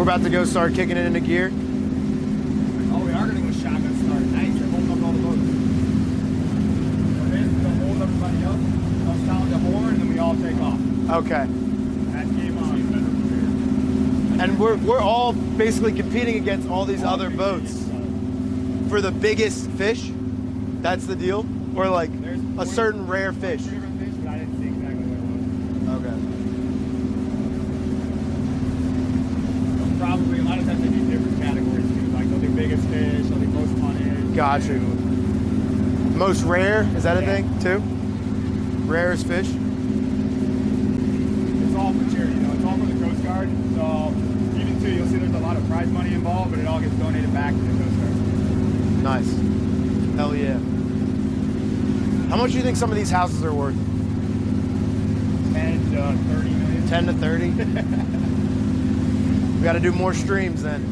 about to go start kicking it into gear. Oh, we are going to go shotgun start. Nice. They're holding up all the boats. So basically, they'll hold everybody up. They'll sound the horn, and then we all take off. Okay. That's game on. And we're all basically competing against all these other boats for the biggest fish. That's the deal? Or like a certain rare fish? But I didn't see exactly what it was. Okay. Probably a lot of times they do different categories too. Like they'll do biggest fish, they'll do most punted. Got you. Most rare, is that a thing too? Rarest fish? It's all for charity, it's all for the Coast Guard. So even too, you'll see there's a lot of prize money involved, but it all gets donated back to the Coast Guard. Nice. Hell yeah. How much do you think some of these houses are worth? 10 to 30 million. 10 to 30? We got to do more streams then.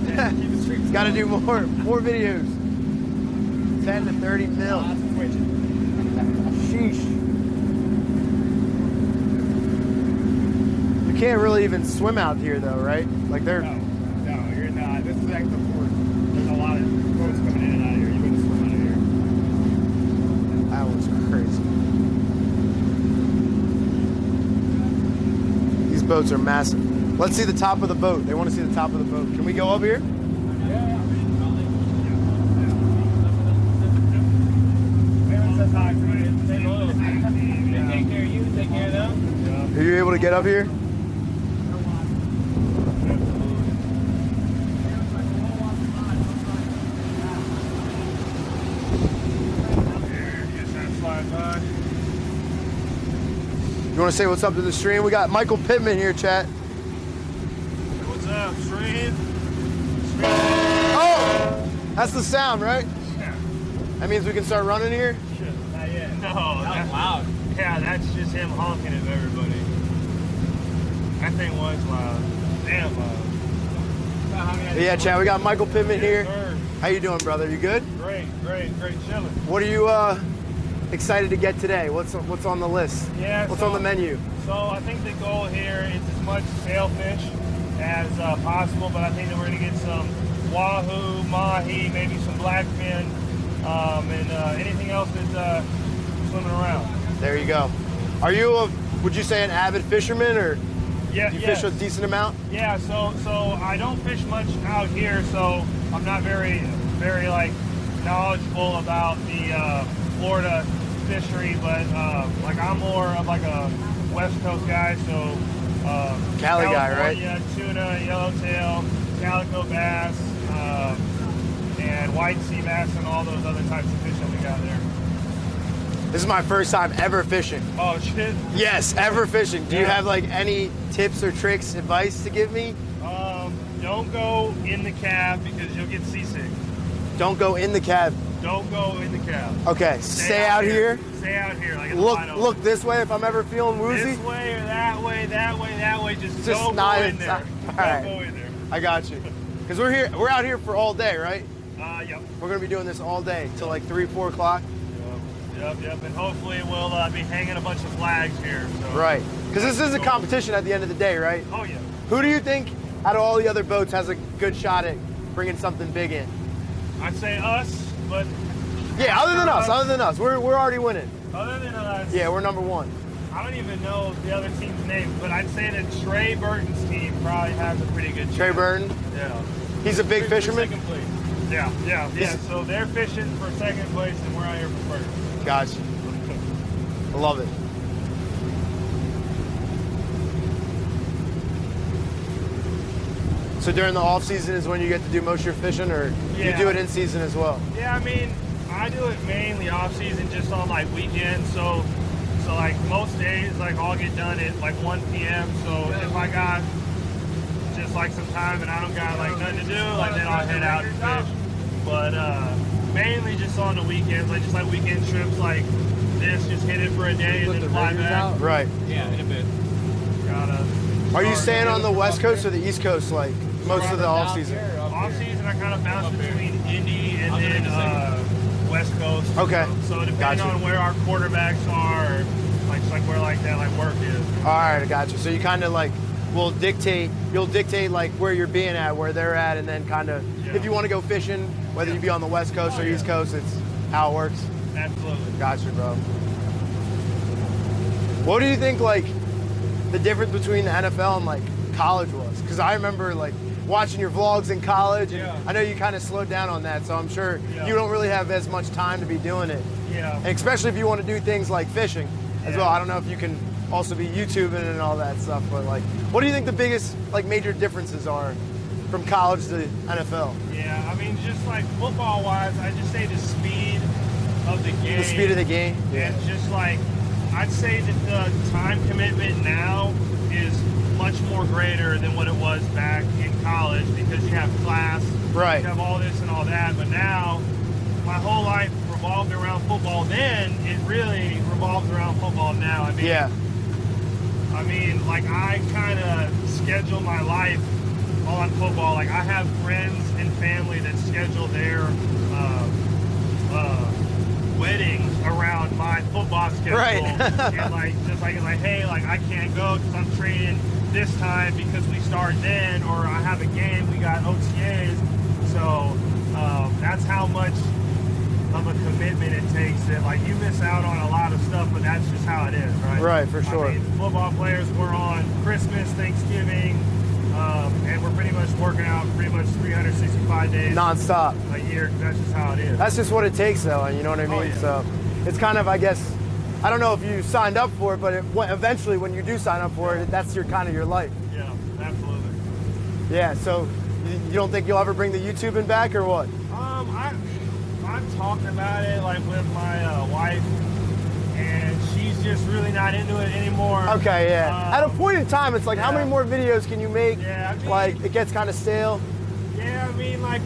Keep the streams. Got to do more videos. 10 to 30 mil. Lots of twitching. Sheesh. You can't really even swim out here though, right? Like they're. No, you're not. This is like the port. There's a lot of boats coming in and out of here. You wouldn't swim out of here. That was crazy. These boats are massive. Let's see the top of the boat. They want to see the top of the boat. Can we go up here? Yeah. Aaron says hi. Say hello. They take care of you, take care of them. Are you able to get up here? You want to say what's up to the stream? We got Michael Pittman here, chat. What's up, stream? Oh! That's the sound, right? Yeah. That means we can start running here? Not yet. No, that's loud. Yeah, that's just him honking at everybody. That thing was loud. Damn loud. Yeah, chat, we got Michael Pittman here. Sir. How you doing, brother? You good? Great chilling. What are you excited to get today? What's on the list? Yeah. What's on the menu? So I think the goal here is as much sailfish as possible, but I think that we're gonna get some wahoo, mahi, maybe some blackfin, and anything else that's swimming around. There you go. Are you would you say an avid fisherman, or Yeah, you fish a decent amount? Yeah, so I don't fish much out here, so I'm not very like knowledgeable about the Florida fishery, but like I'm more of like a West Coast guy, so Cali guy, right? Yeah, tuna, yellowtail, calico bass, and white sea bass, and all those other types of fish that we got there. This is my first time ever fishing. Oh shit! Yes, ever fishing. Do you have like any tips or tricks, advice to give me? Don't go in the cab because you'll get seasick. Don't go in the cab. Don't go in the cab. Okay, stay out here. Stay out here. Like in the wide open. Look this way if I'm ever feeling woozy. This way or that way, that way, that way. Just don't not go in there. All right. Don't go in there. I got you. Because we're out here for all day, right? Yep. We're gonna be doing this all day till like 3, 4 o'clock. Yep. And hopefully we'll be hanging a bunch of flags here. So. Right. Because this is a competition at the end of the day, right? Oh yeah. Who do you think out of all the other boats has a good shot at bringing something big in? I'd say us, but. Yeah, other than us. We're already winning. Other than us. Yeah, we're number 1. I don't even know the other team's name, but I'd say that Trey Burton's team probably has a pretty good chance. Trey Burton? Yeah. He's a big fisherman? Second place. Yeah. So they're fishing for second place and we're out here for first. Gotcha. I love it. So during the off season is when you get to do most of your fishing, or you do it in season as well? Yeah, I mean, I do it mainly off season, just on like weekends. So like most days, like I'll get done at like 1 p.m. So if I got just like some time and I don't got like nothing to do, like then I'll head out and fish. But mainly just on the weekends, like just like weekend trips like this, just hit it for a day and then fly back. Right. Yeah, in a bit. Are you staying on the West Coast or the East Coast, like most of the off season? Off season, I kind of bounce between Indy and then West Coast. Okay. So depending on where our quarterbacks are, like where like that like work is. All right, I got you. So you kind of like you'll dictate like where you're being at, where they're at, and then kind of, if you want to go fishing, whether you be on the West Coast or East Coast, it's how it works. Absolutely. Gotcha, bro. What do you think, like, the difference between the NFL and, like, college was? Because I remember, like, watching your vlogs in college, and I know you kind of slowed down on that, so I'm sure you don't really have as much time to be doing it. Yeah. And especially if you want to do things like fishing as well. I don't know if you can also be YouTubing and all that stuff, but, like, what do you think the biggest, like, major differences are from college to NFL? Yeah, I mean, just like football-wise, I just say the speed of the game. The speed of the game? And just like, I'd say that the time commitment now is much more greater than what it was back in college because you have class, you have all this and all that, but now my whole life revolved around football. Then it really revolves around football now. I mean, like, I kind of schedule my life on football. Like, I have friends and family that schedule their weddings around my football schedule. And like, just like, it's like, hey, like, I can't go because I'm training this time because we start then, or I have a game, we got OTAs. So that's how much of a commitment it takes that, like, you miss out on a lot of stuff, but that's just how it is, right? Right, for sure. I mean, football players, we're on Christmas, Thanksgiving, and we're pretty much working out pretty much 365 days. Non-stop. A year, that's just how it is. That's just what it takes, though, you know what I mean? So it's kind of, I guess, I don't know if you signed up for it, but eventually when you do sign up for it, that's your kind of your life. Yeah, absolutely. Yeah, so you don't think you'll ever bring the YouTubing back or what? I've talked about it, like, with my wife, and she's just really not into it anymore. Okay, yeah. At a point in time, it's like, how many more videos can you make? Yeah, I mean, like, it gets kind of stale. Yeah, I mean, like,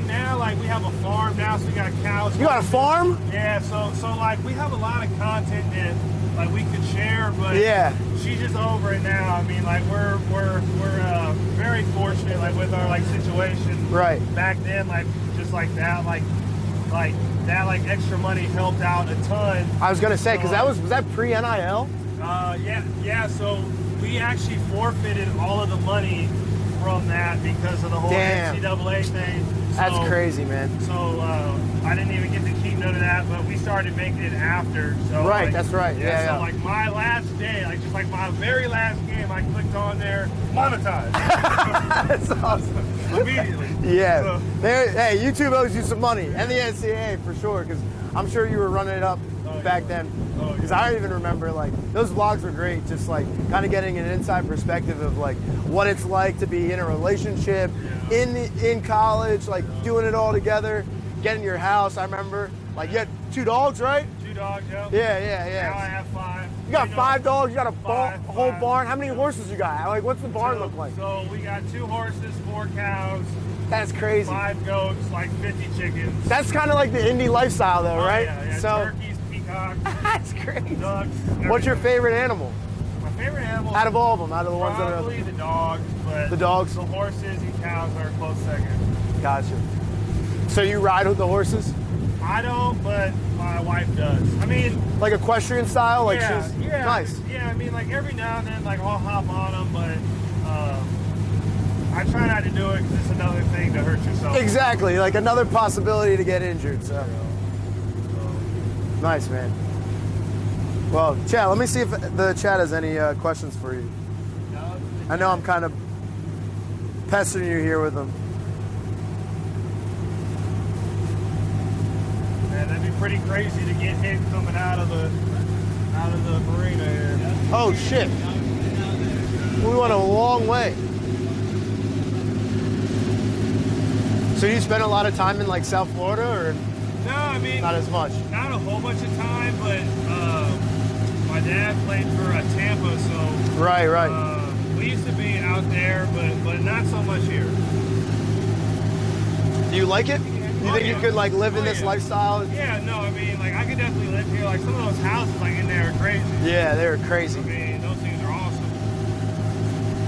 now, like, we have a farm now, so we got cows. You got a farm? Yeah, so like, we have a lot of content that, like, we could share, but she's just over it now. I mean, like, we're very fortunate, like, with our, like, situation. Right. Back then, like, just like that, like that, like, extra money helped out a ton. I was gonna say, because was that pre-NIL? Yeah, so we actually forfeited all of the money from that because of the whole NCAA thing. That's crazy, man. So I didn't even get to keep none of that, but we started making it after. So right, like, that's right. So like my last day, like just like my very last game, I clicked on there, monetize. That's awesome. Immediately. Yeah. So, hey, YouTube owes you some money, and the NCAA for sure, because I'm sure you were running it up back then. Because I even remember, like, those vlogs were great, just like kind of getting an inside perspective of like what it's like to be in a relationship, in college, like doing it all together, getting your house. I remember, like, you had 2 dogs, right? 2 dogs, Yeah. Now I have 5. You got 5 dogs. You got a whole barn. How many horses you got? Like, what's the barn look like? So we got 2 horses, 4 cows. That's crazy. 5 goats, like 50 chickens. That's kind of like the indie lifestyle, though, right? Yeah. So, turkeys, peacocks. That's crazy. Ducks. What's your favorite animal? My favorite animal? Out of all of them, out of the ones that are... Probably the dogs, but... The dogs? The horses and cows are a close second. Gotcha. So you ride with the horses? I don't, but my wife does. I mean... Like equestrian style? Like she's nice. Yeah, I mean, like, every now and then, like, I'll hop on them, but... I try not to do it because it's another thing to hurt yourself. Exactly, like another possibility to get injured, so. Nice, man. Well, chat, let me see if the chat has any questions for you. I know I'm kind of pestering you here with them. Man, that'd be pretty crazy to get hit coming out of the marina here. Oh, shit. We went a long way. So you spend a lot of time in, like, South Florida, or? No, I mean... Not as much. Not a whole bunch of time, but my dad played for Tampa, so... Right. We used to be out there, but not so much here. Do you like it? You think you could, like, live in this lifestyle? Yeah, no, I mean, like, I could definitely live here. Like, some of those houses, like, in there are crazy. Yeah, they're crazy. I mean, those things are awesome.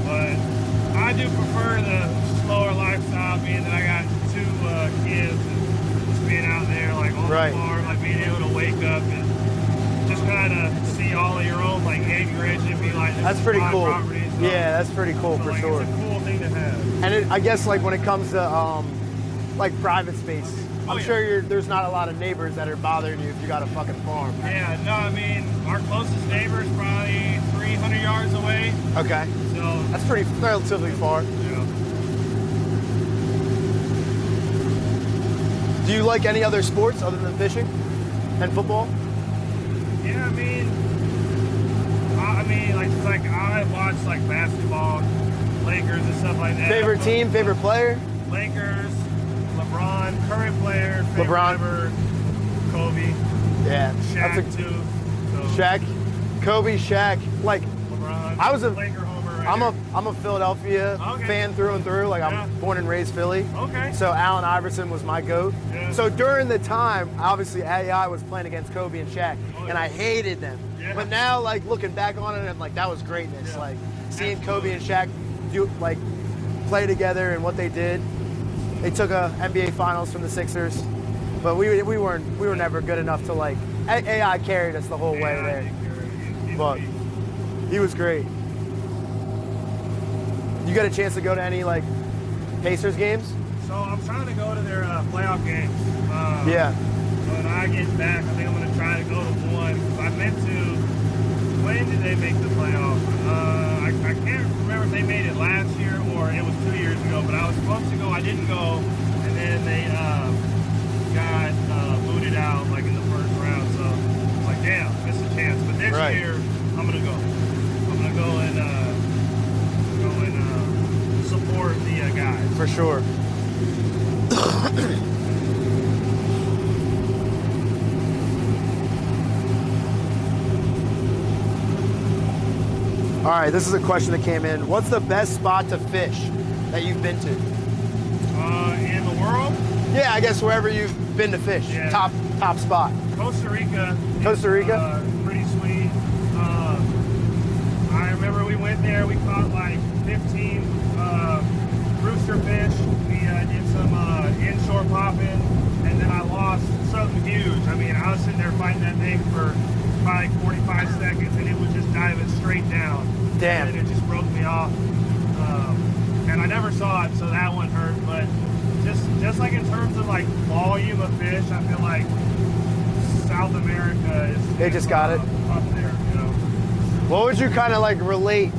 But I do prefer the slower lifestyle, being that I got 2 kids and just being out there, like, on the farm, like, being able to wake up and just kind of see all of your own like acreage and be like, That's pretty my cool. property, so- Yeah, that's pretty cool so, for like, sure. It's a cool thing to have. And I guess like when it comes to like private space, I'm yeah. sure there's not a lot of neighbors that are bothering you if you got a fucking farm. Yeah, no, I mean, our closest neighbor is probably 300 yards away. Okay, So, that's pretty relatively far. yeah. Do you like any other sports other than fishing and football? Yeah, I mean, like I watch like basketball, Lakers and stuff like that. Favorite team, favorite player? Lakers, LeBron, current player, favorite LeBron. ever, Kobe, Yeah, Shaq that's too. So Shaq, Kobe, Shaq. Like LeBron. I was a- Laker homer. Right I'm here. a Philadelphia Okay. fan through and through. Like Yeah. I'm born and raised Philly. Okay. So Allen Iverson was my GOAT. Yeah. So during the time, obviously AI was playing against Kobe and Shaq, Oh, and I hated them. Yeah. But now, like looking back on it, I'm like, that was greatness. Yeah. Like seeing Kobe and Shaq do like play together and what they did. They took a NBA Finals from the Sixers, but we were never good enough to like. AI carried us the whole way Yeah, there. I think he's But beast. he was great. You got a chance to go to any like Pacers games? So I'm trying to go to their playoff games. Yeah. When I get back, I think I'm going to try to go to one. I meant to. When did they make the playoff? I can't remember if they made it last year or it was 2 years ago. But I was supposed to go. I didn't go, and then they got booted out like in the first round. So I was like, damn, missed a chance. But this Right. year, I'm going to go. I'm going to go and support the guys. For sure. All right, this is a question that came in. What's the best spot to fish that you've been to? In the world, Yeah, I guess wherever you've been to fish. Yeah. Top spot. Costa Rica. Costa Rica? Pretty sweet. I remember we went there. We caught like 15 rooster fish. We did some inshore popping, and then I lost something huge. I mean, I was sitting there fighting that thing for probably 45 seconds, and it was just diving straight down. Damn. And it just broke me off. And I never saw it, so that one hurt. But just like in terms of like volume of fish, I feel like South America is. They just got it. Up there, you know. What would you kind of like relate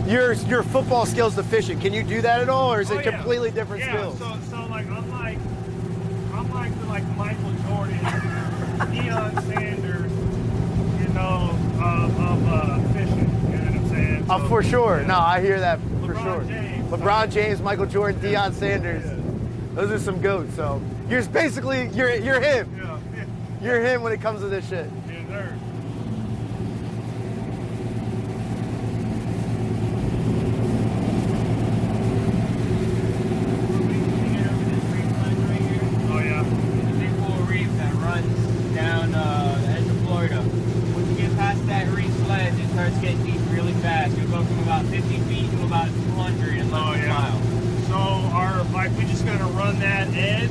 your football skills to fishing? Can you do that at all, or is it Oh, yeah. completely different Yeah, skills? so like I'm like the like Michael Jordan, Deion Sanders, you know, of fishing. You know what I'm saying? So, For sure. yeah. No, I hear that for LeBron sure. James. LeBron James, Michael Jordan, Deion Sanders. Yeah. Those are some goats. So you're basically you're him. Yeah. You're him when it comes to this shit. Yeah, there. Oh yeah. There's a big coral reef that runs down the edge of Florida. Once you get past that reef ledge, it starts getting deep really fast. You'll go from about 50 feet to about 200 in less Oh than a yeah. mile. So we just gonna run that edge.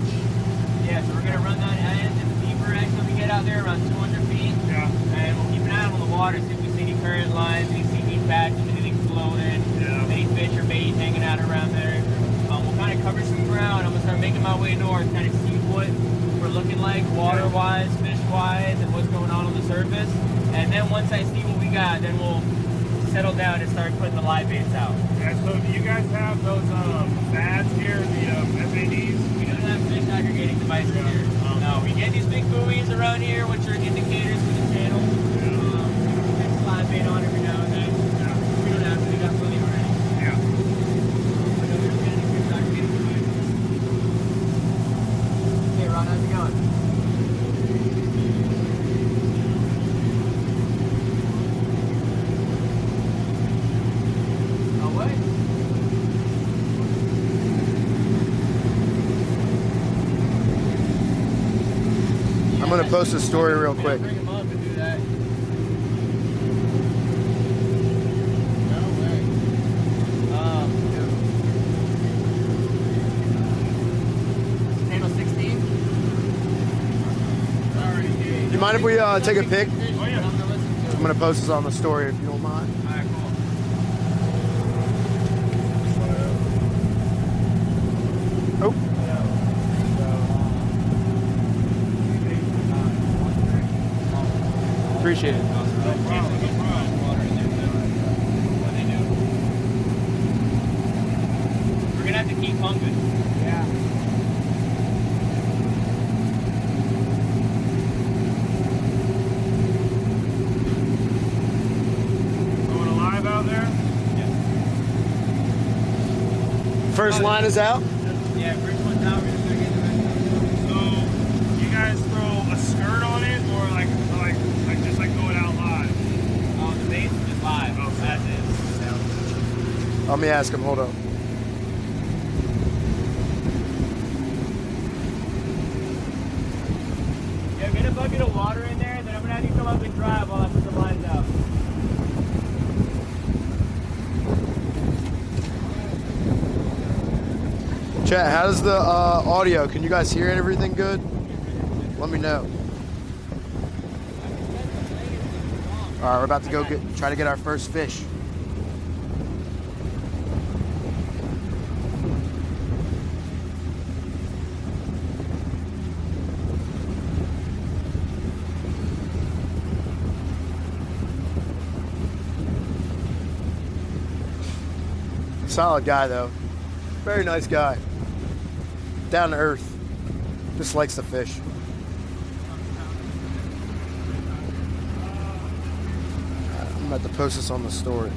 Yeah, so we're going to run that edge and the deeper edge when we get out there, around 200 feet. Yeah. And we'll keep an eye out on the water, see if we see any current lines, any seaweed patches, anything floating, Yeah. any fish or bait hanging out around there. We'll kind of cover some ground. I'm going to start making my way north, kind of see what we're looking like water-wise, fish-wise, and what's going on the surface. And then once I see what we got, then we'll settle down and start putting the live baits out. Yeah. So do you guys have those fads here, the FADs? We don't have fish aggregating devices Yeah. here. No, we get these big buoys around here, which are indicators for the channel. There's a live bait on every now and then. Yeah. We don't have to, we got plenty already. Yeah. But no, there's getting fish aggregating devices. Hey Ron, how's it going? No way. I'm gonna post a story real quick. Bring him up and do that. No way. Channel 16. Already. You mind if we take a pic? Oh yeah. gonna post this on the story if you don't mind. All right, cool. Oh. Appreciate it. We're gonna have to keep pumping. Yeah. Going alive out there? First line is out. Yeah, first one's out. We're just gonna get the rest of it. So you guys throw a skirt on it, or like just like going out live? Oh, the base is just live. Oh, that's it. Let me ask him. Hold up. Yeah, get a bucket of water in there, then I'm gonna have you come up and drive while I put the lines out. Chat, how's the audio? Can you guys hear everything good? Let me know. All right, we're about to go try to get our first fish. Solid guy though. Very nice guy. Down to earth. Just likes to fish. I'm about to post this on the story.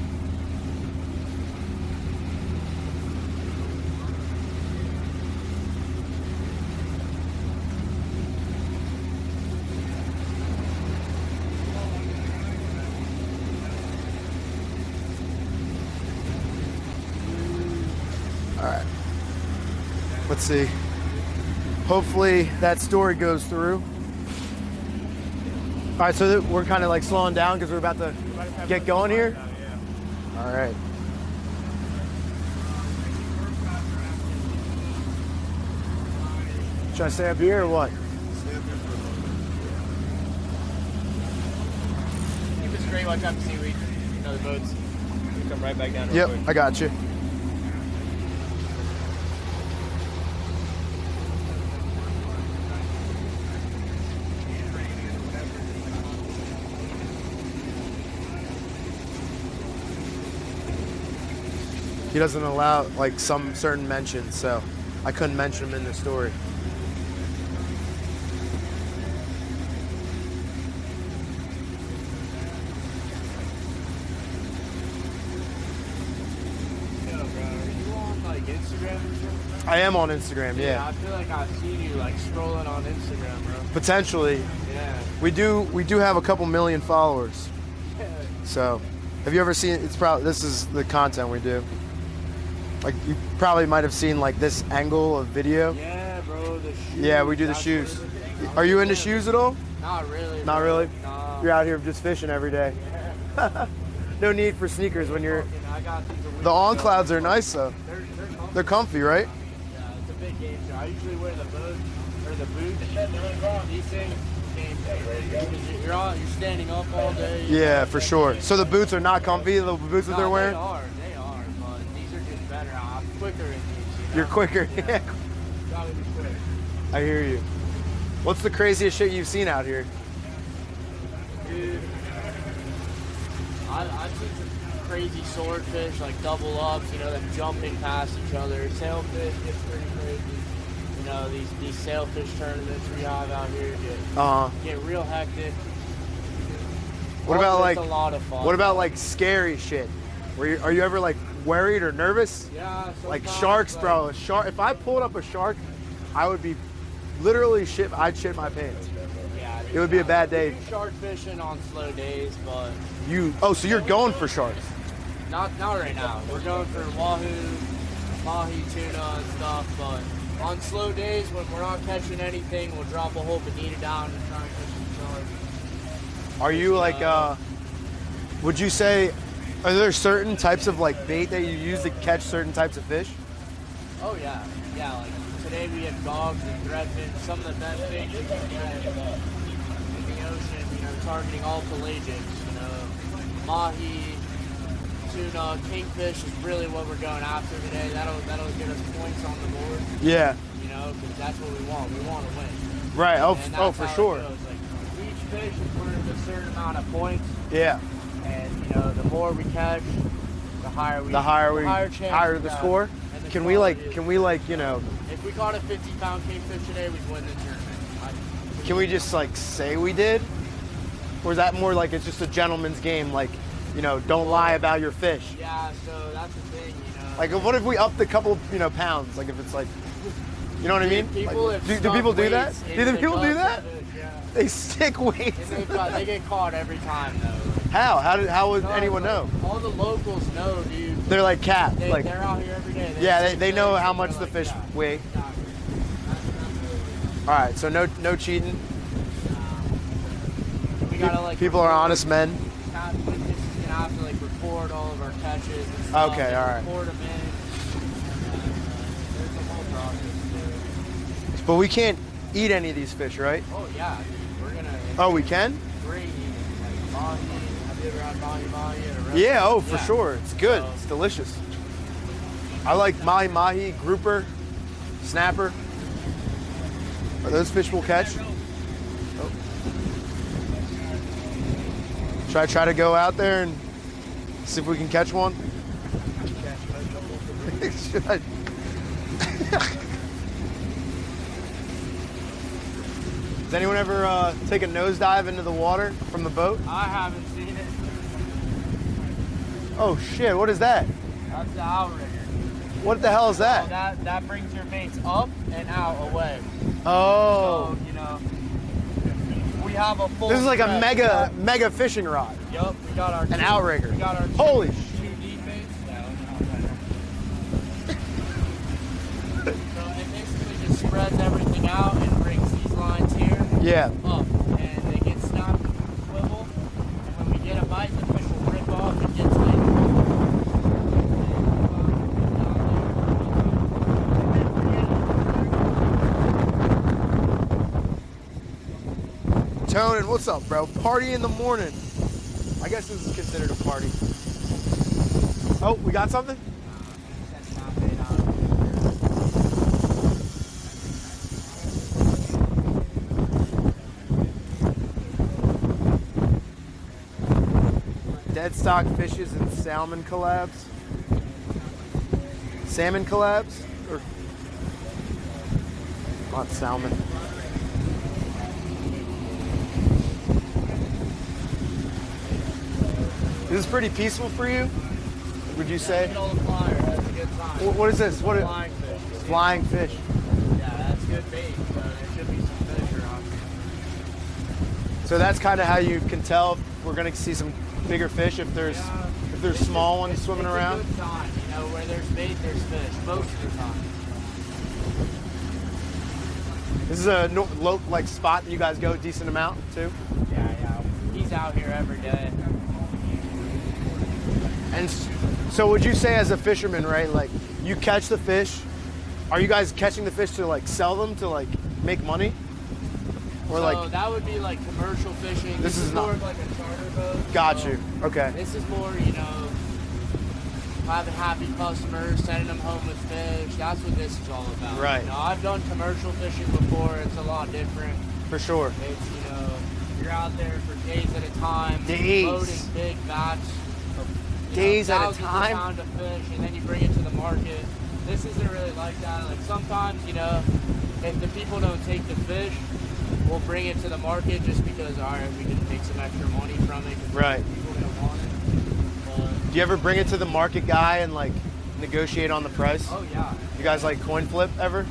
Alright. Let's see. Hopefully that story goes through. Alright, so we're kind of like slowing down because we're about to get going here? Alright. Should I stay up here or what? Keep it straight, watch out for seaweed. You know the boats. We come right back down real Yep, quick. I got you. He doesn't allow like some certain mentions, so I couldn't mention him in the story. Yo, bro, are you on like Instagram or something? I am on Instagram, yeah. I feel like I've seen you like scrolling on Instagram, bro. Potentially. Yeah. We do have a couple million followers. So, have you ever seen? It's probably this is the content we do. Like you probably might have seen like this angle of video. Yeah, bro. The shoes. Yeah, we do the That's shoes. what it is. Are you into shoes at all? Not really. Not bro. really. Nah. You're out here just fishing every day. No need for sneakers when you're. I got these a week The on ago. clouds are nice though. They're comfy, right? Yeah, it's a big game show. I usually wear the boot or the boots. These things, game day. Because you're standing up all day. Yeah, for sure. So the boots are not comfy. The boots that they're wearing. They are, but these are just better. I'm quicker in these. You know? You're quicker. Yeah. Gotta be quick. I hear you. What's the craziest shit you've seen out here? Dude, I've seen some crazy swordfish, like double ups, you know, them jumping past each other. Sailfish gets pretty crazy. You know, these sailfish tournaments we have out here get real hectic. What about It's like? a lot of fun. What about like scary shit? Are you ever like worried or nervous? Yeah, Like sometimes, sharks, like, bro. A shark. If I pulled up a shark, I would be literally shit. I'd shit my pants. Yeah, It would be a bad day. We do shark fishing on slow days, but So you're going for sharks? not right now. We're going for wahoo, mahi, tuna, and stuff. But on slow days when we're not catching anything, we'll drop a whole bonita down and try and catch some sharks. Are you like? Would you say? Are there certain types of like bait that you use to catch certain types of fish? Oh yeah. Like today we had dogs and threadfin. Some of the best fish you can get in the ocean. You know, targeting all pelagics, you know, mahi, tuna, kingfish is really what we're going after today. That'll get us points on the board. Yeah. You know, because that's what we want. We want to win. Right. Oh, And oh, that's for how it sure. goes. Like, each fish is worth a certain amount of points, Yeah. and you know, the more we catch, the higher The higher chance the we score. have. And the Can we like, you know, if we caught a 50-pound kingfish today, we'd win the tournament. can we just like say we did? Or is that more like it's just a gentleman's game, like, you know, don't lie about your fish? Yeah, so that's the thing, you know. Like, what if we upped a couple, you know, pounds? Like, if it's like, you know what I mean? People Like, have do people do that? stuck Do the weights people in do the that? guts of fish, yeah. They stick weights. And they get caught every time, though. How would No, anyone like, know? All the locals know, dude. They're like cat. They're Like, out here every day. yeah, see they know fish how and much they're the like, fish yeah, weigh. exactly. All right, so no cheating. We gotta like. People are honest men. We're just gonna have to like record all of our catches and stuff. Okay, and all right. Record them in. There's a whole process to it. But we can't eat any of these fish, right? Oh yeah, dude. We're gonna. Oh, we can? Great eating. Like mahi. Have you ever had mahi at a restaurant? Yeah, oh, for Yeah. sure. It's good. So- It's delicious. I like mahi, grouper, snapper. Are those fish we'll catch? Oh. Should I try to go out there and see if we can catch one? Should I? Does anyone ever take a nosedive into the water from the boat? I haven't seen it. Oh shit, what is that? That's the outrigger. What the hell is So that? that brings your baits up and out away. Oh. So, you know, we have a full. This is like a stretch. mega fishing rod. Yup, we got our An outrigger. We got our Holy two deep baits. So it basically just spreads everything out and brings these lines here Yeah. up, and they get snapped with the swivel. And when we get a bite, the fish will rip off and get tight. Tonin, what's up, bro? Party in the morning. I guess this is considered a party. Oh, we got something? Dead stock fishes and salmon collabs. Salmon collabs? Or not salmon. This is pretty peaceful for you, would you say? Get all the flyers. That's a good sign. What is this? What? Flying fish. Flying fish. Yeah, that's good bait. So there should be some fish around. So that's kind of how you can tell if we're gonna see some bigger fish if there's small ones swimming around. It's a good sign. You know, where there's bait, there's fish most of the time. This is a low like spot that you guys go a decent amount too. Yeah. He's out here every day. And so would you say as a fisherman, right? Like you catch the fish, are you guys catching the fish to like sell them to like make money? Or So like that would be like commercial fishing. This is more not- of like a charter boat. got So you. Okay. This is more, you know, having happy customers, sending them home with fish. That's what this is all about. Right. You know, I've done commercial fishing before. It's a lot different. For sure. It's, you know, you're out there for days at a time, Days. loading big vats of Days at a thousands of time? pounds of fish, and then you bring it to the market. This isn't really like that. Like sometimes, you know, if the people don't take the fish, we'll bring it to the market just because, all right, we can make some extra money from it. 'Cause Right. People don't want it. Do you ever bring it to the market guy and like negotiate on the price? Oh yeah. You guys like coin flip ever?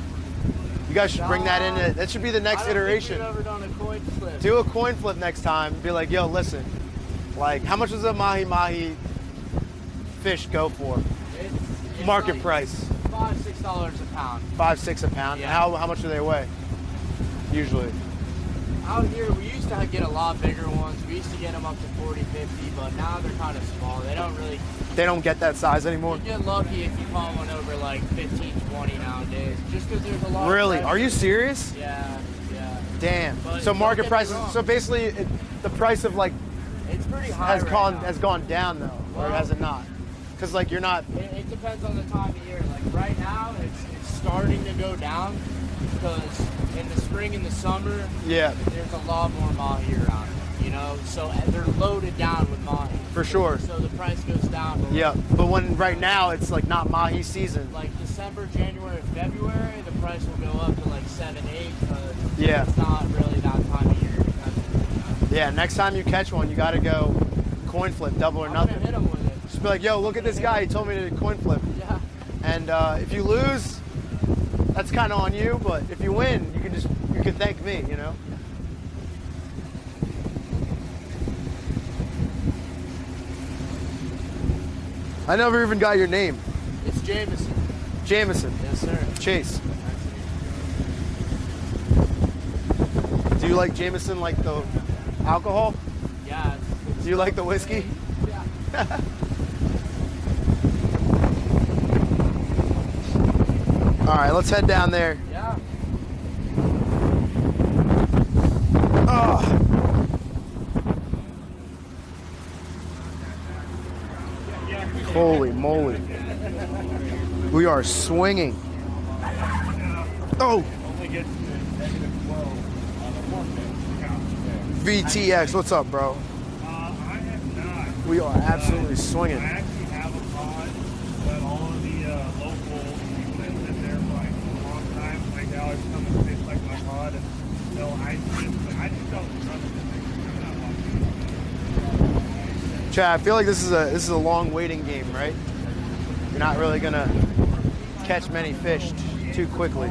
You guys should bring that in. That should be the next I don't iteration. think we've ever done a coin flip. Do a coin flip next time. Be like, yo, listen, like, how much does a mahi fish go for? It's Market like price, $5-6 a pound. $5-6 a pound. Yeah. How much do they weigh? Usually. Out here, we used to get a lot bigger ones. We used to get them up to 40, 50, but now they're kind of small. They don't really. They don't get that size anymore. You get lucky if you caught one over like 15, 20 nowadays, just because there's a lot. Really? Of Are you serious? Yeah. Damn. But So don't market get me prices. wrong. So basically, the price of like It's pretty high has right now. gone down though, or Well- has it not? Because like you're not. It depends on the time of year. Like right now, it's starting to go down because in the spring and the summer, Yeah, there's a lot more mahi around. You know, so they're loaded down with mahi. for sure. So the price goes down. But Yeah, but when right now it's like not mahi season. like December, January, February, the price will go up to like 7, 8. Yeah. It's not really that time of year. Yeah, next time you catch one, you got to go coin flip, double or I'm gonna nothing. hit 'em with it. Just be like, yo, look at this guy. He told me to coin flip. Yeah. And if you lose, that's kind of on you. But if you win, you can thank me. You know. I never even got your name, It's Jameson. Jameson. Yes, sir. Chase. Do you like Jameson like the alcohol? Yeah. Do you like the whiskey? Yeah. All right, let's head down there. Yeah. Oh. Holy moly. We are swinging. Oh. VTX, what's up, bro? I have not. We are absolutely swinging. I actually have a pod, but all of the local people that live there for like a long time, like they always come and fish like my pod and they'll ice it, but I just don't trust it. Chad, I feel like this is a long waiting game, right? You're not really gonna catch many fish too quickly.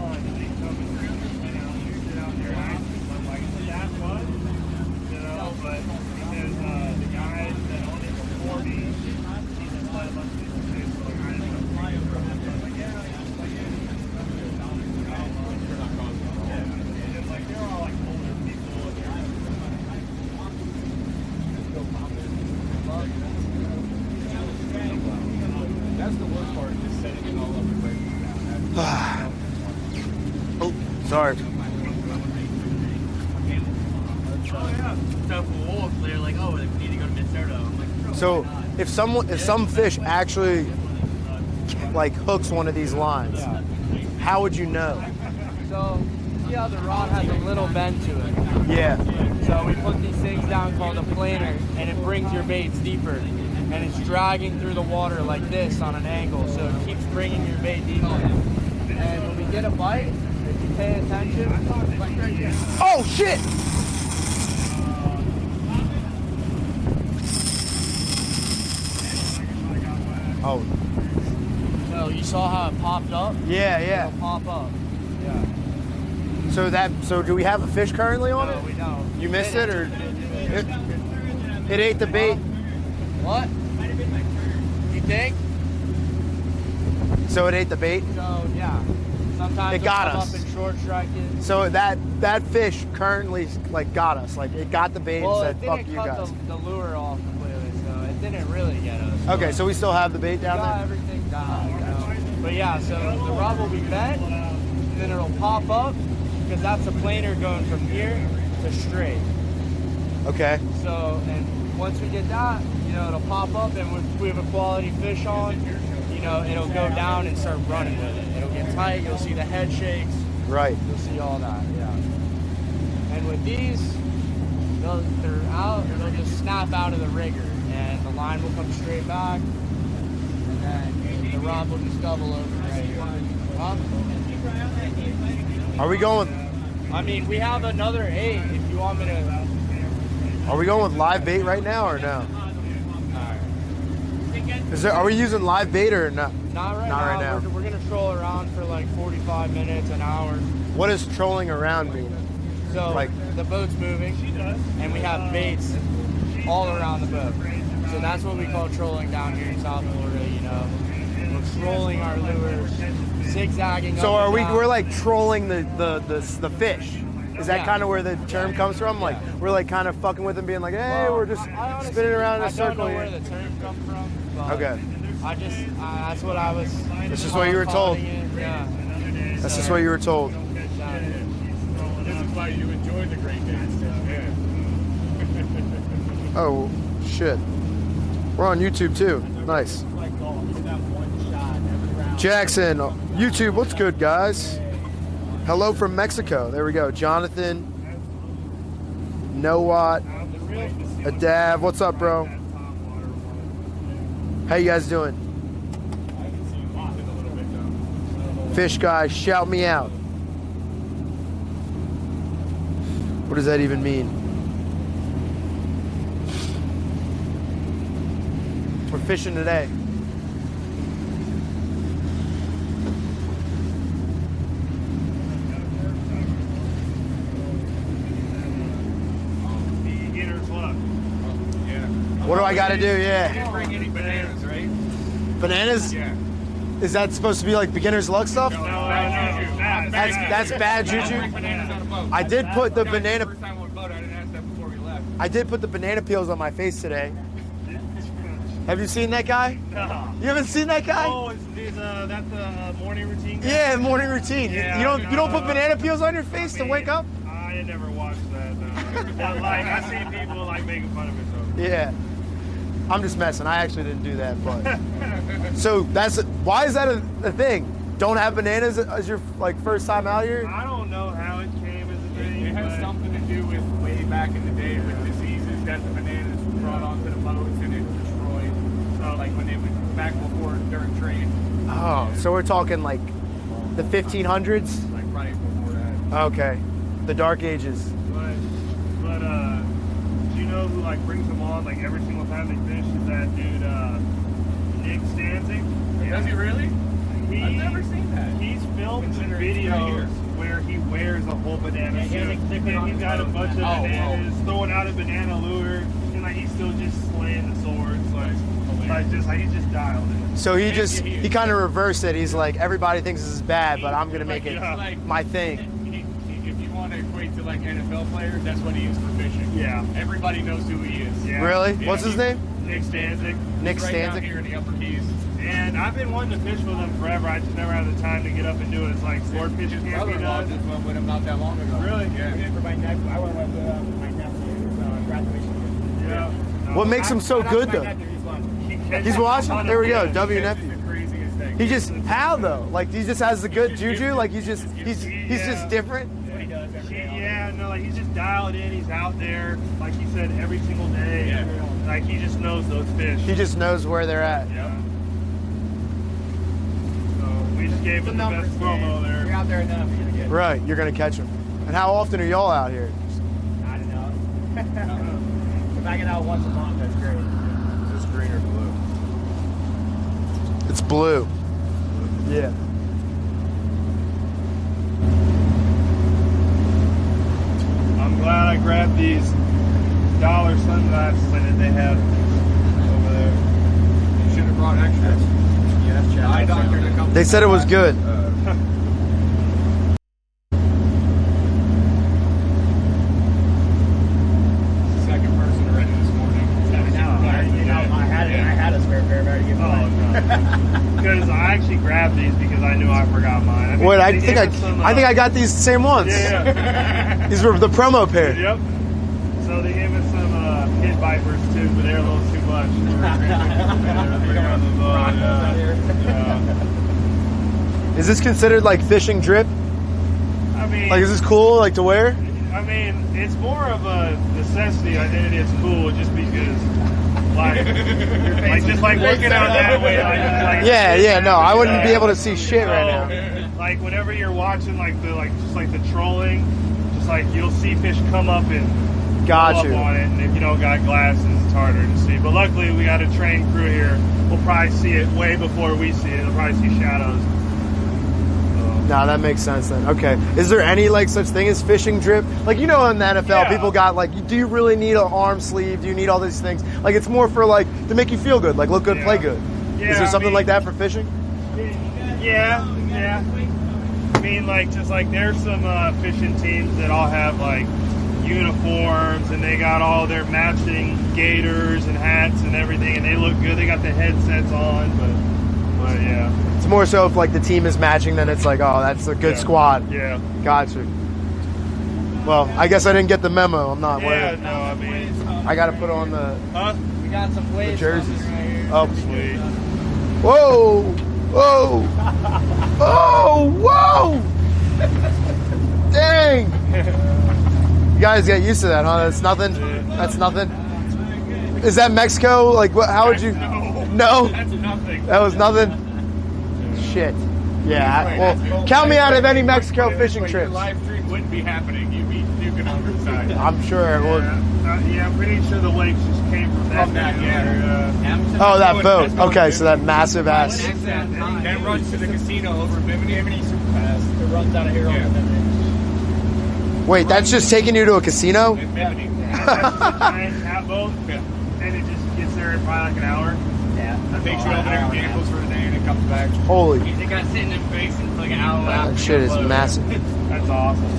That's the worst part, just setting it all up and waiting for that. Oh, sorry. So for wolves, they're like, oh, we need to go to Minnesota. I'm like, bro, So why not? if some fish actually like hooks one of these lines, how would you know? So, see how the rod has a little bend to it? Yeah. So we put these things down called a planer, and it brings your baits deeper. And it's dragging through the water like this on an angle, so it keeps bringing your bait deeper. And when we get a bite, if you pay attention, like right here. Oh shit! Oh. So you saw how it popped up? Yeah, yeah. It'll pop up. Yeah. So do we have a fish currently on No, it? we don't. You missed it, or it ate the bait? What? You think? So it ate the bait. So yeah. Sometimes It it'll got come us. up and short strike it. So that fish currently like got us. Like it got the bait Well, and it said, "Fuck didn't you cut guys." the lure off completely, so it didn't really get us. Okay, so we still have the bait We down got there. everything down. You know? But yeah, so the rod will be bent, and then it'll pop up because that's a planer going from here to straight. Okay. So, and once we get that, you know, it'll pop up, and if we have a quality fish on, you know, it'll go down and start running with it. It'll get tight. You'll see the head shakes. Right. You'll see all that. Yeah. And with these, they're out. They'll just snap out of the rigger, and the line will come straight back, and then the rod will just double over right here. Huh? Are we going? I mean, we have another 8 if you want me to. Are we going with live bait right now or no? Are we using live bait or not? Not right Not now. right now. We're gonna troll around for like 45 minutes, an hour. What does trolling around mean? So Like- the boat's moving, and we have baits all around the boat. So that's what we call trolling down here in South Florida. You know, we're trolling our lures, zigzagging. So up are and we? down. We're like trolling the fish. Is that Yeah. kind of where the term comes from? Like we're like kind of fucking with them, being like, hey, we're just I honestly- spinning around in a I circle don't know here. where the term comes from. But Okay. that's what I was. That's just what you were told. calling it, Yeah. That's just what you were told. why you enjoy the great days. Yeah. Oh, shit. We're on YouTube too. Nice. Like golf, you have one shot every round. Jackson, YouTube, what's good, guys? Hello from Mexico. There we go. Jonathan, Nowat, Adav. What's up, bro? How you guys doing? Fish guy, shout me out. What does that even mean? We're fishing today. Beginner's luck. What do I got to do? You Yeah. didn't bring any bananas, right? Bananas? Yeah. Is that supposed to be like beginner's luck stuff? No, That's bad juju. Bananas on a boat. I did put the banana. First time on a boat, I didn't ask that before we left. I did put the banana peels on my face today. Have you seen that guy? No. You haven't seen that guy? Oh, that's the morning routine guy? Yeah, morning routine. Yeah, You don't put banana peels on your face to wake up? I had never watched that. But like I see people like making fun of it. So. Yeah. I'm just messing. I actually didn't do that, but so why is that a thing? Don't have bananas as your like first time out here? I don't know how it came as a thing. It has but something to do with way back in the day with diseases that the bananas were brought onto the boats and it destroyed. So like when they went back before during trade, Oh, so we're talking like the 1500s? like right before that. Okay. The dark ages. But do you know who like brings them on like every single time they fish? Is that dude Nick Stanzik? Does he really? I've never seen that. He's filmed some Considering it's videos here. where he wears a whole banana Yeah, he has suit. a sticker on He's his got a boat. bunch of Oh, bananas, throwing out a banana lure, and like he's still just slaying the swords, he's just dialed it. So he kind of reversed it. He's like, everybody thinks this is bad, but I'm gonna make it Like, my thing. if you want to equate to like NFL players, that's what he is for fishing. Yeah. Everybody knows who he is. Yeah. Really? Yeah, What's his name? Nick Stanzik. Nick Right down Stanzik. here in the Upper Keys. And I've been wanting to fish with him forever. I just never had the time to get up and do it. It's like sport fishing His camp he brother-in-law does. just went with him not that long ago. Really? Yeah. For my nephew, I went with my nephew's graduation. Yeah. What makes him so good though? He's watching? There we go. W That's nephew. the craziest thing. He just how though? Like he just has the good juju. Like he's just different. What he does every day. Yeah, no, like he's just dialed in. He's out there, like he said, every single day. Yeah. Like he just knows those fish. He just knows where they're at. Yeah. So we just gave him the best promo You're there. out there enough, you're gonna get. Right. You're gonna catch him. And how often are y'all out here? I don't know. If I get out once a month, that's great. Is this green or blue? It's blue. Yeah. I'm glad I grabbed these dollar sunglasses that they have over there. You should have brought extras. Yeah, I doctored a couple. They said it was good. Second person already this morning. I had a spare pair already. Oh no. Because I actually grabbed these because I knew I forgot mine. Wait, I they think gave us some, I think I got these same ones. Yeah. These were the promo pair. Yep. So they gave us some pit vipers too, but they're a little too much. Is this considered like fishing drip? I mean, Like, is this cool? Like to wear? I mean, it's more of a necessity. I think it is cool just because, like just like working out that way. Like, Yeah. No, I wouldn't be able to see shit right now. Like whenever you're watching like the trolling, just like you'll see fish come up and Got pull up you. on it, and if you don't got glasses, it's harder to see. But luckily, we got a trained crew here. We'll probably see it way before we see it. They'll probably see shadows. No, that makes sense then. Okay. Is there any like such thing as fishing drip? Like, you know, in the NFL, Yeah. people got like, do you really need an arm sleeve? Do you need all these things? Like, it's more for like to make you feel good, like look good, play good. Yeah, Is there I something mean- like that for fishing? Yeah. I mean, like just like there's some fishing teams that all have like uniforms and they got all their matching gaiters and hats and everything, and they look good. They got the headsets on, but yeah. It's more so if like the team is matching, then it's like, oh, that's a good Yeah. squad. Yeah. Got you. Well, I guess I didn't get the memo. I'm not Yeah, wearing. no, I mean, I got to put on the We got some waves jerseys. coming right here. Oh, sweet. whoa, whoa, oh, whoa! Dang! You guys get used to that, huh? That's nothing. That's nothing. Is that Mexico? Like, what? How would you? No, That's nothing. that was nothing. Shit. Yeah. Well, count me out of any Mexico fishing Your trips. live stream wouldn't be happening. You'd be duking on the side. I'm sure it would. Yeah, I'm pretty sure the lakes just came from that. From that, yeah. Oh, that boat. Okay, so that massive ass. That runs to the casino over Bimini super fast. It runs out of here over the Wait, that's just taking you to a casino? Bimini. Giant cat boat, and it just gets there in probably like an hour. Yeah. Takes you over there and gambles for the day and it comes back. Holy, They got sitting in basin for like an hour after. that shit is massive. That's awesome.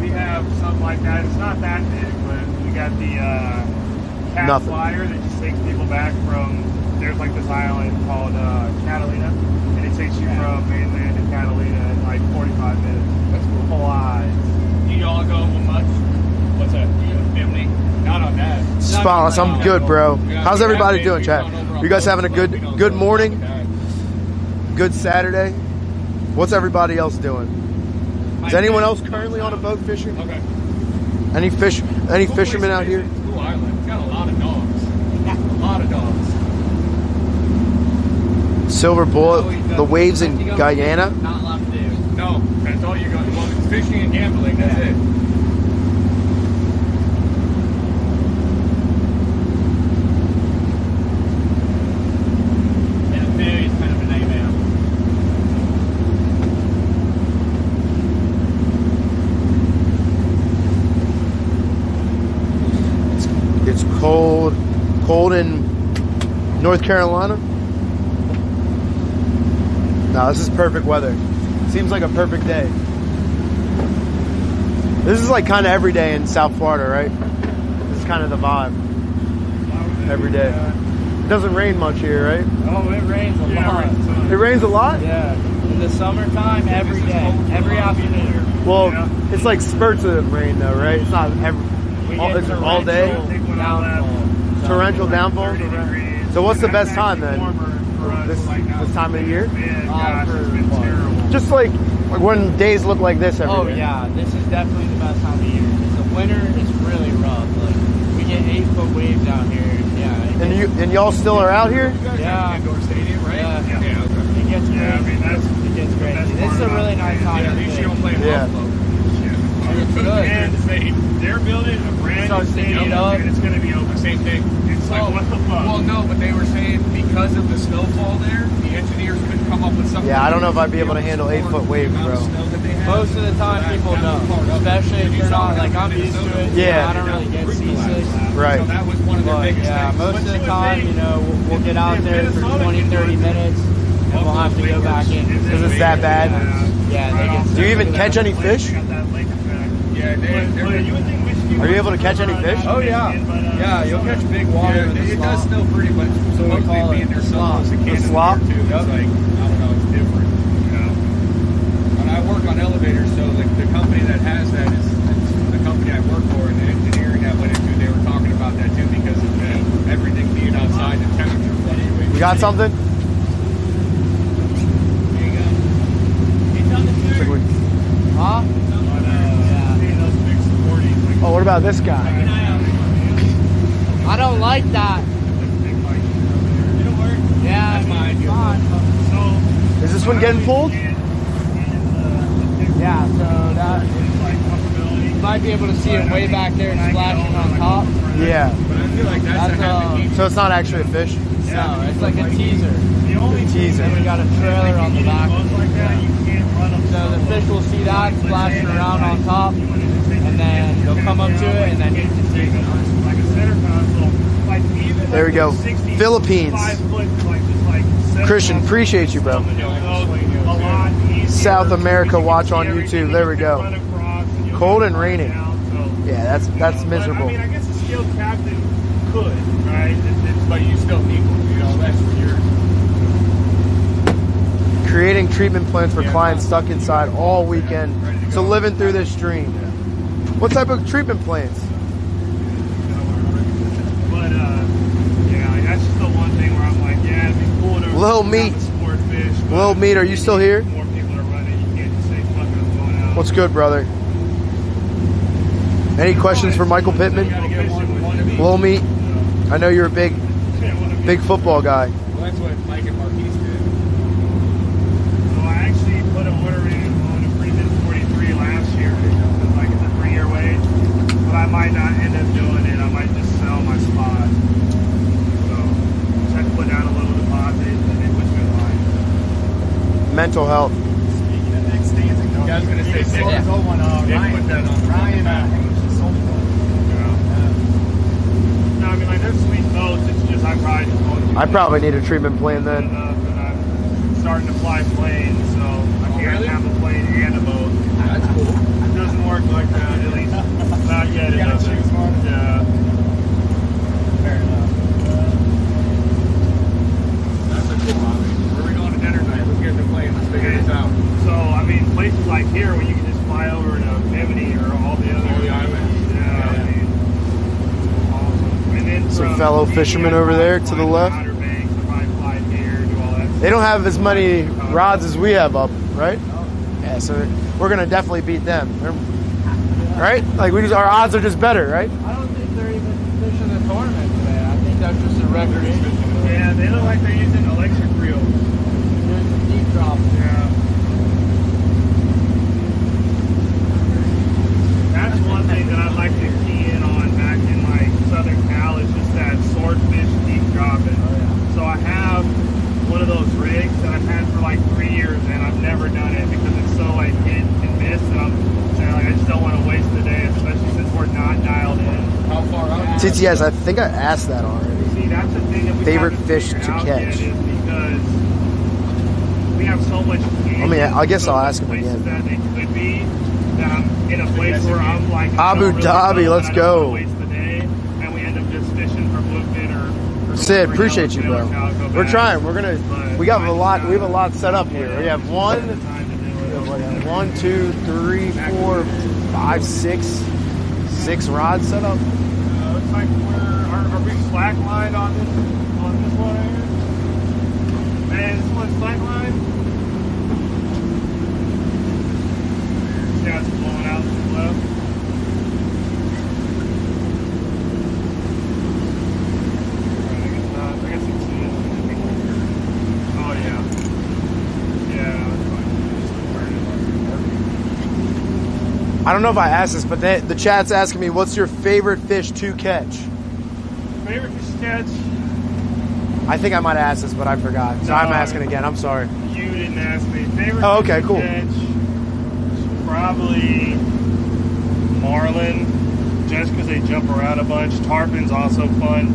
We have something like that. It's not that big, but we got the cat Nothing. flyer that just takes people back from. There's like this island called Catalina, and it takes you from mainland to Catalina in like 45 minutes. That's cool. Whole eyes. Do you all go with much? What's that? Bimini? Not on that. Spotless. I'm good, bro. How's everybody doing, chat? You guys having a good morning? Good Saturday? What's everybody else doing? Is anyone else currently on a boat fishing? Okay. Any fishermen out here? Cool island. It's got a lot of dogs. A lot of dogs. Silver Bullet, the waves in Guyana. Not allowed to do. No, that's all you're going to do. Well, it's fishing and gambling. That's it. Yeah, Philly's kind of a nightmare. It's cold in North Carolina. No, this is perfect weather. Seems like a perfect day. This is like kind of every day in South Florida, right? This is kind of the vibe. Every day. It doesn't rain much here, right? Oh, it rains a lot. It rains a lot? Yeah. In the summertime, every day, every afternoon. Well, it's like spurts of rain though, right? It's not it's all day. Downfall. Torrential downfall. So what's the best time then? This time of the year? Just like when days look like this every Oh day. yeah, this is definitely the best time of year. 'Cause the winter is really rough. Like we get 8-foot waves out here. Yeah. And y'all still are out here? Yeah. Indoor stadium, right? Yeah. Okay. It gets crazy. Yeah, I mean, It gets crazy. This is a really nice time Yeah, to at least you don't fish. play Yeah. Buffalo. It's good. And they're building a brand So new it's stadium, heated up. and it's going to be open. Same thing. It's like, what the fuck? Well, no, but they were saying because of the snowfall there, the engineers couldn't come up with something. Yeah, I don't know if I'd be able to handle 8-foot waves, bro. Most of the time people don't. Especially if you're not, like I'm used to it. Yeah. I don't really get seasick. Right. So that was one of their But biggest yeah, things. most of the time, you know, we'll get out there for 20, 30 minutes and we'll have to go back in. Because it's that bad? Yeah, they get Do you even catch any fish? Got that lake effect. Yeah, they're You would think Michigan Are you able to catch any fish? Oh yeah, yeah, you'll catch big water Yeah, with the it does slop. snow pretty, but So we supposedly call it being there so slop. close to The Canada slop? too. It's like, I don't know, it's different. And I work on elevators, so like the company that has that is the company I work for, and the engineering I went into, they were talking about that too because of everything being outside, the temperature fluctuating. You got something? There you go. It's on the It's like shirt. we- Huh? Oh, what about this guy? I don't like that. It'll work. Yeah, it's fine. Is this one getting pulled? Yeah, so that you might be able to see it way back there splashing on top. Yeah. But I feel like that's That's So it's not actually a fish? no, it's like a teaser. Teaser. And we got a trailer on the back. So the fish will see that splashing around on top, and then they'll come up to it and then hit the teaser. There we go. Philippines. Christian, appreciate you, bro. South America watch on YouTube. There we go. Cold and raining. Yeah, that's miserable. I mean, I guess a skilled captain could, right? but you still equal, you know, that's your. Creating treatment plans for clients stuck inside all weekend So living through this dream. What type of treatment plants? But yeah, like, that's just the one thing where I'm like, yeah, it'd be cool to Lil have Meat. a sport fish. but Lil Meat, are you still here? More people are running. You can't just say fuck it, I'm going out. What's good, brother? Any questions for Michael Pittman? Lil Meat, I know you're a big football guy. Well, that's what Mike and Marquise did. So I actually put an order in on a Freeman 43 last year. Because like it's a 3-year wait. But I might not end up doing it. I might just sell my spot. So just have to put down a little deposit and then which we like. Mental health. Speaking of next dancing, You guys gonna say sold yeah. his old one. Didn't put that on. Ryan, she sold it. No, I mean like they're sweet boats. It's just I probably just going I probably need a treatment plan then. and I'm starting to fly planes, so I can't have a plane and a boat. That's cool. It doesn't work like that, at least not yet. You It gotta doesn't. choose one. Yeah. Fair enough. That's a cool hobby. Where are we going to dinner tonight? Let's get the plane. Let's figure this out. So I mean, places like here where you can just fly over to Bimini or all the other All the islands. Yeah. I mean, awesome. And then Some from fellow Bimini, fishermen I over there fly to the to left. Outer Banks, I probably fly here, do all that They don't have as many rods as we have up, right? Yeah, so we're gonna definitely beat them, right? Like our odds are just better, right? I don't think they're even fishing the tournament today. I think that's just a recreation. Yeah, they look like they're using electric reels. Doing some deep drops. Yeah. That's one thing that I'd like to key in on back in like Southern Cal is just that swordfish deep dropping. So I have one of those rigs that I've had for like 3 years and I've never done it because it's so like hit and miss and I'm saying like I just don't want to waste the day, especially since we're not dialed in. How far out? TTS, I think I asked that already. See, that's the thing that we Favorite haven't fish figured to out catch? yet is because we have so much. I guess I'll ask him places again. that it could be that I'm in a place where I'm like Abu don't really Dhabi, know, let's and I don't go. wanna waste the day, and we end up just fishing for bluefin or Sid, or appreciate you, yellow bro. calico We're bass. trying. But We got a lot. We have a I lot set up here. We have just one, don't have the time to do it. 1, 2, 3, 4, 5, 6 rods set up. Looks like are we slack lined on this one right here? Man, this one's slack line. Yeah, it's blowing out to the left. I guess it's oh yeah. Yeah, that's fine. I don't know if I asked this, but the chat's asking me, what's your favorite fish to catch? Favorite fish to catch? I think I might have asked this, but I forgot. So I'm asking again. I'm sorry. You didn't ask me. Favorite Oh, fish okay, to cool. catch? Probably marlin, just because they jump around a bunch. Tarpon's also fun,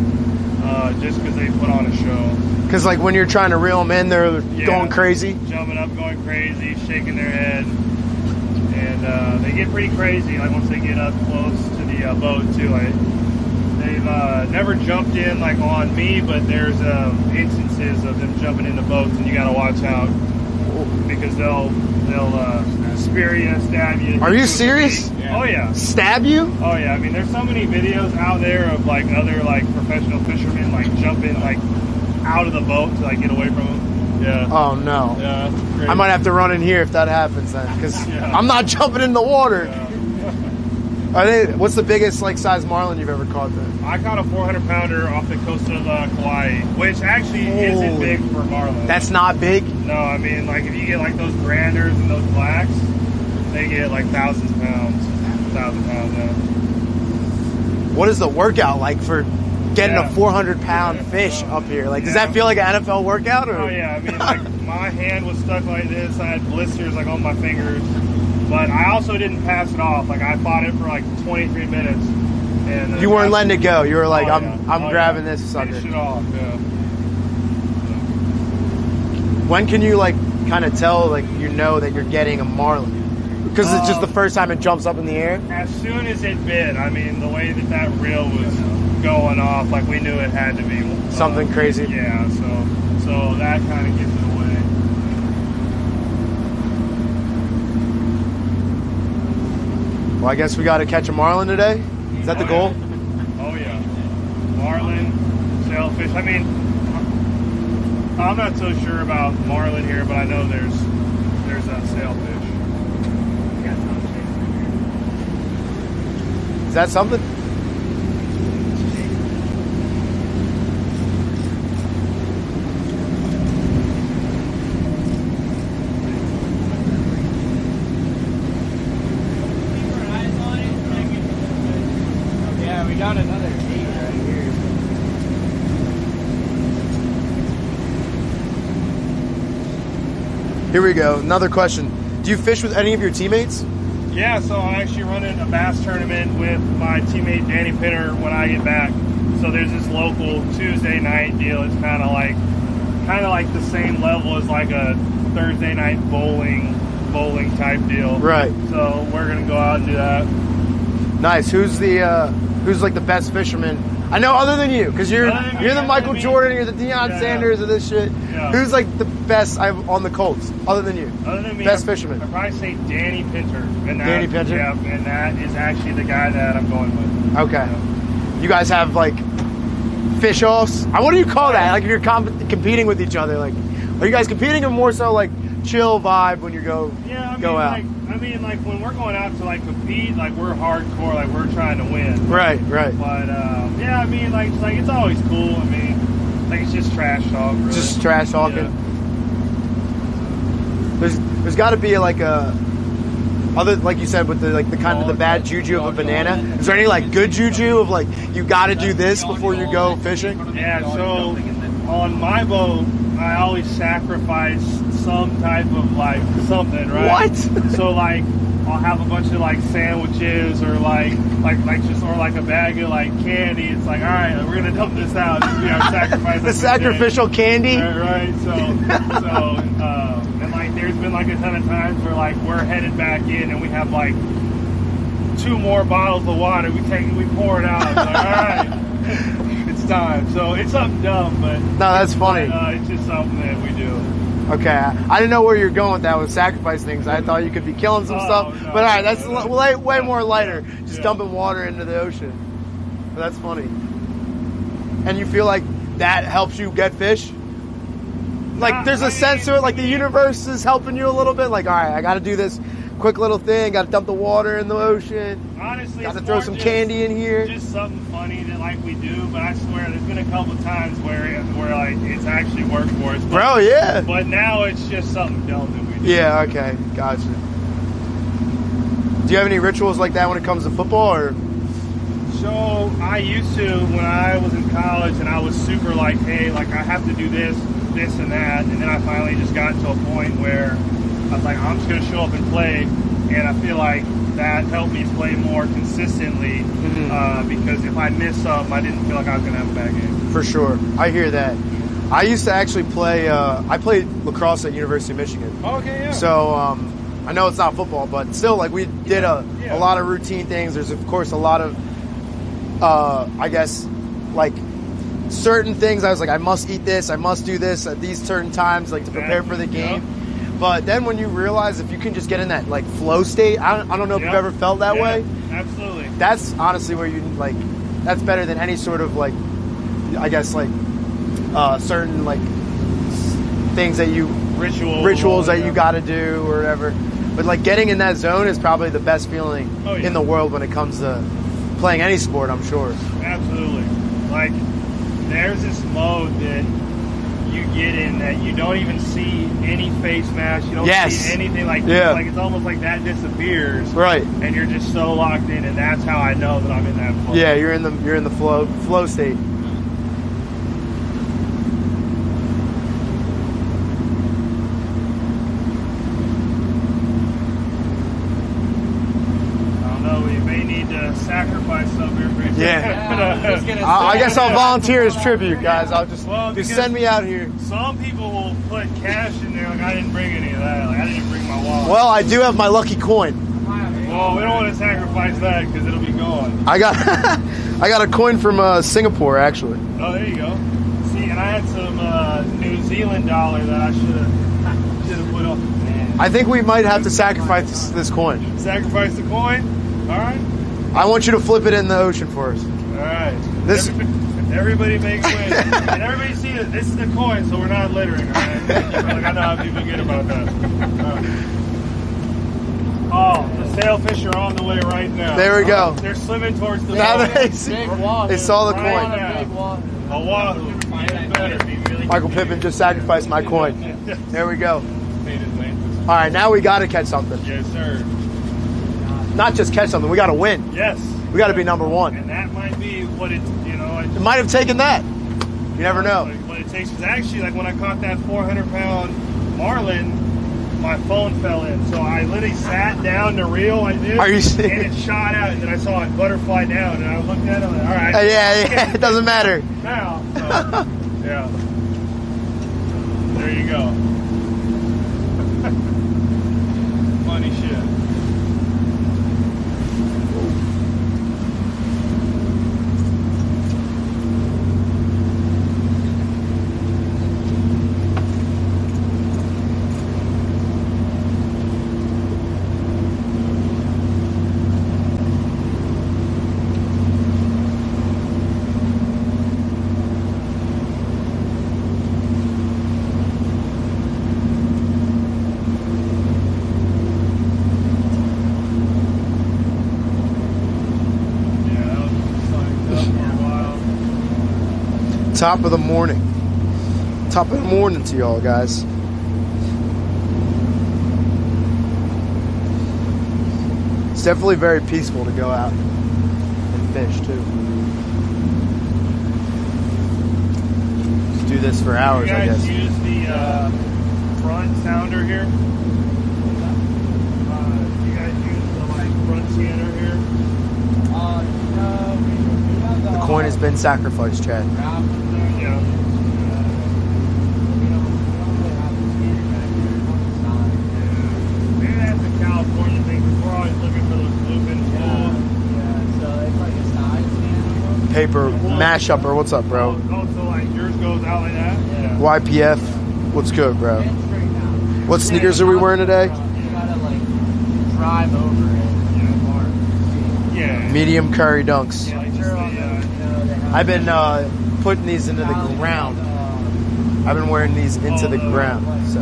just because they put on a show. Because like when you're trying to reel them in, they're Yeah. going crazy. Jumping up, going crazy, shaking their head. And they get pretty crazy like once they get up close to the boat too. They've never jumped in like on me, but there's instances of them jumping into boats, and you got to watch out because they'll spear you, stab you. Are you serious? Oh yeah. Stab you? Oh yeah. I mean, there's so many videos out there of like other like professional fishermen like jumping like out of the boat to like get away from them. Yeah. Oh no. Yeah. That's crazy. I might have to run in here if that happens then, because Yeah. I'm not jumping in the water. Yeah. What's the biggest like size marlin you've ever caught then? I caught a 400-pounder off the coast of Kauai, which actually isn't Holy. big for marlin. That's not big. No, I mean, like if you get like those granders and those blacks, they get like thousands of pounds. 1,000 pounds. Yeah. What is the workout like for getting Yeah. a 400-pound fish up here? Like, does that feel like an NFL workout? Or? Oh yeah, I mean, like my hand was stuck like this. I had blisters like on my fingers, but I also didn't pass it off. Like I fought it for like 23 minutes. And You weren't letting it go. You were like, Oh, I'm yeah. grabbing Yeah. this sucker. Finish it off. Yeah. When can you like kind of tell like you know that you're getting a marlin? Because it's just the first time it jumps up in the air. As soon as it bit, I mean, the way that reel was going off, like we knew it had to be Something crazy. Yeah, so that kind of gives it away. Well, I guess we got to catch a marlin today. Is that the goal? Oh yeah, marlin, sailfish. I mean, I'm not so sure about marlin here, but I know there's a sailfish. Is that something? Yeah, we got another 8 right here. Here we go. Another question. Do you fish with any of your teammates? Yeah, so I'm actually running a bass tournament with my teammate Danny Pinner when I get back. So there's this local Tuesday night deal. It's kind of like the same level as like a Thursday night bowling type deal. Right. So we're gonna go out and do that. Nice. Who's like the best fisherman? I know other than you, because you're the Michael Jordan, you're the Deion Sanders of this shit. Yeah. Who's like the best on the Colts, other than you? Other than me, Best fisherman. I'd probably say Danny Pinter. And Danny Pinter? Yeah, and that is actually the guy that I'm going with. Okay. Yeah. You guys have like fish offs. What do you call that? Like if you're competing with each other, like are you guys competing or more so like chill vibe when you go out? Like when we're going out to like compete, like we're hardcore, like we're trying to win. Right. But yeah, I mean like it's always cool. I mean, like it's just trash talk. Really. Just trash talking. Yeah. There's got to be like a other, like you said, with the kind of the bad juju of a banana. Is there any like good juju of like you got to do this before you go fishing? Yeah. So on my boat, I always sacrifice some type of like something, right? What? So like I'll have a bunch of like sandwiches or like a bag of like candy. It's like, all right, we're gonna dump this out. This will be our sacrifice. The sacrificial candy. Right. So and like there's been like a ton of times where like we're headed back in and we have like 2 more bottles of water. We pour it out. It's like, all right. It's time. So it's something dumb, but No, that's funny. it's just something that we do. Okay, I didn't know where you're going with that with sacrifice things. I thought you could be killing some stuff, no, but all right, that's no. way more lighter. Just Yeah. dumping water into the ocean. But that's funny. And you feel like that helps you get fish? Like there's a sense to it, like the universe is helping you a little bit. Like, all right, I got to do this quick little thing. Got to dump the water in the ocean. Honestly, Got to it's throw more some just- candy in here. Just something funny that like we do, but I swear there's been a couple of times where like it's actually worked for us. But, Bro, yeah. But now it's just something dumb that we do. Yeah, okay, gotcha. Do you have any rituals like that when it comes to football, or? So I used to when I was in college, and I was super like, hey, like I have to do this, and that, and then I finally just got to a point where I was like, I'm just gonna show up and play, and I feel like that helped me play more consistently because if I missed something, I didn't feel like I was gonna have a bad game. For sure, I hear that. I used to actually play. I played lacrosse at University of Michigan. Okay, yeah. So I know it's not football, but still, like we did a lot of routine things. There's of course a lot of, I guess, like certain things. I was like, I must eat this, I must do this at these certain times, like to prepare for the game. But then when you realize if you can just get in that like flow state, I don't know if you've ever felt that way. Absolutely. That's honestly where you like. That's better than any sort of like, I guess like certain like things that you rituals that you got to do or whatever. But like getting in that zone is probably the best feeling in the world when it comes to playing any sport, I'm sure. Absolutely. Like there's this mode that you get in that you don't even see any face mask, you don't see anything like like it's almost like that disappears. Right. And you're just so locked in, and that's how I know that I'm in that flow. Yeah, you're in the flow state. Sacrifice some here for you. I guess I'll volunteer as tribute, guys. I'll just send me out here. Some people will put cash in there. Like I didn't bring any of that. Like I didn't bring my wallet. Well, I do have my lucky coin. Well, we don't want to sacrifice that because it'll be gone. I got a coin from Singapore, actually. Oh, there you go. See, and I had some New Zealand dollar that I should have put on. I think we might have to sacrifice this coin. Sacrifice the coin. All right. I want you to flip it in the ocean for us. All right. This. Everybody makes wins. And everybody see that this is the coin, so we're not littering, all right? Like, I know how people get about that. Oh, the sailfish are on the way right now. There we go. They're swimming towards the Now boat. they saw the Right coin. now. A wahoo. Even better. Michael Pittman just sacrificed my coin. There we go. All right, now we got to catch something. Yes, sir. Not just catch something. We got to win. Yes. We got to be number one. And that might be what it, you know. It might have taken that. You never know. Like, what it takes was actually, like when I caught that 400-pound marlin, my phone fell in. So I literally sat down to reel. I did. Are you serious? And it shot out, and then I saw it butterfly down, and I looked at it, I'm like, all right. Yeah, it doesn't matter. Now, so, yeah. There you go. Funny shit. Top of the morning. Top of the morning to y'all, guys. It's definitely very peaceful to go out and fish, too. Just do this for hours, I guess. You guys use the front sounder here? You guys use the front scanner here? The coin has been sacrificed, Chad. Yeah. Maybe that's a California thing, because we're always looking for those bluefin pools. So it's like a size scan. Paper mashup, or what's up, bro? Oh, so like yours goes out like that? Yeah. YPF, what's good, bro? What sneakers are we wearing today? You gotta like drive over it. Yeah. Medium curry dunks. Yeah. I've been putting these into the ground. I've been wearing these into the ground, so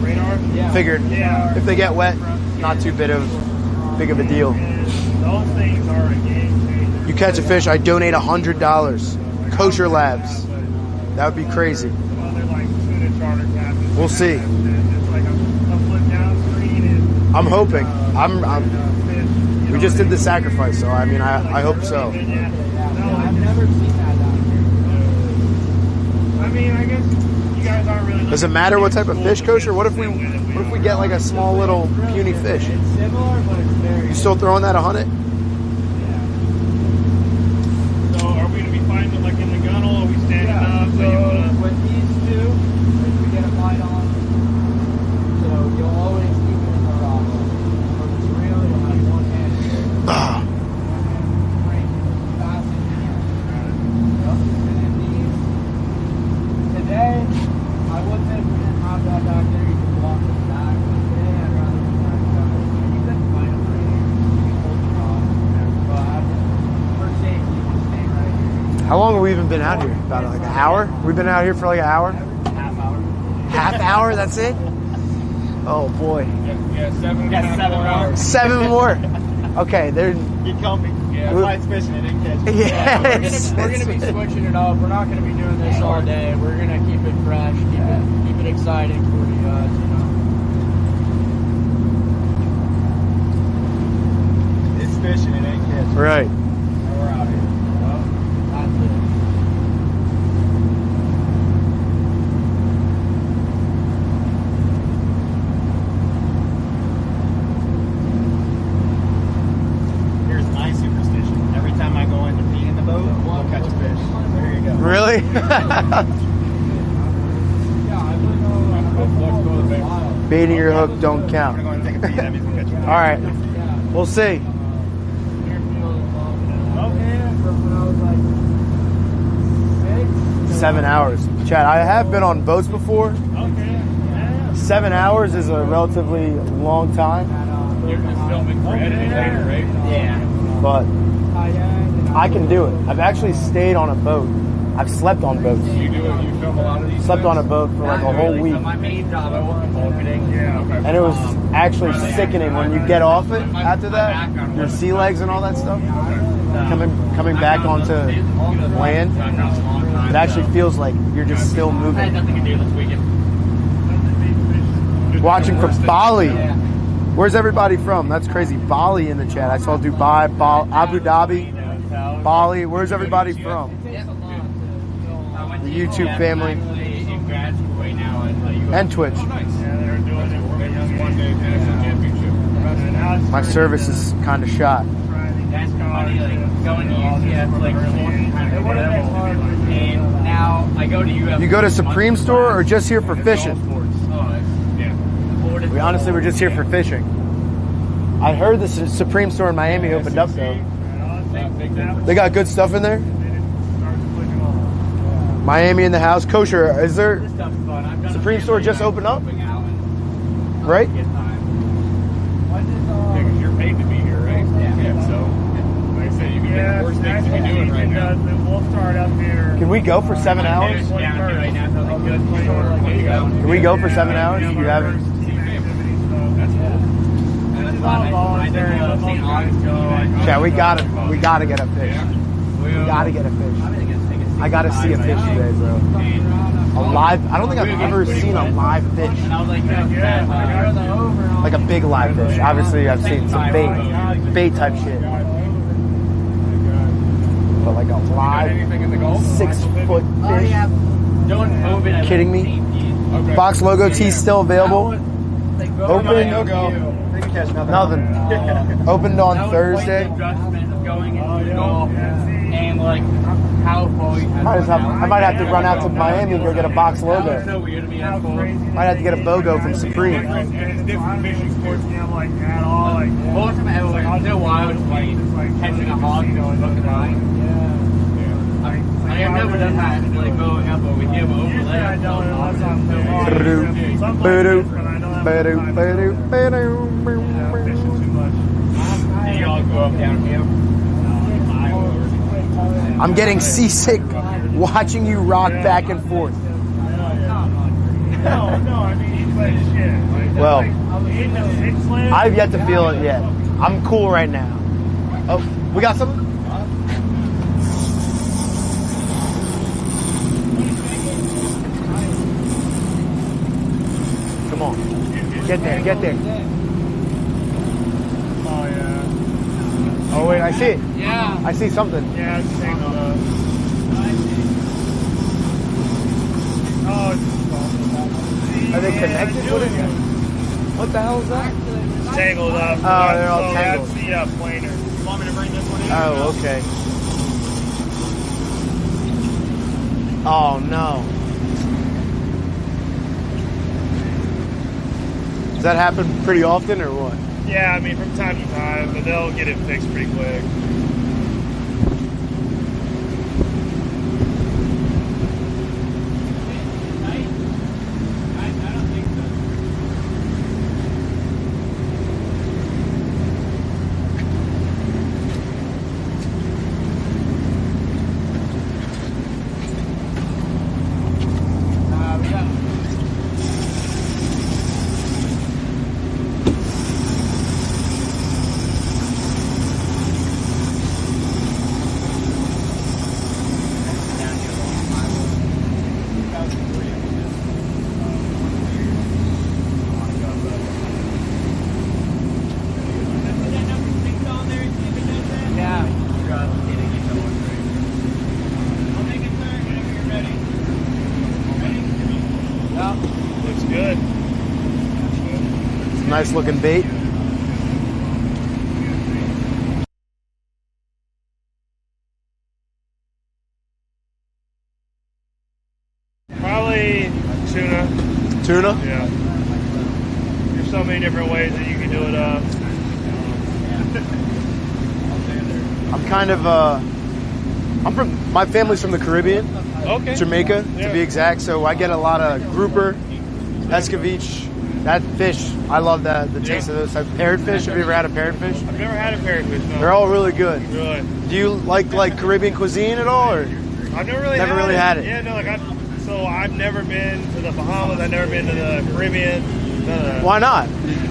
Radar? figured if they get wet, not too big of a deal. Those things are a game changer. You catch a fish, I donate $100. Kosher Labs. That would be crazy. Well, they're like tuna charter captains. We'll see. It's like a flip down screen and I'm hoping. fish. We just did the sacrifice, so I mean, I hope so. Yeah. I've never seen that down I mean, I guess you guys aren't really. Does it matter what type of fish, Kosher? What if we get like a small little puny fish? here. It's similar, but it's very. You still throwing that 100? So, are we gonna be finding like in the gunnel? Are we standing up? So you So wanna? with these two, if we get a bite on, so you'll always keep it in the rock. When it's real, you'll have one hand here. Ah, Today, I would say if we didn't have that back there, you could walk them back. But today, I'd rather be back there. You couldn't find them right here. You can hold the rod. But for safety, just stay right here. how long have we even been out here? About like an hour? We've been out here for like an hour? Half hour. Half hour? That's it? Oh boy. Yeah, 7 hours. 7 more. Okay, they're Get comfy. Yeah, that's why it's fishing. It didn't catch. yeah. We're gonna be switching it up. We're not gonna be doing this all day. We're gonna keep it fresh, keep it exciting for you guys. You know. It's fishing. It ain't catching. Right. We're out here. That's it. Here's my superstition. Every time I go in to pee in the boat, I'll catch a fish. There you go. Really? Yeah, I would know. Baiting your hook don't I'm count. gonna go and take a pee. That means we'll catch a fish. All right. We'll see. Okay. From when I was like 6. 7 hours. Chad, I have been on boats before. Okay. Yeah. 7 hours is a relatively long time. You're just filming for editing later, right? Yeah. but I can do it. I've actually stayed on a boat. I've slept on boats. You do it. You film a lot of these. Slept on a boat for like a whole week. So my main job, I work in marketing. Yeah. Okay. And it was actually sickening when you get off it after that. Your sea legs and all that stuff. Coming back onto land. It actually feels like you're just still I had moving. nothing to do this weekend. Watching from Bali. Where's everybody from? That's crazy. Bali in the chat. I saw Dubai, Abu Dhabi, Bali. Where's everybody from? The YouTube family. In grad school right now And Twitch. Yeah, they're doing it for me. One day national championship. My service is kind of shot. That's funny, like going to UCF like 4 times or whatever. And now I go to UF. You go to Supreme Store or just here for fishing? We honestly were just here for fishing. I heard the Supreme Store in Miami opened up though. They got good stuff in there. Miami in the house. Kosher. Is there Supreme Store just opened up? Right? Yeah, because you're paid to be here, right? Yeah. So, like I said, you can get the worst things to be doing right now. We'll start up here. Can we go for 7 hours? Can we go for 7 hours? You haven't. Yeah, we gotta get a fish. We gotta get a fish. I gotta see a fish today, bro. A live. I don't think I've ever seen a live fish. Like a big live fish. Obviously, I've seen some bait type shit. But like a live 6 foot fish. Kidding me? Box logo tee still available. Open. Nothing. Opened on Thursday. And like how I might have to run out to Miami and go get a box logo. Might have to get a BOGO from Supreme. Different fishing sports now, like at all. Like, most of my like I know why I was like catching a hog and going looking line. I've never done that like going up over here, but over there. I don't know. Fishing too much. Do y'all go up down here? I'm getting seasick watching you rock back and forth. No, I mean, he's like shit. Like, Well, in the 6 lane. I've yet to feel it yet. I'm cool right now. Oh, we got something? Come on. Get there, get there. Oh, yeah. Oh, wait, I see it. Yeah. I see something. Yeah, it's tangled up. Oh, it's Are they connected? What is that? What the hell is that? It's tangled up. Oh, they're all tangled. That's the planer. You want me to bring this one in? Oh, okay. Oh, no. Does that happen pretty often or what? Yeah, I mean, from time to time, but they'll get it fixed pretty quick. Looks good. Nice looking bait. Probably tuna. Tuna? Yeah. There's so many different ways that you can do it up. I'm kind of, my family's from the Caribbean. Okay. Jamaica, Yeah. to be exact. So I get a lot of grouper, escovitch, That fish, I love that. The taste of those types. Parrotfish. Have you ever had a parrotfish? I've never had a parrotfish. No. They're all really good. Really? Do you like Caribbean cuisine at all, or? I've never really had it. Yeah, no, so I've never been to the Bahamas. I've never been to the Caribbean. None of that. Why not?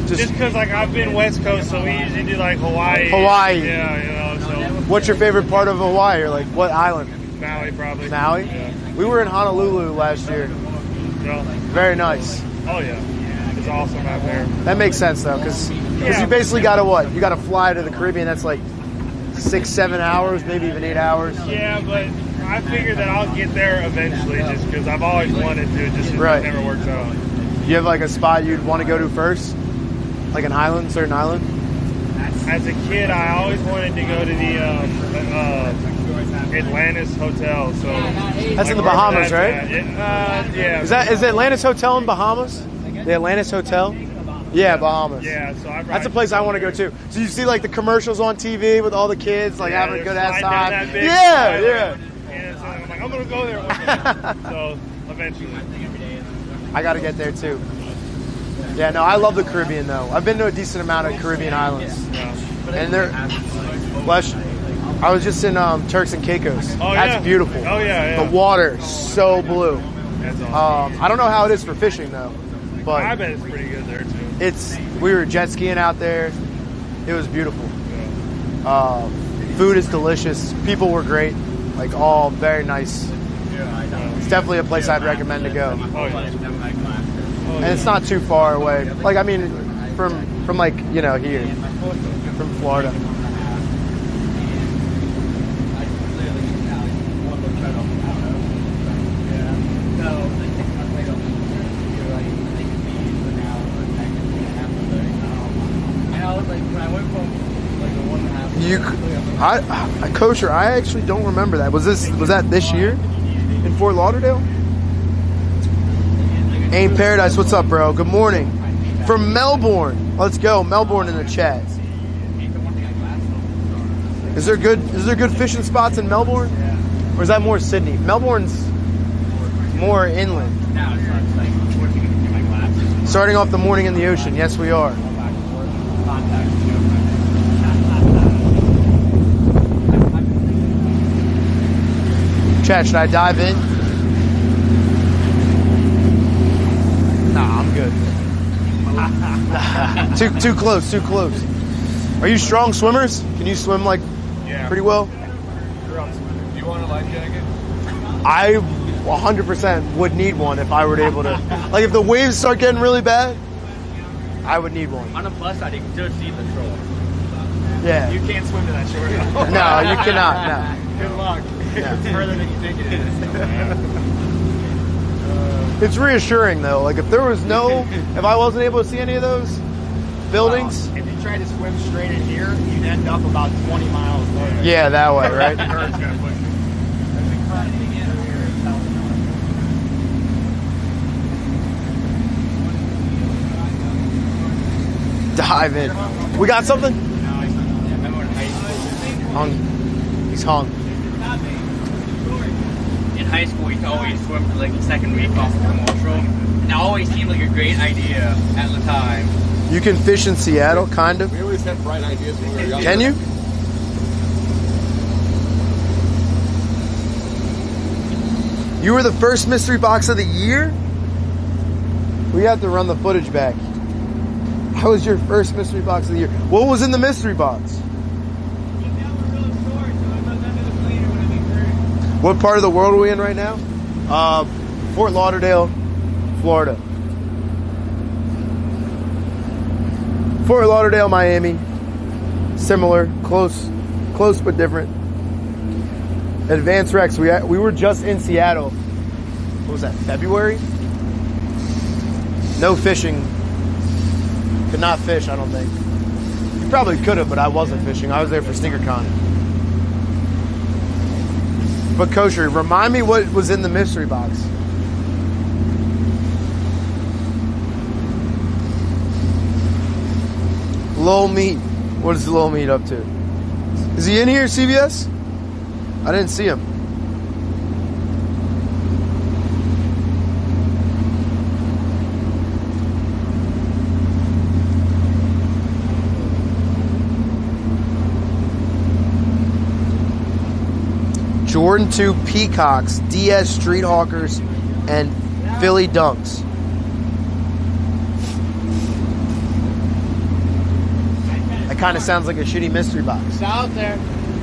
Just because like I've been West Coast, so we usually do like Hawaii. Hawaii. Yeah, you know. So. What's your favorite part of Hawaii, or like what island? Maui, probably. Maui. Yeah. We were in Honolulu last year. No. Very nice. Oh yeah, it's awesome out there. That makes sense though, because you basically got to what? You got to fly to the Caribbean. That's like 6-7 hours, maybe even 8 hours. Yeah, but I figure that I'll get there eventually, just because I've always wanted to. Just it never works out. You have like a spot you'd want to go to first, like an island, certain island. As a kid, I always wanted to go to the Atlantis Hotel. So that's in the Bahamas, right? Yeah. Is the Atlantis Hotel in Bahamas? The Atlantis Hotel? Yeah, Bahamas. Yeah, so that's a place I want to go to. So you see like the commercials on TV with all the kids like having a good ass time. Yeah. And so I'm like, I'm gonna go there one day. So eventually. I got to get there too. Yeah, no, I love the Caribbean though. I've been to a decent amount of Caribbean islands, and they're. Bless you. I was just in Turks and Caicos. Oh, That's beautiful. Oh yeah. The water so blue. That's awesome. I don't know how it is for fishing though, but I bet it's pretty good there too. We were jet skiing out there. It was beautiful. Food is delicious. People were great. Like all very nice. It's definitely a place I'd recommend to go. And it's not too far away. Like I mean, from like here, from Florida. Kosher. I actually don't remember that. Was that this year in Fort Lauderdale? Aim Paradise, what's up, bro? Good morning from Melbourne. Let's go, Melbourne in the chat. Is there good fishing spots in Melbourne, or is that more Sydney? Melbourne's more inland. Starting off the morning in the ocean. Yes, we are. Chat, should I dive in? Nah, I'm good. Too close. Are you strong swimmers? Can you swim pretty well? Do you want a life jacket? I 100% would need one if I were able to. Like if the waves start getting really bad, I would need one. On the plus side, you can still see the troll. Yeah. You can't swim to that shore. No, you cannot. No. Good luck. Yeah. It's further than you think it is. It's reassuring though. Like if I wasn't able to see any of those buildings. If you tried to swim straight in here, you'd end up about 20 miles north. Yeah, that way, right? The current's gonna push you. Dive in. We got something? No, he's not. He's hung. In high school, we used to always swim for like the second week off of commercial. And it always seemed like a great idea at the time. You can fish in Seattle, kind of. We always had bright ideas when we were younger. Can you? You were the first mystery box of the year? We have to run the footage back. How was your first mystery box of the year? What was in the mystery box? What part of the world are we in right now? Fort Lauderdale, Florida. Fort Lauderdale, Miami. Similar, close but different. Advanced Rex, we were just in Seattle. What was that, February? No fishing. Could not fish, I don't think. You probably could have, but I wasn't fishing. I was there for SneakerCon. But Kosher, remind me what was in the mystery box. Lil Meat. What is Lil Meat up to? Is he in here, CBS? I didn't see him. Jordan 2 Peacocks, DS Street Hawkers, and Philly Dunks. That kind of sounds like a shitty mystery box. It's out there.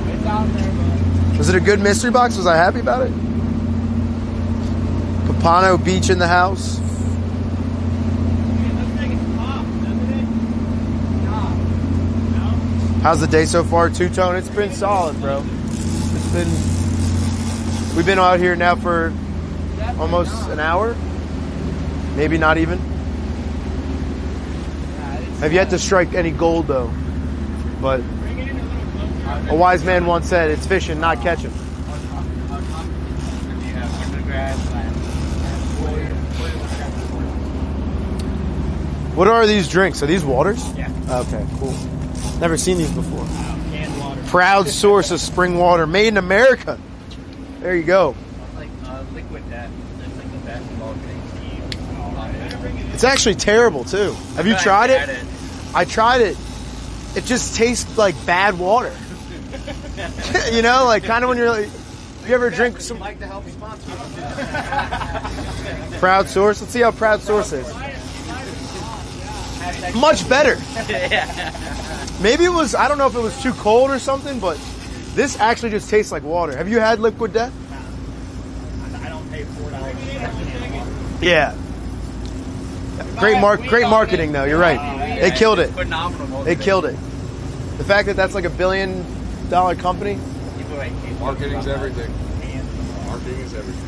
It's out there, bud. Was it a good mystery box? Was I happy about it? Capano Beach in the house. How's the day so far, two-tone? It's been solid, bro. We've been out here now for almost an hour. Maybe not even. Have yet to strike any gold, though. But a wise man once said, it's fishing, not catching. What are these drinks? Are these waters? Yeah. Okay, cool. Never seen these before. Canned water. Proud source of spring water, made in America. There you go. Like liquid death. That's like the best marketing scheme. It's actually terrible too. Have you tried it? I tried it. It just tastes like bad water. You know, like kind of when you're like, you ever drink some Like to help sponsor. Proud Source? Let's see how Proud Source is. Much better. Maybe it was, I don't know if it was too cold or something, but this actually just tastes like water. Have you had Liquid Death? I don't pay $4 for a can of water. Yeah. Great marketing though, you're right. They killed it. Phenomenal. They killed it. The fact that that's like $1 billion company. Marketing's everything. Marketing is everything.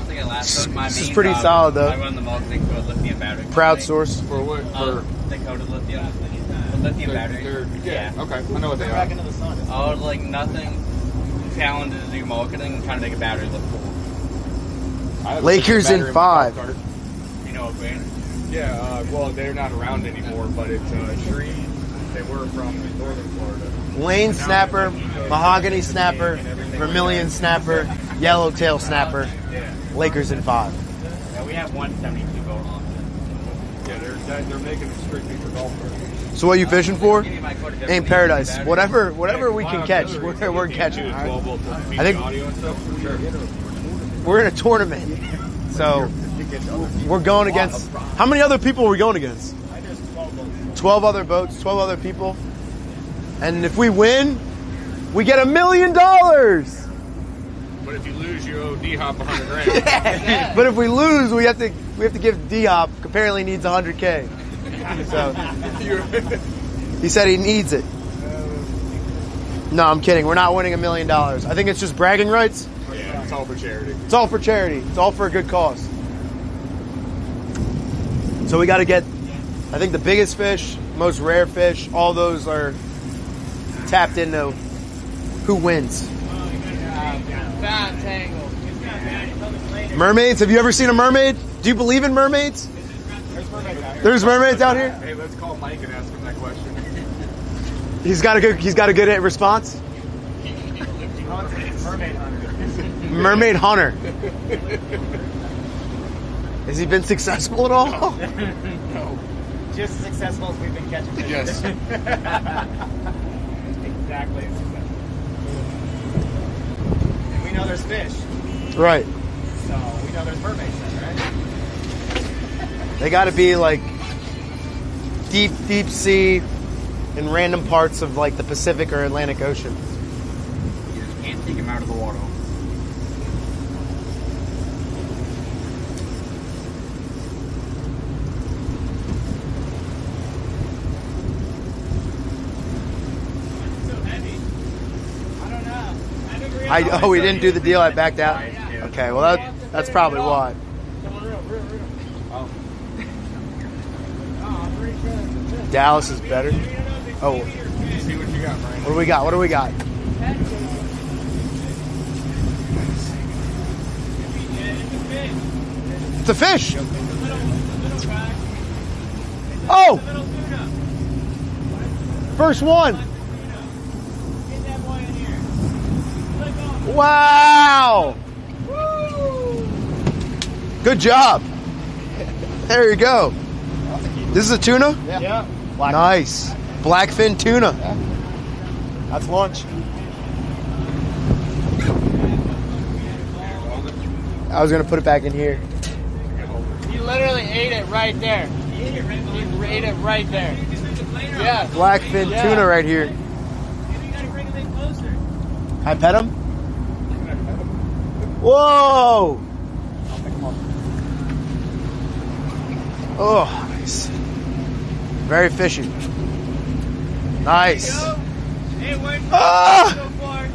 This is pretty solid though. I run the marketing for a lithium battery. Proud Source. For what? For They coated lithium. The lithium battery. yeah. Okay. I know what they are. Back into the sun. Oh, like nothing talented to do marketing and trying to make a battery look cool. I have a Lakers battery in my 5. golf cart. You know what I'm saying? Yeah. Well, they're not around anymore, but it's Shree. They were from northern Florida. Lane Snapper, Mahogany Snapper, Vermilion Snapper, Yellowtail Snapper. Yeah. Lakers in 5. Yeah, we have 172 going on. Yeah. They're making them strictly for golf carts. So what are you fishing for? Ain't paradise. Whatever we can catch, we're catching. All right? I think- audio and stuff. For sure. We're in a tournament, so we're going against. How many other people are we going against? 12 other boats, 12 other people. And if we win, we get $1 million. But if you lose, you owe D-Hop $100,000. But if we lose, we have to give D-Hop. Apparently needs $100K. So he said he needs it. No, I'm kidding. We're not winning $1 million. I think it's just bragging rights. Yeah, it's all for charity. It's all for charity. It's all for a good cause. So we got to get, I think, the biggest fish, most rare fish. All those are tapped into who wins. Fat tangle. Mermaids? Have you ever seen a mermaid? Do you believe in mermaids? There's mermaids out here? Hey, let's call Mike and ask him that question. He's got a good response. Mermaid hunter. Mermaid hunter. Has he been successful at all? No. Just as successful as we've been catching fish. Yes. Exactly as successful. And we know there's fish, Right. so we know there's mermaids then, right? They got to be like deep sea in random parts of like the Pacific or Atlantic Ocean. You just can't take him out of the water. We didn't do the deal. I backed out. Okay, well that's probably why. Dallas is better. Oh, See what you got, Brian. what do we got? What do we got? It's a fish. Oh, first one. Wow. Good job. There you go. This is a tuna? Yeah. Nice. Blackfin tuna. That's lunch. I was gonna put it back in here. He literally ate it right there. He ate it right there. Yeah. Blackfin tuna right here. You gotta bring him in closer. I pet him? Whoa! Oh, nice. Very fishy. Nice. Hey, it worked Ah! so far.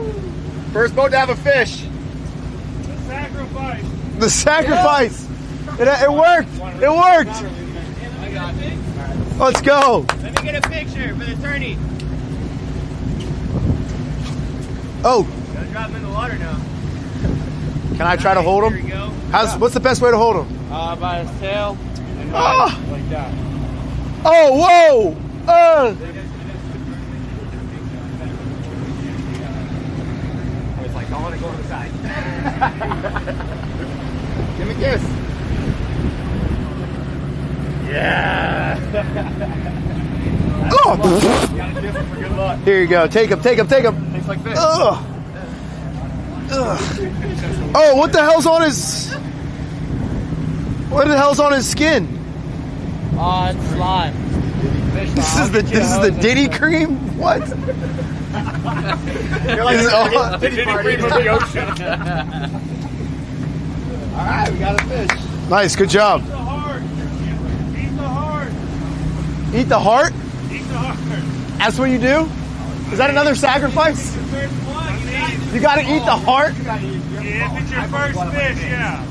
Woo! First boat to have a fish. Sacrifice. The sacrifice. It worked. It worked. I got it. Let's go. Let me get a picture for the tourney. Oh, Gotta drop him in the water now. can I try to hold Here we him? go. What's the best way to hold him? By his tail. Ah! Like that. Oh, whoa! It's like, I want to go on the side. Give me a kiss. Yeah. Oh! You gotta kiss him for good luck. Here you go. Take him. Tastes like fish. Ugh. Ugh. Oh, what the hell's on his? What the hell's on his skin? It's slime. Fish This slime. is the Diddy cream. What? You're like Is it all- Diddy cream of the ocean. All right, we got a fish. Nice, good job. Eat the heart. Eat the heart. Eat the heart. Eat the heart. That's what you do. Is that another sacrifice? First one, You got to eat the heart. yeah, if it's your first fish, yeah.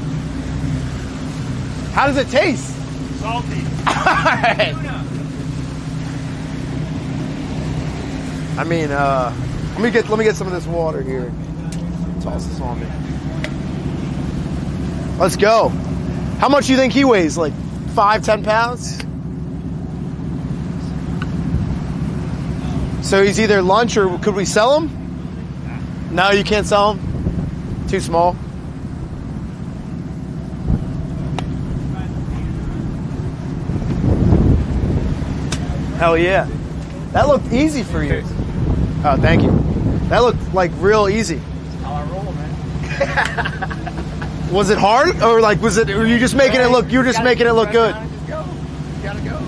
How does it taste? Salty. I mean, let me get some of this water here. Toss this on me. Let's go. How much do you think he weighs? Like 5-10 pounds? So he's either lunch or could we sell him? No, you can't sell him. Too small. Hell yeah. That looked easy for you. Oh, thank you. That looked like real easy. How I roll, man. Was it hard or like was it? Or were you just making it look? You were just making it look good. Just go. You gotta go.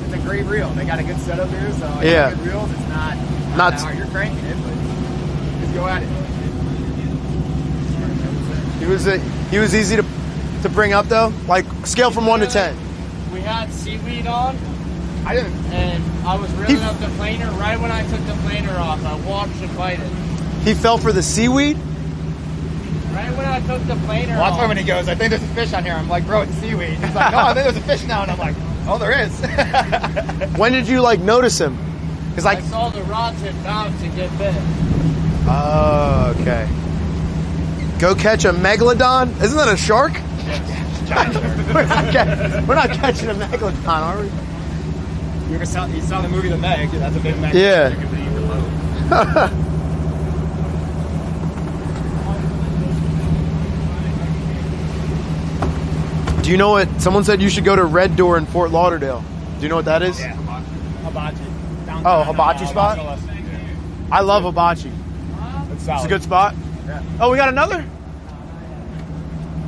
It's a great reel. They got a good setup here, so I Yeah. got good reels. It's not Not- that hard. You're cranking it, but just go at it. He was easy to bring up though. Like scale from 1 to 10. We had seaweed on, I didn't. and I was reeling up the planer. Right when I took the planer off, I watched and bited. He fell for the seaweed. Right when I took the planer Well, that's why off. when he goes, I think there's a fish on here. I'm like, bro, it's seaweed. He's like, no, I think there's a fish now, and I'm like, oh, there is. When did you like notice him? Because I like, saw the rod tip bounce to get bit. oh, okay. Go catch a megalodon. Isn't that a shark? We're not catching a megalodon, are we? You saw the movie The Meg. That's a big Meg. Yeah. You can eat the load. Do you know what? Someone said you should go to Red Door in Fort Lauderdale. Do you know what that is? Yeah, hibachi. Oh, hibachi spot? I love hibachi. It's It's a good spot. Yeah. Oh, we got another?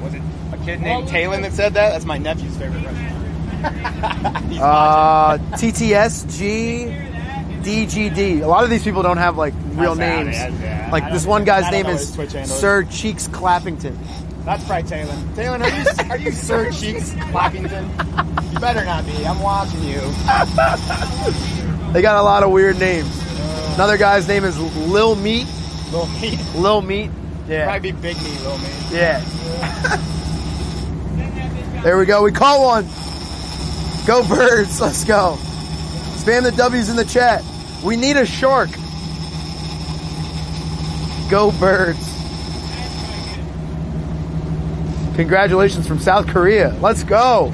Was it a kid named Talon that said that? That's my nephew's favorite restaurant. He's TTSGDGD. A lot of these people don't have like real names. Yeah. Like this one guy's name is Sir Cheeks Clappington. That's probably Talon. Talon, are you Sir Cheeks Clappington? You better not be. I'm watching you. They got a lot of weird names. Another guy's name is Lil Meat. Little meat. Lil Meat. Yeah. Probably be big meat, little meat. Yeah. There we go. We caught one. Go birds. Let's go. Spam the W's in the chat. We need a shark. Go birds. Congratulations from South Korea. Let's go.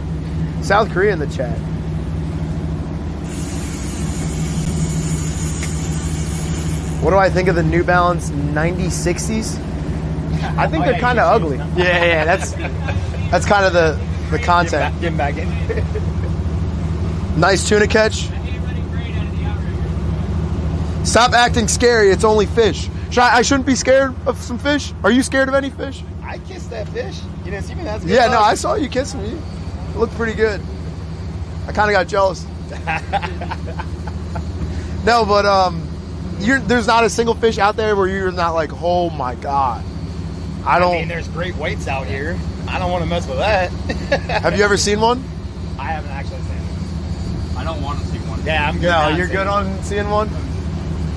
South Korea in the chat. What do I think of the New Balance 9060s? I think they're kind of ugly. Yeah, that's kind of the content. Get him back in. Nice tuna catch. Stop acting scary. It's only fish. I shouldn't be scared of some fish? Are you scared of any fish? I kissed that fish. You didn't see me? That's good. Yeah, no, I saw you kissing me. It looked pretty good. I kind of got jealous. No, but there's not a single fish out there where you're not like, oh my god. I mean, there's great whites out here. I don't want to mess with that. Have you ever seen one? I haven't actually seen one. I don't want to see one. Yeah, I'm good. No, you're good on seeing one?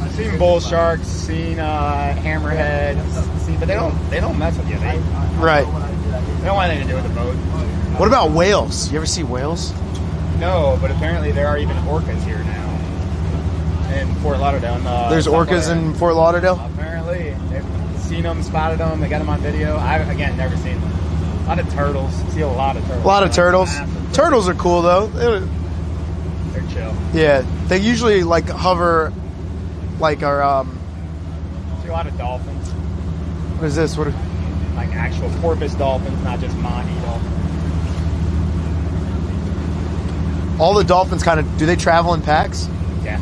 I've seen bull sharks, seen hammerheads, but they don't mess with you. They Right. don't want anything to do with the boat. What about whales? You ever see whales? No, but apparently there are even orcas here now in Fort Lauderdale. There's orcas in Fort Lauderdale? Apparently. They've seen them, spotted them, they got them on video. I've, again, never seen them. A lot of turtles. See a lot of turtles. A lot of turtles. Turtles are cool, though. They're chill. Yeah, they usually, like, hover, like, our, See a lot of dolphins. what is this? What? Like actual porpoise dolphins, not just mahi dolphins. All the dolphins kind of, do they travel in packs? Yeah.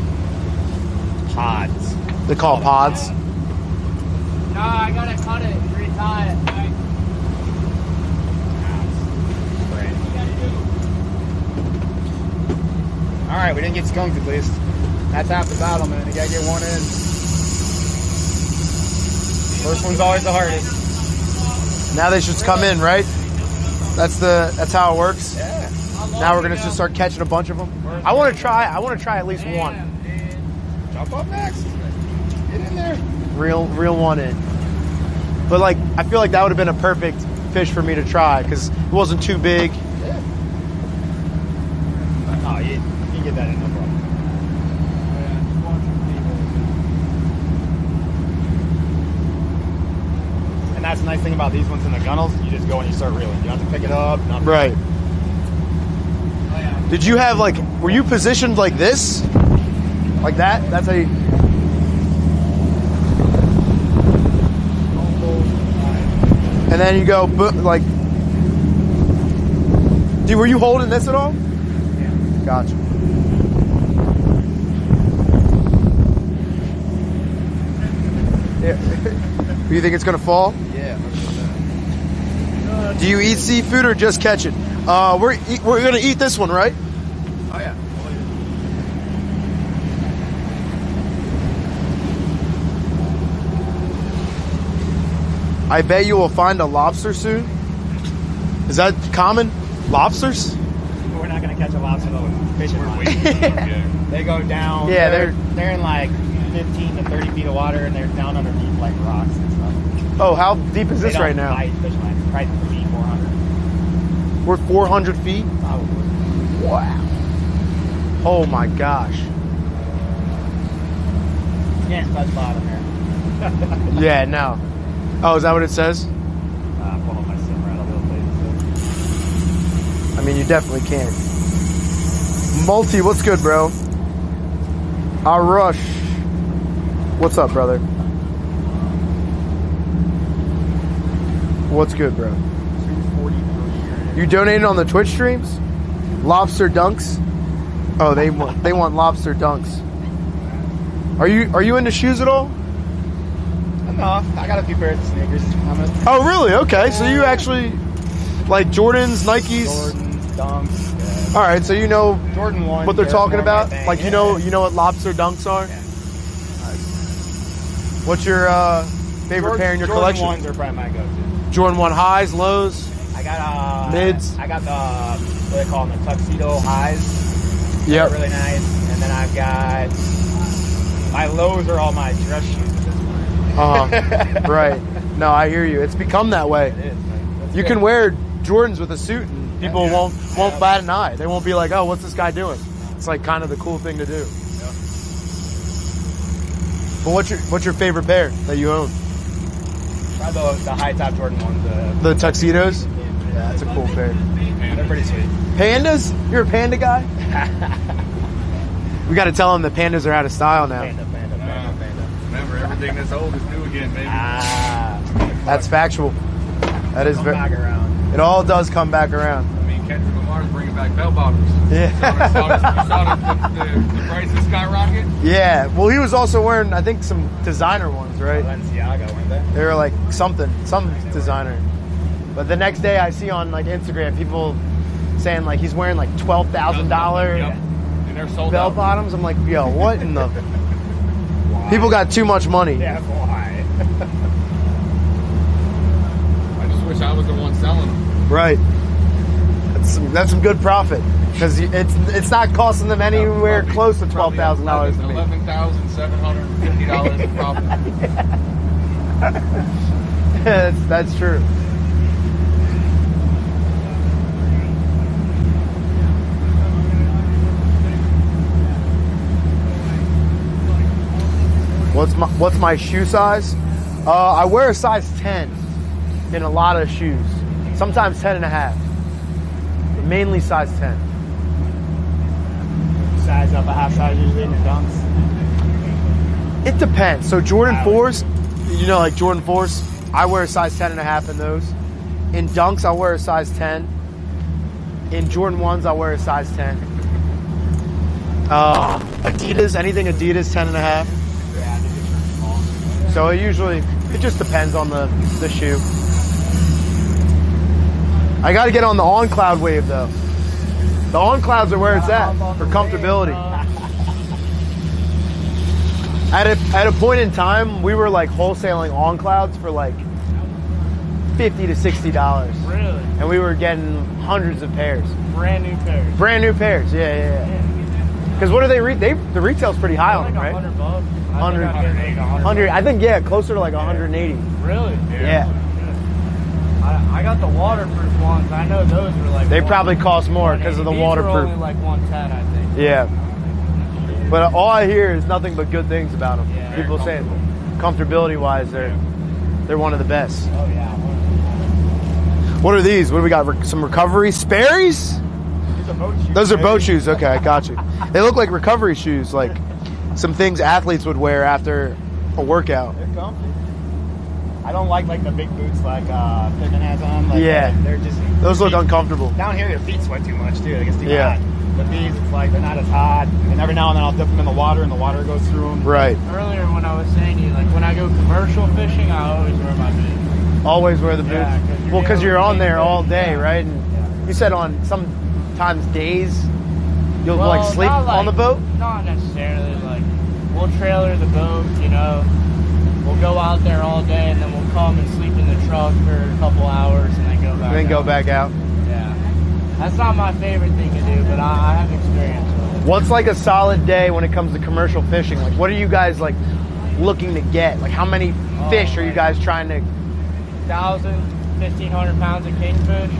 Pods. They call it pods. No, I gotta cut it, retie it. All right, we didn't get skunked at least. That's half the battle, man. You gotta get one in. First one's always the hardest. Now they should come in, right? That's how it works. Yeah. Now we're gonna just start catching a bunch of them. I want to try at least one. Jump up next. Get in there. Real one in. But like, I feel like that would have been a perfect fish for me to try because it wasn't too big. Yeah. Oh, you can get that in, no problem. And that's the nice thing about these ones in the gunnels. You just go and you start reeling. You don't have to pick it up. Nothing. Right. Did you have like, were you positioned like this? Like that? That's how you... And then you go, like... Dude, were you holding this at all? Yeah. Gotcha. Yeah. Do you think it's gonna fall? Yeah. Do you eat seafood or just catch it? We're gonna eat this one, right? Oh, yeah. I bet you will find a lobster soon. Is that common? Lobsters? We're not going to catch a lobster though with fishing line. They go down. Yeah, they're in like 15 to 30 feet of water and they're down underneath like rocks and stuff. Oh, how deep is this right now? Bite fish lines. Probably 300, 400. We're 400 feet? Probably. Wow. Oh my gosh. Can't touch bottom there. Yeah, no. Oh, is that what it says? Pull up my sim right a little bit. I mean, you definitely can. Multi, what's good, bro? Our rush. What's up, brother? What's good, bro? 243. You donated on the Twitch streams? Lobster dunks? Oh, they want lobster dunks. Are you into shoes at all? Enough. I got a few pairs of sneakers. Oh, really? Okay, so you actually like Jordans, Nikes. Jordans, Dunks. Yeah. All right, so you know Jordan 1. what they're talking about. Thing. Like you know what lobster dunks are. Yeah. What's your favorite pair in your collection? Jordan 1s are probably my go-to. Jordan 1 highs, lows. I got mids. I got the what they call them, the tuxedo highs. Yep. They're really nice. And then I've got my lows are all my dress shoes. Right. No, I hear you. It's become that way. It is. Man. You can wear Jordans with a suit and people won't bat an eye. They won't be like, oh, what's this guy doing? It's like kind of the cool thing to do. Yeah. But what's your favorite pair that you own? Probably the high top Jordan ones. The tuxedos? Yeah, that's a cool pair. They're pretty sweet. Pandas? You're a panda guy? We got to tell them the pandas are out of style now. Panda. Remember, everything that's old is new again, baby. That's factual. That is Come back around. It all does come back around. I mean, Kendrick Lamar's bringing back bell bottoms. Yeah. You saw the prices skyrocket? Yeah. Well, he was also wearing, I think, some designer ones, right? Balenciaga, weren't they? They were like some designer. But the next day I see on like Instagram people saying like he's wearing like $12,000 Yep. And they're sold bell out. bottoms. I'm like, yo, what in the? People got too much money. Yeah, why? I just wish I was the one selling them. Right. That's some good profit because it's not costing them anywhere Probably- close to probably $12,000 to me. $11,750 in profit. That's true. What's my shoe size? I wear a size 10 in a lot of shoes. Sometimes 10 and a half. But mainly size 10. Size up a half size usually in your dunks. It depends. So Jordan 4s, you know, like Jordan 4s, I wear a size 10 and a half in those. In dunks, I wear a size 10. In Jordan 1s, I wear a size 10. Adidas, anything Adidas, 10 and a half. So it just depends on the shoe. I got to get on the On Cloud wave though. The On Clouds are where it's at for comfortability. At a point in time, we were like wholesaling On Clouds for like $50 to $60. Really? And we were getting hundreds of pairs. Brand new pairs. Brand new pairs, yeah. Because what do they the retail's pretty high on them, right? $100. 100. 100. I think closer to like 180. Really? Yeah. I got the waterproof ones. I know those were like. They probably cost more because of the These waterproof. were only like 110, I think. Yeah. But all I hear is nothing but good things about them. Yeah, People saying, comfortability wise, they're one of the best. Oh yeah. What are these? What do we got? Some recovery Sperry's? Those are boat shoes. Okay, I got you. They look like recovery shoes, like some things athletes would wear after a workout. They're comfy. I don't like the big boots like Pittman has on. Like, Yeah. They're just Those look uncomfortable. down here. Your feet sweat too much too. It gets too Yeah. hot. But these, it's like they're not as hot. And every now and then I'll dip them in the water, and the water goes through them. Right. Earlier when I was saying to you, like when I go commercial fishing, I always wear my boots. Always wear the boots. Yeah, 'cause you're Well, because you're on there all day, Yeah. right? And you said on sometimes days you'll Well, like sleep not on the boat. Not necessarily. Like we'll trailer the boat, you know. We'll go out there all day, and then we'll come and sleep in the truck for a couple hours, and then go back. And then go out. back out. Yeah, that's not my favorite thing to do, but I have experience with it. What's like a solid day when it comes to commercial fishing? Like, what are you guys like looking to get? Like, how many fish are you guys trying to? 1,000, 1,500 pounds of kingfish.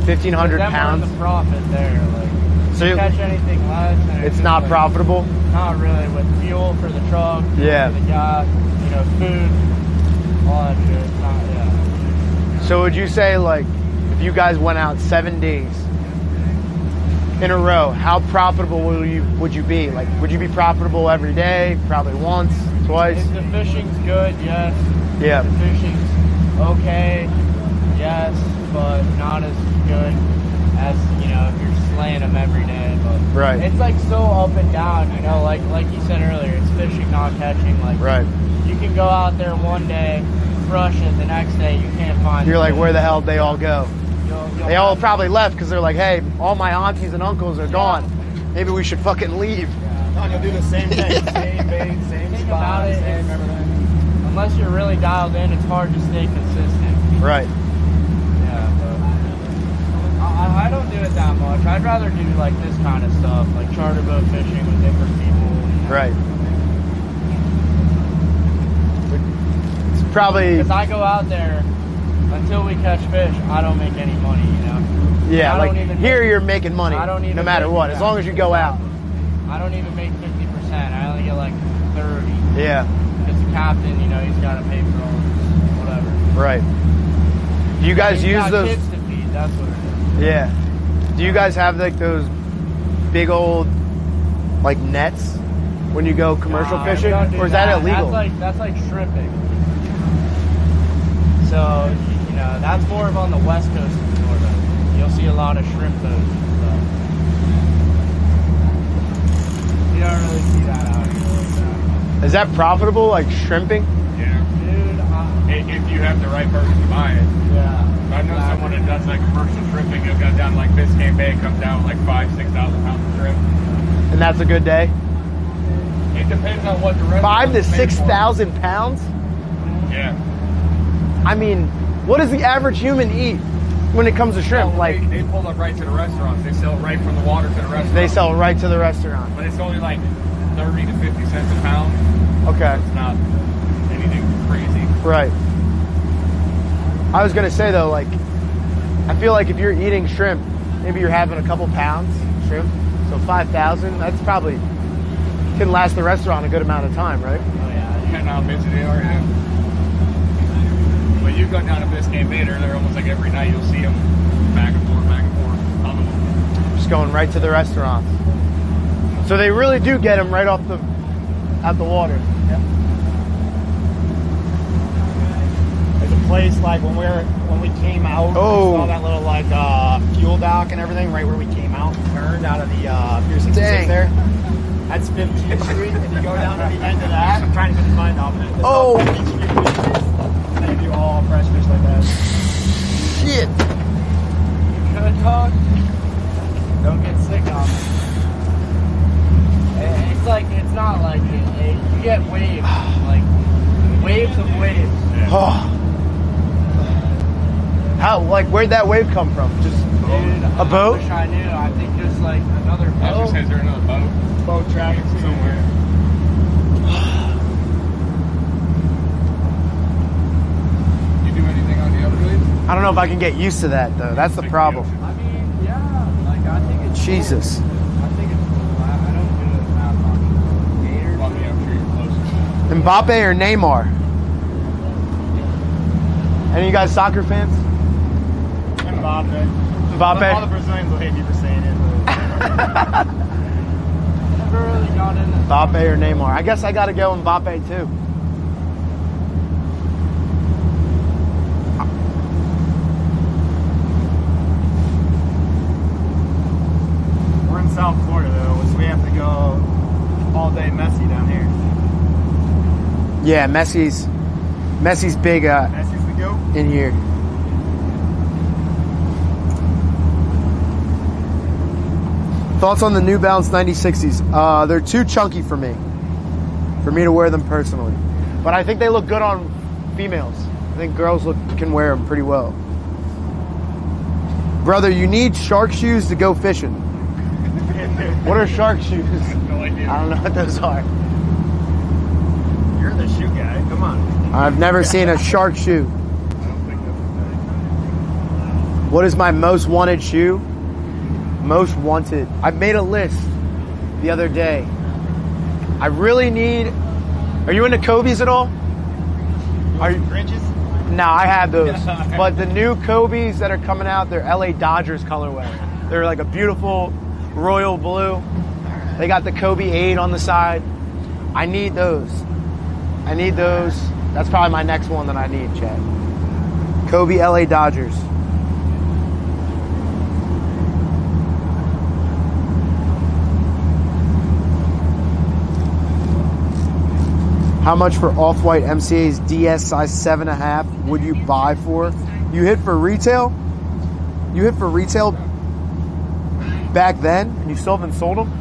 1,500 Then pounds. we're in the profit there. Like, So if you- you catch anything less, then It's just, not like, profitable. Not really, with fuel for the truck, Yeah. for the gas, you know, food, all that shit. It's not, yeah. So would you say like if you guys went out 7 days in a row, how profitable would you be? Like, would you be profitable every day? Probably once, twice. If the fishing's good, yes. Yeah. The fishing's okay, yes, but not as good as, you know, if you're slaying them every day. But Right. it's like so up and down, you know, like you said earlier, it's fishing, not catching. Like Right. you can go out there one day, crush it, the next day you can't find You're the like, fish. where the hell did they all go? You'll They all have- probably left because they're like, hey, all my aunties and uncles are gone. Maybe we should fucking leave. No, you'll do the same thing. Same bait, same Think spot, about it, same it's- everything. Unless you're really dialed in, it's hard to stay consistent. Right. Yeah, but I don't do it that much. I'd rather do like this kind of stuff, like charter boat fishing with different people. Right. It's probably, Because I go out there, until we catch fish, I don't make any money, you know? yeah, I like don't even here make- you're making money I don't even no matter make- what, as long as you go out. I don't even make 50%. I only get like 30. Yeah, Because the captain, you know, he's got to pay for all this, whatever. right. Do you guys He's use got those? kids to feed, that's what it is. Yeah. Do you guys have like those big old like nets when you go commercial Nah, fishing, we don't do or is that illegal? That's like shrimping. So, you know, that's more of on the west coast of Florida. You'll see a lot of shrimp boats and stuff. don't really see that out here. Is that profitable, like shrimping? Yeah. Dude, If you have the right person to buy it. yeah. I know someone that does like commercial shrimping. He'll go down like Biscayne Bay, comes down with like 5,000-6,000 pounds of shrimp. And that's a good day? It depends on what the rest. 5,000 to 6,000 pounds? Yeah. I mean, what does the average human eat when it comes to shrimp? Like, they pull up right to the restaurants. They sell it right from the water to the restaurant. they sell right to the restaurant. But it's only like 30 to 50 cents a pound. Okay. It's not anything crazy. Right. I was gonna say though, like, I feel like if you're eating shrimp, maybe you're having a couple pounds shrimp, so 5,000. That's probably can last the restaurant a good amount of time, right? Oh, yeah. Depending on how busy they are, yeah. But you go down to Biscayne Bay, they're almost like every night you'll see them back and forth, on them. Just going right to the restaurant. So they really do get them right out the water. Yep. There's a place like when we came out, Oh. we saw that little like fuel dock and everything right where we came out, turned out of the Pier 66 Dang. there. That's 15th Street. If you go down to the end of that, I'm trying to get the mind off of it. It's Oh. all 15th Street. They do all fresh fish like that. Shit. Good dog. Don't get sick on it. It's like, it's not like you get waves, like waves of waves. Oh. How? Like, where'd that wave come from? Just Dude, a boat? I wish I knew. I think just like another I was boat. just saying, is there another boat? Boat traffic Somewhere. You do anything on the Everglades? I don't know if I can get used to that though. That's the problem. I mean, yeah, like I think it's Jesus. cool. I think it's cool. I don't do it that much. Gators. Well, I mean, I'm sure you're close. Mbappe or Neymar? Any of you guys soccer fans? Mbappe. All Mbappe? the Brazilians will hate me for saying it. Never really got into Mbappe or Neymar? I guess I gotta go Mbappe too. We're in South Florida though, so we have to go all day Messi down here. Yeah, Messi's big Messi's the goat. in here. Thoughts on the New Balance 9060s? They're too chunky for me to wear them personally. But I think they look good on females. I think girls can wear them pretty well. Brother, you need shark shoes to go fishing. What are shark shoes? No idea. I don't know what those are. You're the shoe guy. Come on. I've never seen a shark shoe. I don't think that's a thing. What is my most wanted shoe? Most wanted. I made a list the other day. I really need. Are you into Kobe's at all? Are you? Grinches? No, I have those. But the new Kobe's that are coming out, they're LA Dodgers colorway. They're like a beautiful royal blue. They got the Kobe 8 on the side. I need those. I need those. That's probably my next one that I need, Chad. Kobe LA Dodgers. How much for Off-White MCA's DS size 7.5 would you buy for? You hit for retail? You hit for retail back then and you still haven't sold them?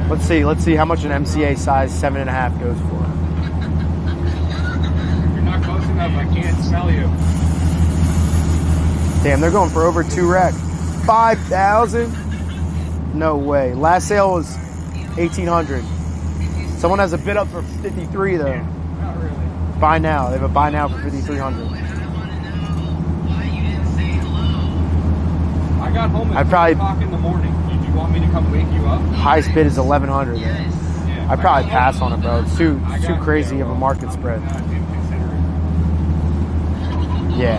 Let's see how much an MCA size 7.5 goes for. If you're not close enough, I can't sell you. Damn, they're going for over 2 racks. 5,000? No way. Last sale was 1,800. Someone has a bid up for 53 though. Not really. Buy now. They have a buy now for 5,300. I got home at I'd probably- 3 o'clock in the morning. Did you want me to come wake you up? Highest bid is 1,100 though. Yeah. I'd probably pass on it, bro. It's too crazy of a market I spread. didn't consider it. Yeah,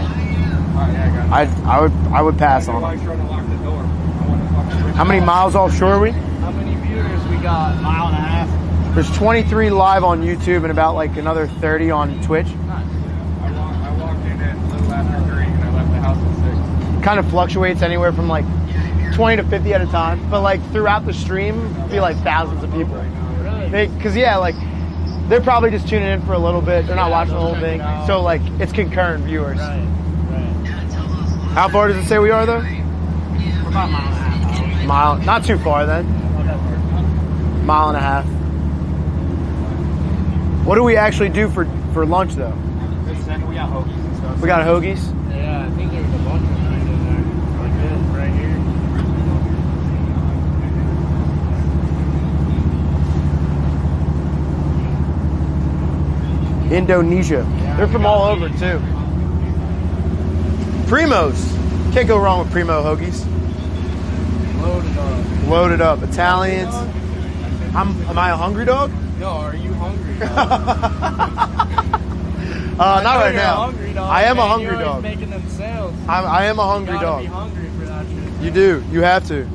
All right, yeah, I got it. I would pass on Why it. trying to lock the door? I want to fucking switch How many off. miles offshore are we? How many viewers we got? Mile and a half. There's 23 live on YouTube and about like another 30 on Twitch. I walked in at a little after 3 and I left the house at 6. Kind of fluctuates anywhere from like 20 to 50 at a time, but like throughout the stream, it'd be like thousands of people. Because yeah, like they're probably just tuning in for a little bit. They're not watching the whole thing, so like it's concurrent viewers. Right. How far does it say we are though? We're about a mile and a half. Mile, not too far then. Mile and a half. What do we actually do for lunch though? We got hoagies and stuff. We got hoagies. Yeah, I think there's a bunch of them right in there. Like this, right here. Indonesia. They're from all over too. Primos. Can't go wrong with Primo hoagies. Loaded up. Loaded up. Italians. Am I a hungry dog? Yo, are you hungry? Not right now. Hungry, dog, I am a man. hungry You're always dog. making them sales. I am a hungry You gotta dog. be hungry for that shit. You do. You have to.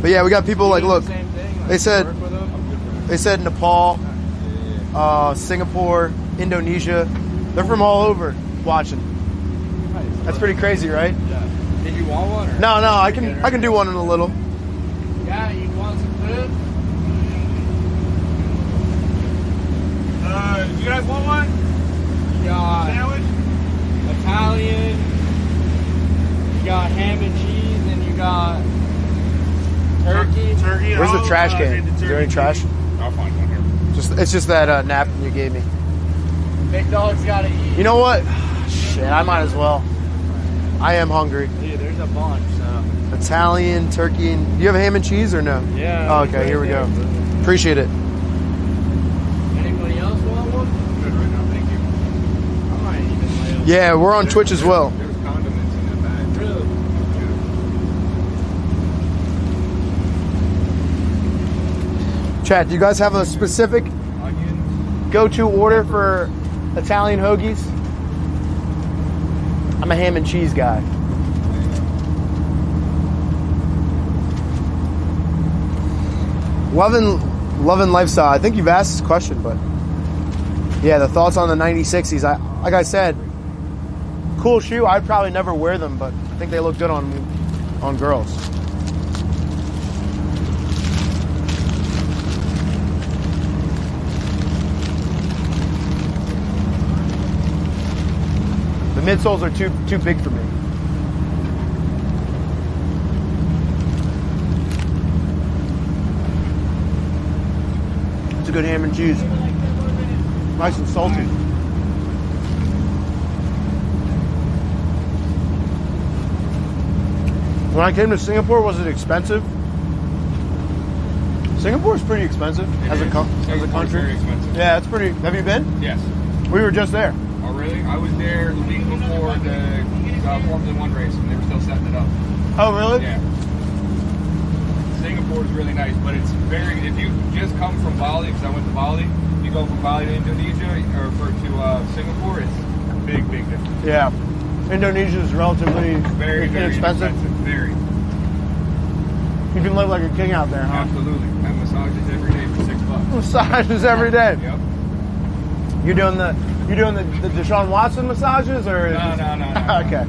But yeah, we got people like, look, Same thing. Like, they said- work with them. they said Nepal, Singapore, Indonesia. They're from all over watching. That's pretty crazy, right? Did you want one? Or? No, I can do one in a little. Yeah, you want some food? You guys want one? You got Sandwich? Italian, you got ham and cheese, and you got turkey. Turkey. Where's the Oh, trash I can? did the Is there any turkey. trash? I'll find one here. It's just that napkin you gave me. Big dog's gotta eat. You know what? Shit, I might as well. I am hungry. Dude, there's a bunch, so. Italian, turkey, and do you have a ham and cheese or no? Yeah. Oh, okay, here we go. Appreciate it. Anybody else want one? Good right now, thank you. I might even lay up. Yeah, we're on Twitch as well. There's condiments in that bag. Really? Chat, do you guys have a specific Onion. go-to order for Italian hoagies? I'm a ham and cheese guy. Loving lifestyle. I think you've asked this question, but yeah, the thoughts on the 9060s. Like I said, cool shoe. I'd probably never wear them, but I think they look good on girls. The midsoles are too big for me. It's a good ham and cheese. Nice and salty. When I came to Singapore, was it expensive? Singapore's pretty expensive as a Singapore's country. very expensive. Yeah, it's pretty. Have you been? Yes. We were just there. Oh, really? I was there the week before the Formula One race, and they were still setting it up. Oh, really? Yeah. Singapore is really nice, but it's very. If you just come from Bali, because I went to Bali, you go from Bali to Indonesia or to Singapore, it's big difference. Yeah. Indonesia is relatively Very inexpensive. Very. You can live like a king out there, huh? Absolutely. Have massages every day for $6. Massages every day. Yep. You doing the Deshaun Watson massages or? No. Okay.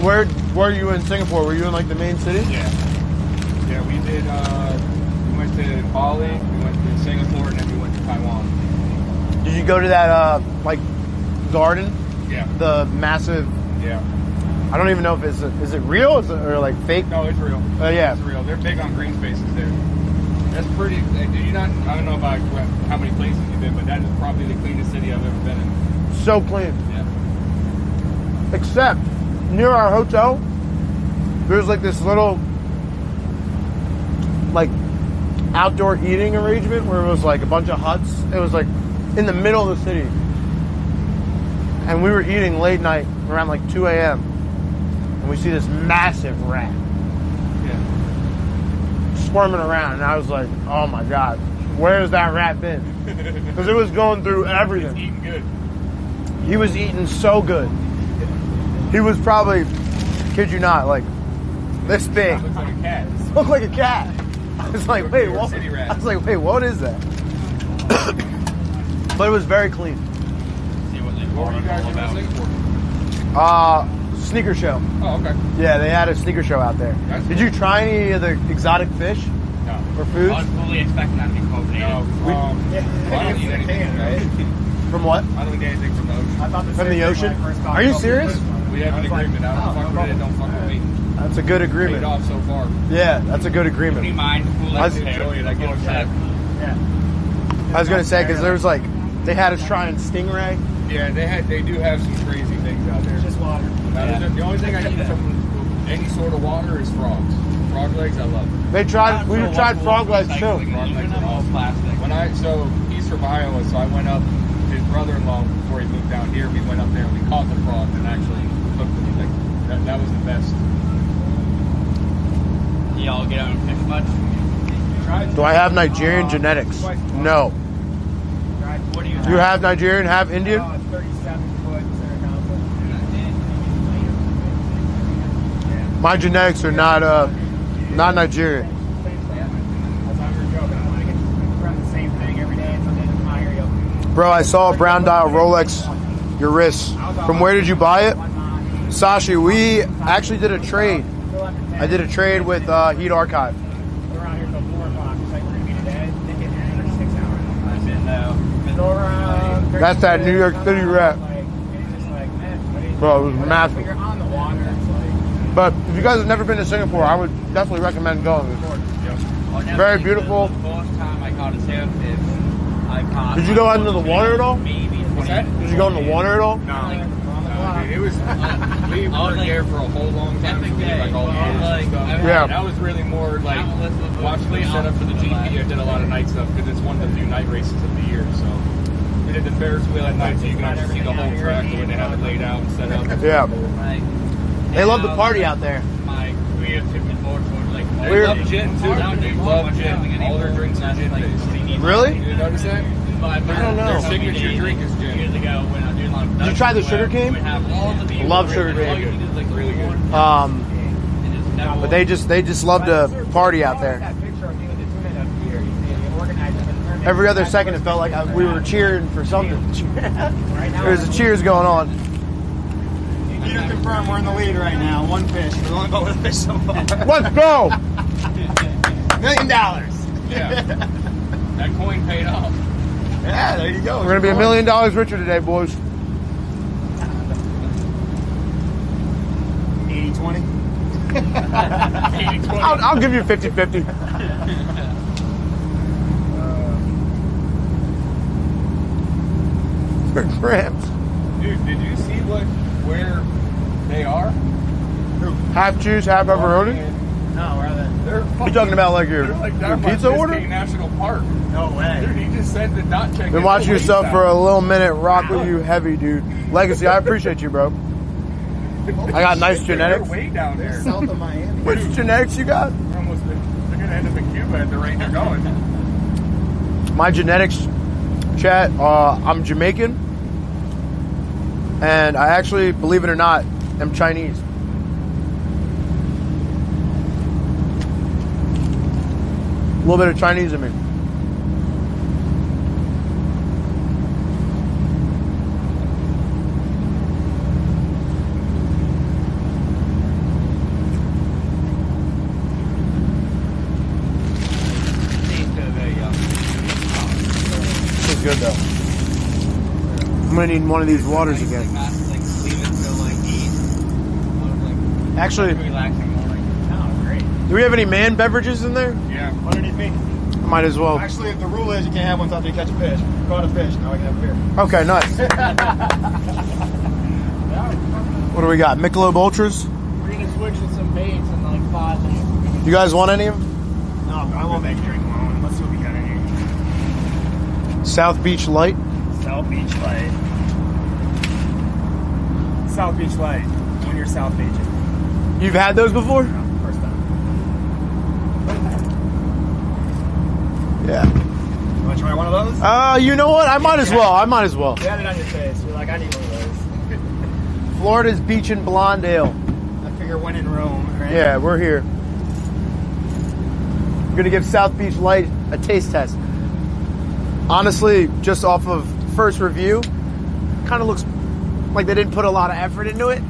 Where were you in Singapore? Were you in like the main city? Yeah. Yeah, we did. We went to Bali, we went to Singapore, and then we went to Taiwan. Did you go to that like garden? Yeah. The massive. Yeah. I don't even know if is it real or like fake? No, it's real. Yeah. It's real. They're big on green spaces there. That's pretty. You're not. I don't know about how many places you've been, but that is probably the cleanest city I've ever been in. So clean. Yeah. Except near our hotel, there's like this little like outdoor eating arrangement where it was like a bunch of huts. It was like in the middle of the city. And we were eating late night around like 2 a.m. And we see this massive rat Yeah. squirming around. And I was like, oh my God, where has that rat been? Because it was going through everything. It's eating good. He was eating so good. He was probably, kid you not, like This big. Looks like a cat. Looked like a cat. I was like, wait, what? City rat. I was like, wait, what is that? But it was very clean. See what they What were you guys all about. doing for? Sneaker show. Oh, okay. Yeah, they had a sneaker show out there. That's Did you try any of the exotic fish No. or foods? I was fully expecting that to be No. coordinated. I don't eat anything from the ocean. From what? I don't eat anything from the ocean. From the ocean? Are you serious? We have an agreement. I don't fuck with it. Don't fuck with me. That's a good Paid agreement. off so far. Yeah, that's a good Any agreement. mind fully I was- Enjoy it. I get upset. I was gonna say because there was like they had us trying stingray. Yeah, they do have some crazy things out there. Just water. The only thing I eat from any sort of water is frogs. Frog legs, I love. We tried frog legs too. Frog legs are awesome. Plastic. So he's from Iowa, so I went up. His brother-in-law, before he moved down here, we went up there and we caught the frogs and actually cooked them. Like, that was the best. Y'all get out and fish much? Do I have Nigerian genetics? No. What do you You have Nigerian, have Indian? 37-foot center console. My genetics are not Nigerian. That's how we were joking. I want to run the same thing every day until they hire you. Bro, I saw a brown dial Rolex your wrist. From where did you buy it? Sashi, we actually did a trade. I did a trade with Heat Archive. We're around here till 4 o'clock. It's like we're going to be today. They get here in 6 hours. I've been So around That's that New York City rap. Like, it's just like, man, what is Bro, it was When massive. you're on the water, it's like, But if you guys have never been to Singapore, I would definitely recommend going. Very beautiful. The first time I caught a sailfish, I caught. Did you go out into the water at all? Maybe 20 that? Did you go in the water at all? No, dude, it was. We I was were like, there for a whole long time. epic So we did, day. like all the I was games like, and stuff. Yeah. That was really more like watching them set up for the GP. I did a lot of night stuff because it's one of the few night races of the year. So we did the Ferris wheel at night, so you can actually see the whole track the way they have it laid out and set up. Yeah. Like, They love to party out there. My career took me forward towards like They love gin too. They love gin. All their drinks are gin based. Really? You notice that? I don't know. Their signature drink is gin. Years ago when I did long Did you try the sugar cane? Love sugar cane. Really good. But they just love to party out there. that picture of you and the tuna up here, you organize them and turn Every other second, it felt like we were cheering for something. right now. There's a cheers going on. You can confirm we're in the lead right now. One fish. We've only got one fish so far. Let's go! $1 million. Yeah. That coin paid off. Yeah, there you go. We're gonna be $1 million richer today, boys. 80-20. I'll give you 50-50. For grams. Dude, did you see where they are? Half cheese, half pepperoni. No, where are they? They're You talking about like your down by pizza order? Biscayne National Park. No way. Dude, he just sent the dot check. Been watching yourself for a little minute. Rock with you heavy, dude. Legacy, I appreciate you, bro. I got nice genetics. They're way down there. South of Miami. Which genetics you got? They're gonna end up in Cuba at the rate they're going. My genetics, chat, I'm Jamaican. And I actually, believe it or not, am Chinese. A little bit of Chinese in me. This is good though. I'm gonna need one of these waters again. Actually, Oh, great. do we have any man beverages in there? Yeah. Underneath me. I might as well. Actually, the rule is you can't have one until you catch a fish. Caught a fish. Now I can have a beer. Okay, nice. What do we got? Michelob Ultras? We're gonna switch to some baits in like 5 minutes. You guys want any of them? No, I won't make a drink alone. Let's see what we got in here. South Beach Light? South Beach Light. South Beach Light. When you're South Beach. You've had those before? First time. Yeah. You want to try one of those? You know what? I might as well. You had it on your face. You're like, I need one of those. Florida's Beach and Blonde Ale. I figured figure when in Rome, right? Yeah, we're here. We're gonna give South Beach Light a taste test. Honestly, just off of first review, kind of looks like they didn't put a lot of effort into it.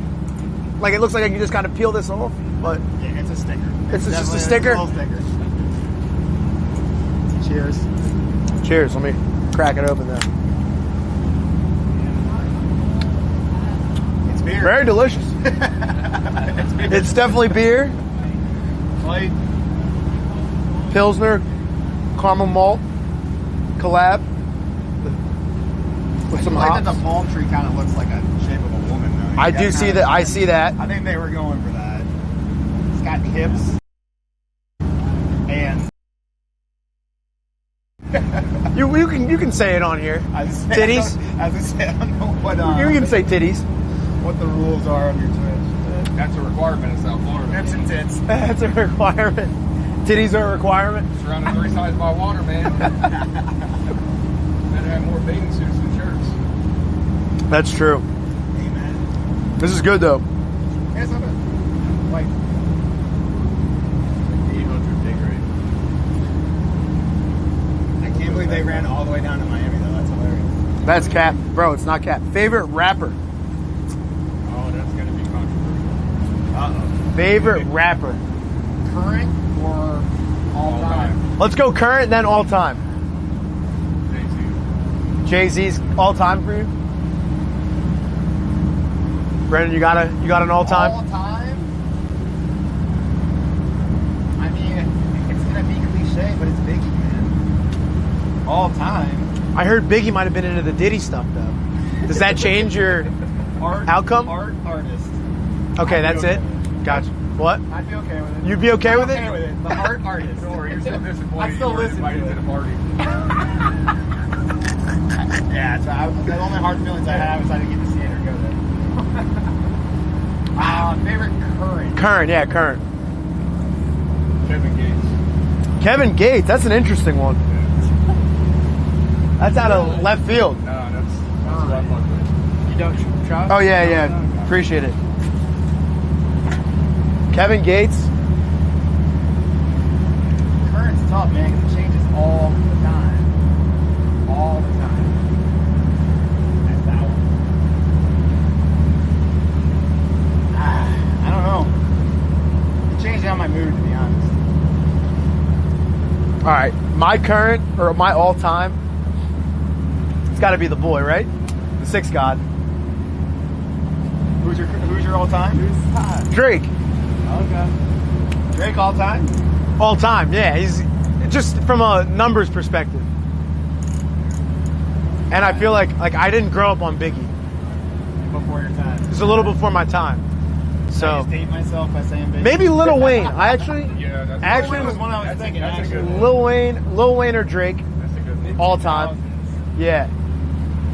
Like it looks like I can just kind of peel this off, but Yeah, it's a sticker. It's just a sticker? It's a little sticker. Cheers. cheers. Let me crack it open then. It's beer. Very delicious. It's beer. It's definitely beer. Light. Pilsner, caramel malt, collab with some I like hops. that the palm tree kind of looks like a shape of a woman, though. I do see that. I see that. I think they were going for that. It's got hips and You can say it on here. Titties. As I said, I don't know what You can say titties. what the rules are on your Twitch. That's a requirement in South Florida. Hips and tits. That's a requirement. Titties are a requirement. Surrounded three sides by water, man. Better have more bathing suits than shirts. That's true. Amen. This is good though. It's not like 800 dig rate. I can't believe they ran all the way down to Miami though. That's hilarious. That's cap, bro. It's not cap. Favorite rapper. Oh, that's gonna be controversial. Uh-oh. Favorite rapper. Current or all time? Let's go current, then all time. Jay-Z's all time for you. Brendan, you got an all time? All time? I mean, it's gonna be cliche, but it's Biggie, man. All time. I heard Biggie might have been into the Diddy stuff though. Does that change your outcome? Artist. Okay, I'd that's be it. okay with Gotcha. What? I'd be okay with it. You'd be okay with it? Okay with it. The artist. Don't worry, you're still disappointed. I'd still you weren't listen to invited it. to the party. Yeah, so the only hard feelings I have is I didn't get to see it or go there. Favorite current. Current, yeah, current. Kevin Gates. Kevin Gates, that's an interesting one. That's out of left field. No, that's who I fuck with. You don't trust? Oh yeah. Appreciate it. Kevin Gates. Current's tough, man, because it changes all the time. All the time. That's that one. I don't know. It changed on my mood, to be honest. All right, my current or my all time. It's got to be the boy, right? The Sixth God. Who's your all time? Drake. Okay. Drake all time? All time, yeah. He's just from a numbers perspective. And I feel like I didn't grow up on Biggie. Before your time. It's a little before my time. I So just date myself by saying Biggie. maybe Lil Wayne. I actually Yeah, that's Actually, Lil Wayne was one I was thinking, That's a actually. good one. Lil Wayne or Drake, That's a good one. all time. Yeah.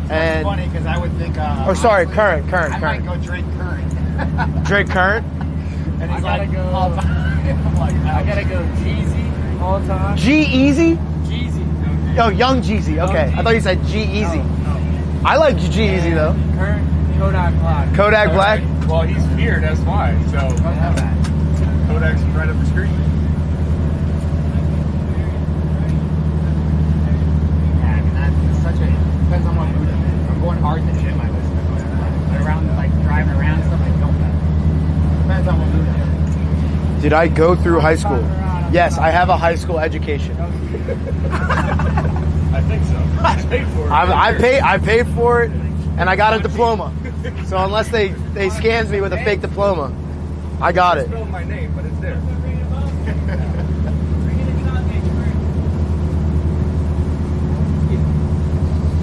It's And funny because I would think. or sorry, honestly, current. I might go Drake current. Drake current. And I he's gotta like, go- all time. I'm like, I gotta go Jeezy all time. G-Eazy? Jeezy. Oh, Young Jeezy. Okay. I thought you said G-Eazy. I like G-Eazy though. Current Kodak Black. Kodak Black. Well, he's here, that's why. So I have that. Kodak's right up the street. Yeah, I mean, that's such a. Depends on what mood I'm in. If I'm going hard in the gym, I listen to Kodak Black. But around, like driving around and stuff, I don't. Depends on what mood I'm in. Did I go through high school? Yes, I have a high school education. I think so. I paid for it. I paid for it, and I got a diploma. So unless they scans me with a fake diploma, I got it. Spelled my name, but it's there.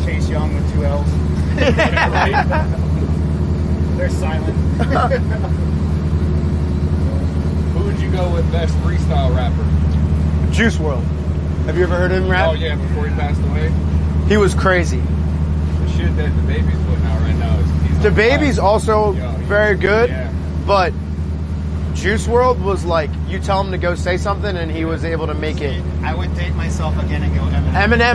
Chase Young with 2 L's. They're silent. Who would you go with best freestyle rapper? Juice WRLD. Have you ever heard him rap? Oh yeah, before he passed away. He was crazy. The shit that the baby's putting out right now is he's The on Baby's fire. also Yo, he's- very good, Yeah. but Juice WRLD was like, you tell him to go say something, and he was able to make it. I would date myself again and go Eminem.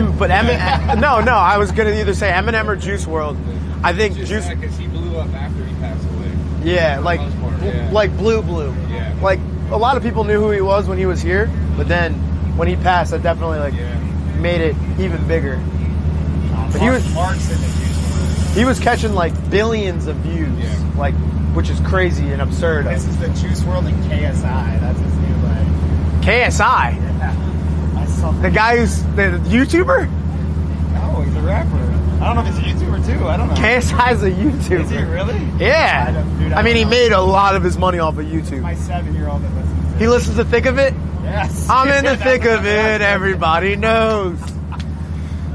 Eminem, but Eminem. No, I was gonna either say Eminem or Juice WRLD. I think Just Juice. because he blew up after he passed away. Yeah, like most part, yeah. like blue. Yeah. Like a lot of people knew who he was when he was here, but then when he passed, that definitely like Yeah. made it even bigger. But he was catching like billions of views, Yeah. like, which is crazy and absurd. This is the Juice WRLD and KSI. That's his new like. KSI, Yeah. I saw the guy who's the YouTuber. Oh, he's a rapper. I don't know if he's a YouTuber too. I don't know. KSI's a YouTuber. Is he really? Yeah. Dude, I mean, he don't know. made a lot of his money off of YouTube. My 7-year-old that listens to He listens to Thick of It. Yes. I'm in the thick of it. Everybody knows.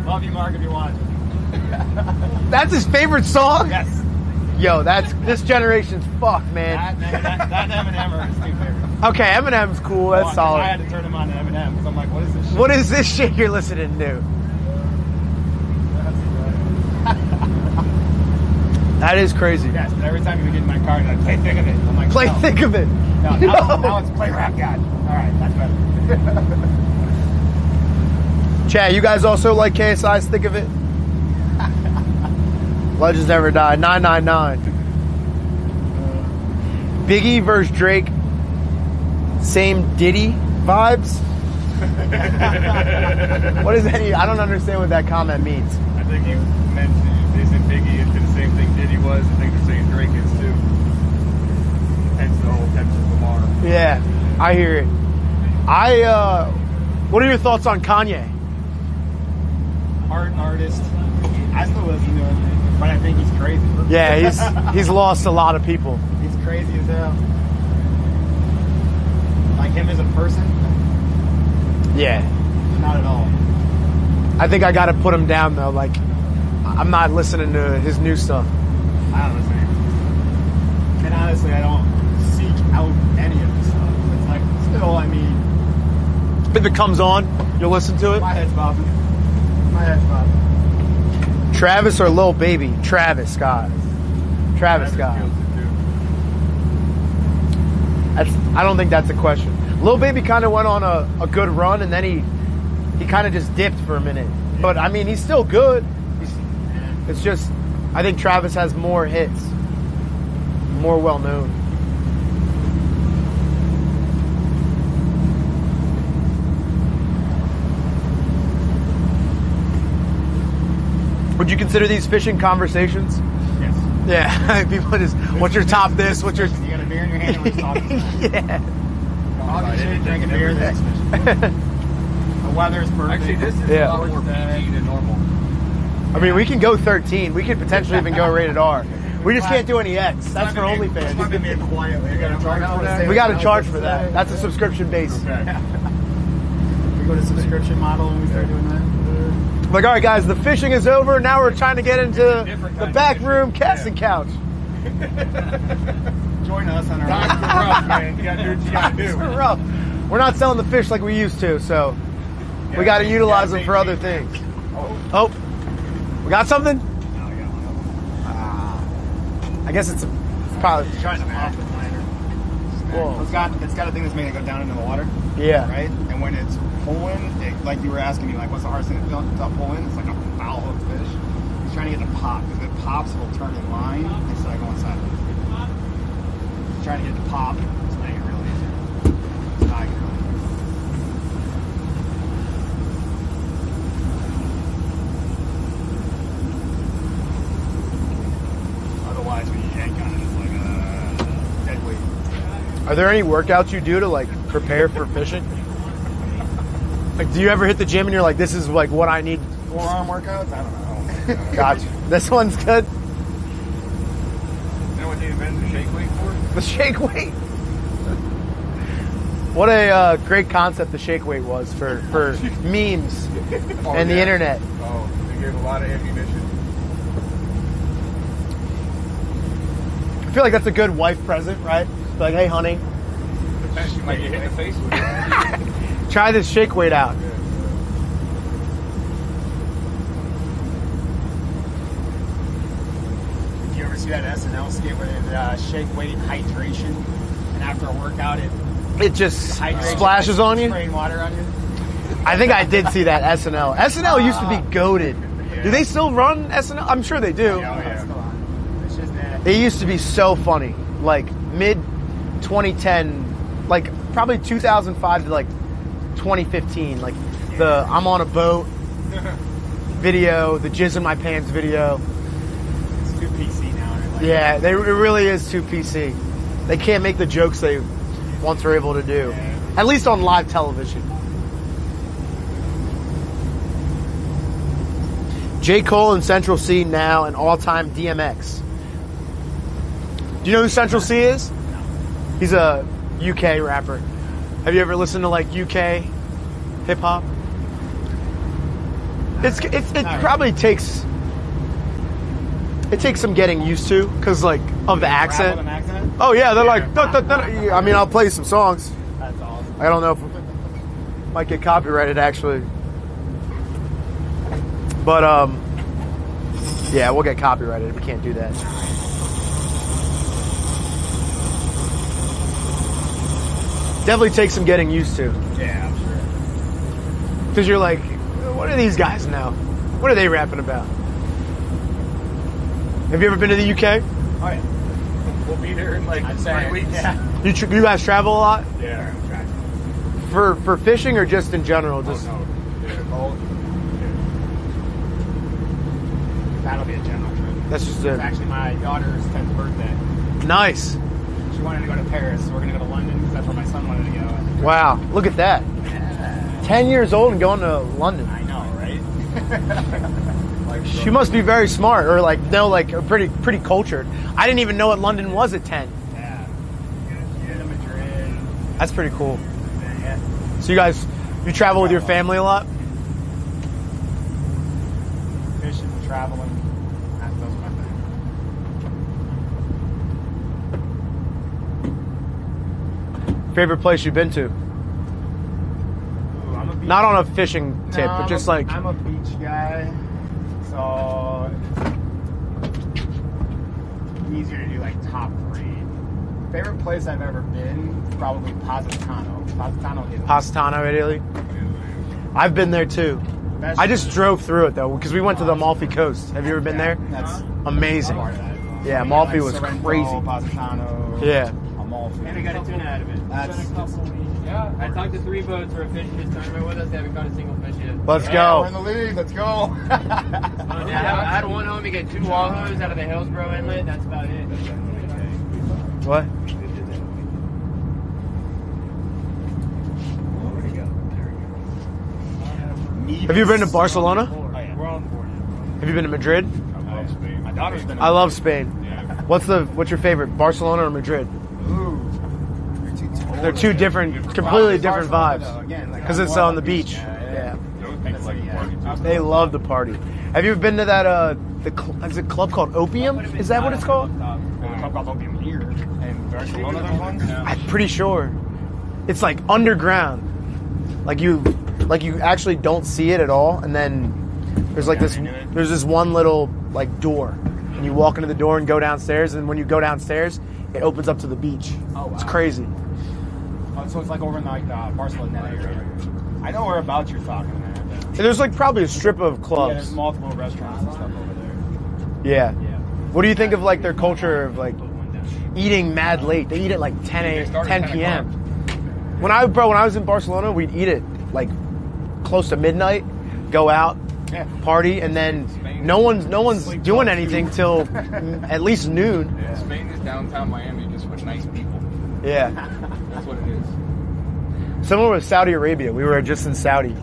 Love you, Mark, if you watch. That's his favorite song. Yes. Yo, that's this generation's fucked, man. That and Eminem are his two favorites. Okay, Eminem's cool. That's I solid. had to turn him on to Eminem because I'm like, what is this shit? What is this shit you're listening to? That is crazy. Yes, but every time you get in my car, I play Thick of It. I'm like, Play no. Thick of It. No, now it's Play Rap God. All right, that's better. Chad, you guys also like KSI's Thick of It? Legends Never Die. 999. Biggie versus Drake. Same Diddy vibes? What is that? I don't understand what that comment means. I think you mentioned they said Biggie is the same thing Diddy was. I think they're saying Drake is too. Hence the whole Kendrick Lamar. Yeah, I hear it. What are your thoughts on Kanye? Artist. I still listen to him, but I think he's crazy. Yeah, he's lost a lot of people. He's crazy as hell. Like him as a person, Yeah. not at all. I think I gotta put him down though. Like, I'm not listening to his new stuff. I don't listen to him. And honestly, I don't seek out any of this stuff. It's like, still, I mean, If it comes on, you'll listen to it. my head's bobbing. My head's bobbing. Travis or Lil Baby? Travis Scott. Travis Scott. Kills it too. I don't think that's a question. Lil Baby kind of went on a good run, and then he kind of just dipped for a minute. But I mean, he's still good. It's just, I think Travis has more hits, more well known. Would you consider these fishing conversations? Yes. Yeah, people just, what's your top this? What's your... You got a beer in your hand and we're talking. Yeah. Talking shit, drinking beer. The weather's perfect. Actually, this is Yeah. a lot more PG than normal. I mean, we can go 13. We could potentially even go rated R. We just can't do any X. That's for OnlyFans. quietly. You gotta charge for that. We got to charge for that. That's a subscription base. We go to subscription model and we start doing that. Like, all right, guys, the fishing is over. Now we're trying to get into the back room casting couch. Join us on our Times are rough, man. You gotta do what you gotta do. We're rough. We're not selling the fish like we used to, so we got to utilize them for other things. Oh, we got something? I guess it's probably. trying to pop the liner. Whoa. It's got a thing that's made it go down into the water, Yeah. right? And when it's pulling, like you were asking me, like what's the hardest thing to pull in? It's like a foul hook fish. He's trying to get it to pop because if it pops, it'll turn in line instead of going sideways. He's trying to get it to pop. It's making it real easy. It's not really easy. Otherwise, when you yank on it, it's like a dead weight. Are there any workouts you do to like prepare for fishing? Like, do you ever hit the gym and you're like, this is like what I need? Forearm workouts? I don't know. Gotcha. This one's good. You know what they invented the shake weight for? The shake weight. What a great concept the shake weight was for memes and the internet. Oh, they gave a lot of ammunition. I feel like that's a good wife present, right? Like, hey, honey, Depends, you might get hit in the face with it. try this shake weight out. Did you ever see that SNL skit where they shake weight hydration, and after a workout It just hydrates splashes on you. spraying water on you? I think I did see that SNL. SNL used to be goated. Do they still run SNL? I'm sure they do. Yeah. It's just It used to be so funny. like mid 2010, like probably 2005 to like 2015, like the I'm on a boat video, the jizz in my pants video. It's too PC now. Like, Yeah, it really is too PC. They can't make the jokes they once were able to do, at least on live television. J. Cole and Central C now an all-time DMX. Do you know who Central C is? No. He's a UK rapper. Have you ever listened to like UK hip hop? It probably takes some getting used to because like of the accent. With an accent? Oh yeah, they're like. "Duh, duh, duh." I mean, I'll play some songs. That's awesome. I don't know if it might get copyrighted actually, but yeah, we'll get copyrighted. We can't do that. Definitely takes some getting used to. Yeah, I'm sure. Because you're like, what are these guys now? What are they rapping about? Have you ever been to the UK? Oh yeah. We'll be there in like 3 weeks. Yeah. You guys travel a lot? Yeah. For fishing or just in general? Just Oh, no. Both. That'll be a general trip. That's just It's it. actually my daughter's 10th birthday. Nice. She wanted to go to Paris, so we're going to go to London because that's where my son wanted to go. Wow, look at that. 10 years old and going to London. I know, right? She must be very smart, or like pretty cultured. I didn't even know what London was at 10. Yeah. Yeah, to Madrid. That's pretty cool. Yeah. So you travel with your family a lot? Fishing, traveling. Those are my things. Favorite place you've been to? Ooh, I'm a beach. Not on a fishing tip, No, but just like I'm a beach guy, so easier to do like top 3. Favorite place I've ever been, probably Positano. Positano, Italy. I've been there too. Best I just drove through it though because we went to the Amalfi Coast. Have you ever been there? That's Amazing. part of that. Yeah, So, Amalfi like was Sorrento, crazy. Positano. Yeah. Amalfi. And I got a tuna out of it. That's just, Yeah, I talked to 3 boats who are fishing this tournament with us. They haven't caught a single fish yet. Let's yeah, go. we're in the league. Let's go. Yeah, I had one homie get 2 wahoos out of the Hillsborough Inlet. That's about it. What? Have you been to Barcelona? Oh, yeah. We're on board. Have you been to Madrid? I love Spain. My daughter's been. I love Spain. What's your favorite, Barcelona or Madrid? Ooh. They're two different, completely different vibes. Because Because it's on the beach. Yeah. They love the party. Have you ever been to that is it a club called Opium? Is that what it's called? There's a club called Opium here in Barcelona. There's one. I'm pretty sure. It's like underground. Like you actually don't see it at all, and then there's like there's this one little like door, and you walk into the door and go downstairs, and when you go downstairs, it opens up to the beach. Oh, wow. It's crazy. Oh, so it's like over in like Barcelona area. I know whereabouts you're talking about. And there's like probably a strip of Yeah, clubs. there's multiple restaurants and stuff over there. Yeah. Yeah. What do you think of like their culture of like eating mad late? They eat at like 10 p.m. When I was in Barcelona, we'd eat it like close to midnight, go out, party, and then no one's doing anything till at least noon. Yeah. Spain is downtown Miami, just with nice people. Yeah. That's what it is. Similar with Saudi Arabia. We were just in Saudi,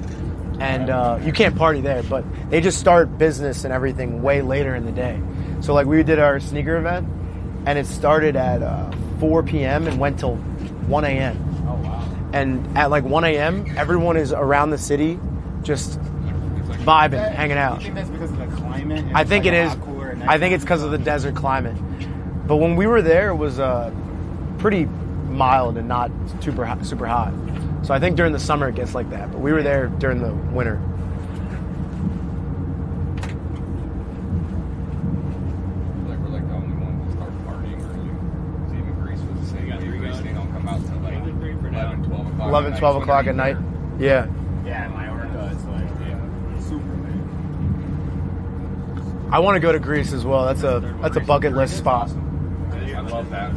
and you can't party there, but they just start business and everything way later in the day. So like we did our sneaker event, and it started at 4 p.m. and went till 1 a.m. Oh wow. And at like 1 a.m., everyone is around the city just vibing, hanging out. You think that's because of the climate? I think it is. Cooler I think it's because of the desert climate. But when we were there, it was pretty mild and not super hot. So I think during the summer it gets like that. But we were there during the winter. We're like the only ones that start partying early. Even Greece was the same. Greece, they don't come out till like 11, 12 o'clock. 11, 12 o'clock at night. Yeah. Yeah, Mallorca is like super late. I want to go to Greece as well. That's a bucket list spot. I love that.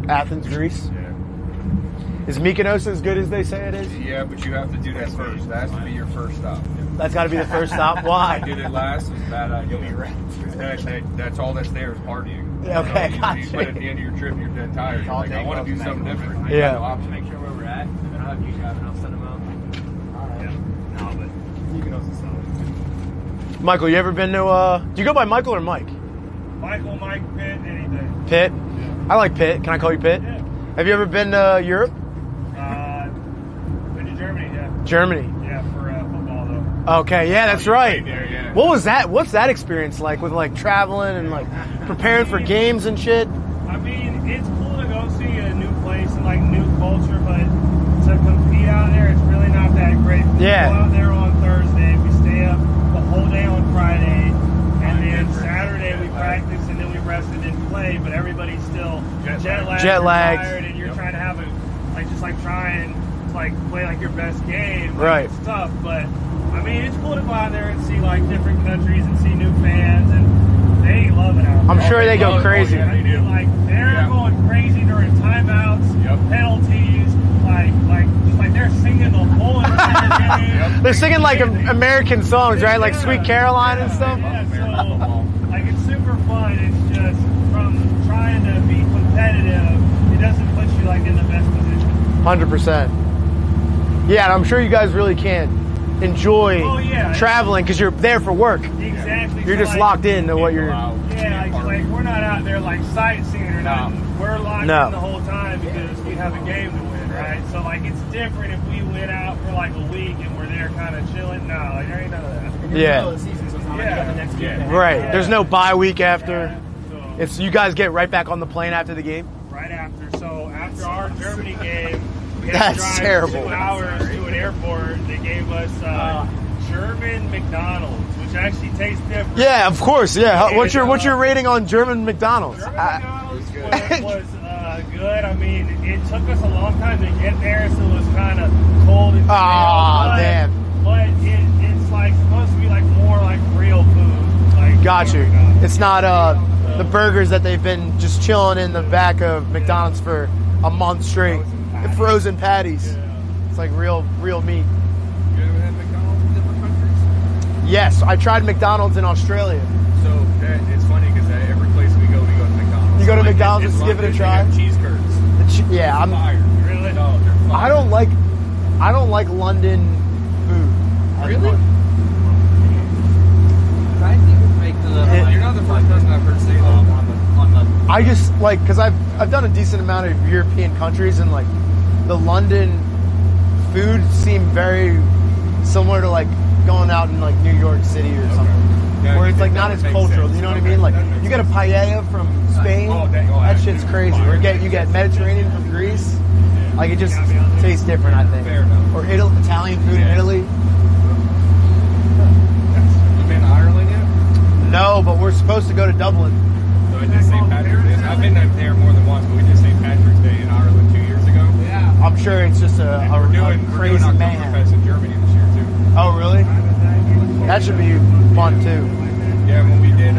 Athens, Greece. Yeah. Is Mykonos as good as they say it is? Yeah, but you have to do that first. That has to be your first stop. That's got to be the first stop. I Why? did it last. It's a bad idea. That's all that's there is partying. Okay, So gotcha. but at the end of your trip, you're dead tired. You're like, I want to do something different. Yeah. No option. Make sure where we're at, and then I'll have you guys, and I'll send them out. Yeah. No, but Mykonos is solid. Michael, you ever been to? Do you go by Michael or Mike? Michael, Mike, Pitt, anything. Pitt. I like Pitt. Can I call you Pitt? Yeah. Have you ever been to Europe? Been to Germany, yeah. Germany. Yeah, for football though. Okay, yeah, that's right. There, yeah. What was that? What's that experience like with like traveling and like preparing for games and shit? I mean, it's cool to go see a new place and like new culture, but to compete out there, it's really not that great. We Yeah. go out there on Thursday, we stay up the whole day on Friday, and then Saturday we practice, and then we rest and then play. But everybody's still jet lagged, Jet lagged. tired, and you're trying to have a trying to like play like your best game. Like, Right. It's tough, but I mean, it's cool to go out there and see like different countries and see new fans, and they love it out there. I'm sure they go crazy. yeah. I mean, like they're going crazy during timeouts, penalties, just like they're singing the whole entire game. They're singing like American songs, right? Like Sweet Caroline and stuff. Yeah, so like it's super fun. It's just from trying to be competitive, it doesn't put you like in the best position. 100%. Yeah, and I'm sure you guys really can enjoy traveling because you're there for work. Exactly. You're So, just like, locked into what you're. Yeah, like we're not out there like sightseeing or nothing. We're locked in the whole time because we have a game to win, right? So like it's different if we went out for like a week and we're there kind of chilling. No, like there ain't none of that. Yeah. Right. Yeah. There's no bye week after. So It's you guys get right back on the plane after the game. right after. So after our Germany game, we had That's to drive terrible. 2 hours to an airport. They gave us German McDonald's, which actually tastes different. Yeah, of course. Yeah. What's your rating on German McDonald's? German McDonald's was good. I mean, it took us a long time to get there, so it was kind of cold and Ah, stale, damn. But it's like supposed to be like more like real food. Like Got you. It's not the burgers that they've been just chilling in the back of McDonald's for a month straight. The frozen patties. It's like real meat. You ever had McDonald's in different countries? Yes, I tried McDonald's in Australia. So it's funny because every place we go to McDonald's. You go to Like, McDonald's in just give it a London, try? They have cheese curds. Yeah, I'm. Fire. Really? No, they're fire. I don't like London food. Really? You're not the first person I've heard say that. I just like because I've done a decent amount of European countries and like the London food seemed very similar to like going out in like New York City or something, Yeah, where it's like that not as makes cultural. sense. You know what I Okay, mean? Like that makes you get a sense. paella from Spain, that shit's crazy. Or you get Mediterranean from Greece. Like it just tastes different, I think. Fair enough. Or Italian food in Italy. You been to Ireland yet? No, but we're supposed to go to Dublin. So I did St. Patrick's Day. I've been there more than once, but we did St. Patrick's Day in Ireland 2 years ago. Yeah, I'm sure it's just a We're doing crazy mayhem. Oktoberfest in Germany this year too. Oh, really? That should be fun too. Yeah, when we did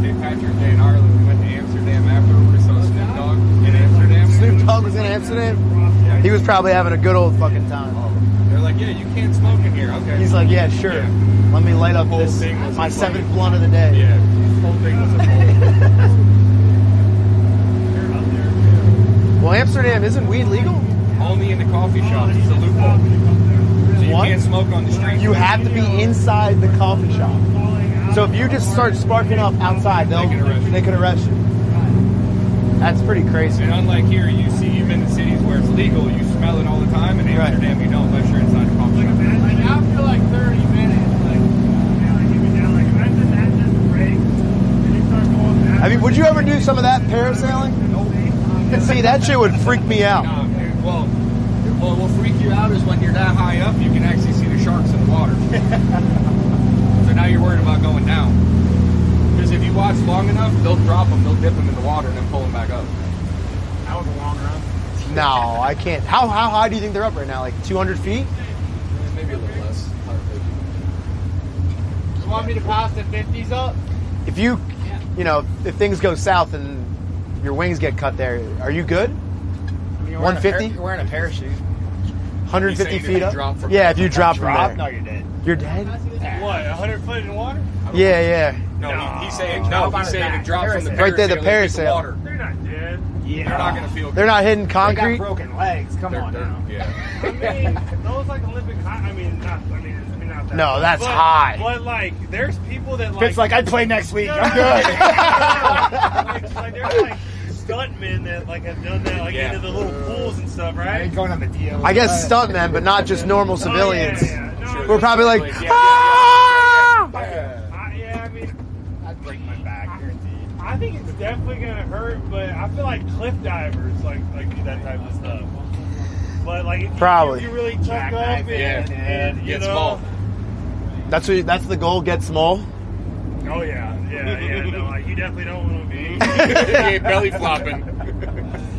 St. Patrick's Day in Ireland, we went to Amsterdam afterwards. We saw Snoop Dogg in Amsterdam. Snoop Dogg was in Amsterdam. He was probably having a good old fucking time. They're like, yeah, you can't smoke in here. Okay. He's like, yeah, sure. Yeah. Let me light up Whole this thing was my like- seventh blunt of the day. Yeah, this whole thing was a Well, Amsterdam isn't weed legal? only in the coffee shops. It's a loophole. So you What? can't smoke on the street. You have to be inside the coffee shop. So if you just start sparking up outside, they could arrest you. That's pretty crazy. And unlike here, you see, even in cities where it's legal, you smell it all the time. In Amsterdam, you don't unless you're inside a coffee shop. Like after like 30 minutes, I mean, would you ever do some of that parasailing? See, that shit would freak me out. No, dude, well, what will freak you out is when you're that high up, you can actually see the sharks in the water. So now you're worried about going down. Because if you watch long enough, they'll drop them, they'll dip them in the water, and then pull them back up. That was a long run. No, I can't. How high do you think they're up right now? Like 200 feet? Maybe a little less. 150. you want me to pass the 50s up? If you know, if things go south and your wings get cut there. Are you good? You're 150? You're wearing a parachute. 150 He's saying if feet you up? drop from Yeah, there. if you drop from there. No, you're dead. You're dead? What, 100 foot in water? Yeah, yeah. No, he's saying No, he's saying back. to drop from the Right there, the parasail, hit parasail. water. They're not dead. Yeah. They're not going to feel good. They're not hitting They got concrete? broken legs. Come on They're- now. Yeah. I mean, those like Olympic high, I mean, not that. No, that's but, high. But like, there's people that like. Fitz like, I'd play next week. I'm good. like there's like stuntmen that like have done that like Yeah. into the little pools and stuff, I right? ain't going on the deal. I guess stuntmen, but not just normal civilians. Oh, yeah. No, We're probably like, Yeah, ah! I mean, I'd break my back, guaranteed. I think it's definitely gonna hurt, but I feel like cliff divers like do that type of stuff. But like, if Probably. you really tuck up and you Get know, small. That's the goal, get small. oh yeah, no, like, you definitely don't want to be. You ain't belly flopping.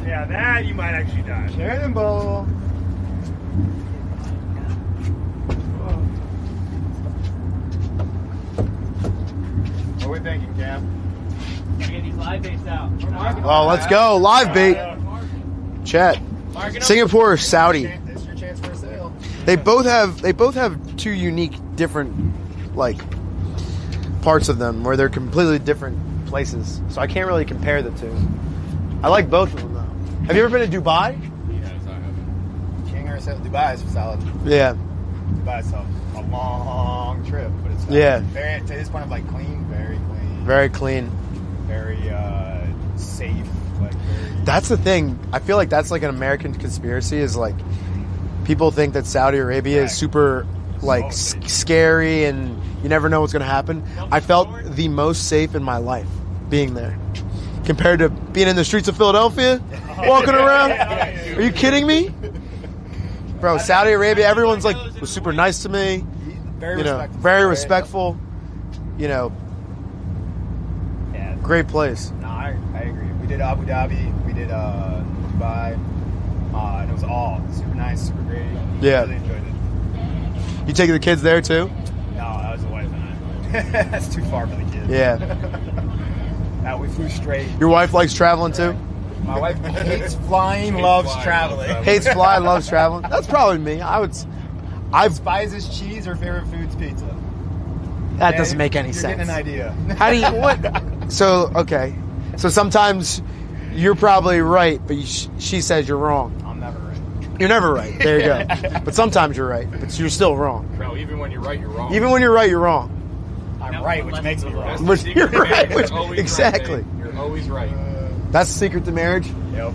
Yeah, that you might actually die. Cannonball. What are we thinking, Cam? Get these live baits out. Oh, let's go. Live bait. Chat. Singapore or Saudi. This is your chance for a sale. They both have two unique different like parts of them where they're completely different places. So I can't really compare the two. I like both of them though. Have you ever been to Dubai? Yes, I have. King or sale? Dubai is solid. Yeah. Dubai's a long trip, but it's Yeah. very, to this point of like clean, very clean, Very clean. very safe, like very. That's the thing. I feel like that's like an American conspiracy is like people think that Saudi Arabia is super like scary and you never know what's going to happen. I felt the most safe in my life being there compared to being in the streets of Philadelphia, walking around. Are you kidding me? Bro, Saudi Arabia, everyone's like was super nice to me. Very You know, respectful. very respectful. You know, Yeah. great place. No, I agree. We did Abu Dhabi. We did Dubai. And it was all super nice, super great. Yeah. Really enjoyed it. You taking the kids there too? No, that was the wife and I. That's too far for the kids. Yeah. No, we flew straight. Your wife likes traveling too? My wife hates flying, loves traveling. Hates flying, loves traveling. That's probably me. I've Spices cheese, her favorite food's pizza. that doesn't make any You're sense. getting an idea. How do you what? So okay. So sometimes you're probably right, but she says you're wrong. I'm never right. You're never right. There you go. But sometimes you're right, but you're still wrong. Bro, even when you're right, you're wrong. Even when you're right, you're wrong. I'm right, which makes me That's wrong. the Which- secret you're to marriage. right, You're which- always exactly. Right, babe. You're always right. That's the secret to marriage. Yep.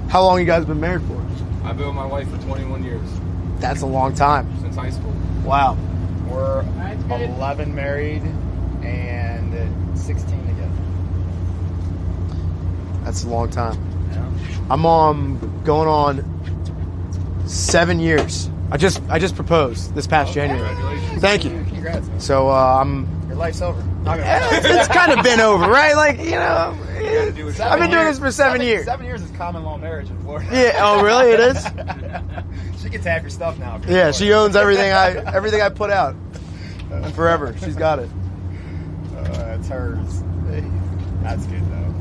How long you guys been married for? I've been with my wife for 21 years, That's a long time. since high school. Wow. We're 11 married and 16 together. That's a long time. Yeah. I'm going on 7 years. I just proposed this past January. Congratulations. Thank you. Congrats, man. So I'm. Your life's over. Not gonna It's kind of been over, right? Like you know, I've been doing this for 7 years. 7 years is common law marriage in Florida. Yeah. Oh, really? It is. She gets half your stuff now. Yeah. She owns everything I put out forever. She's got it. It's hers. That's good though.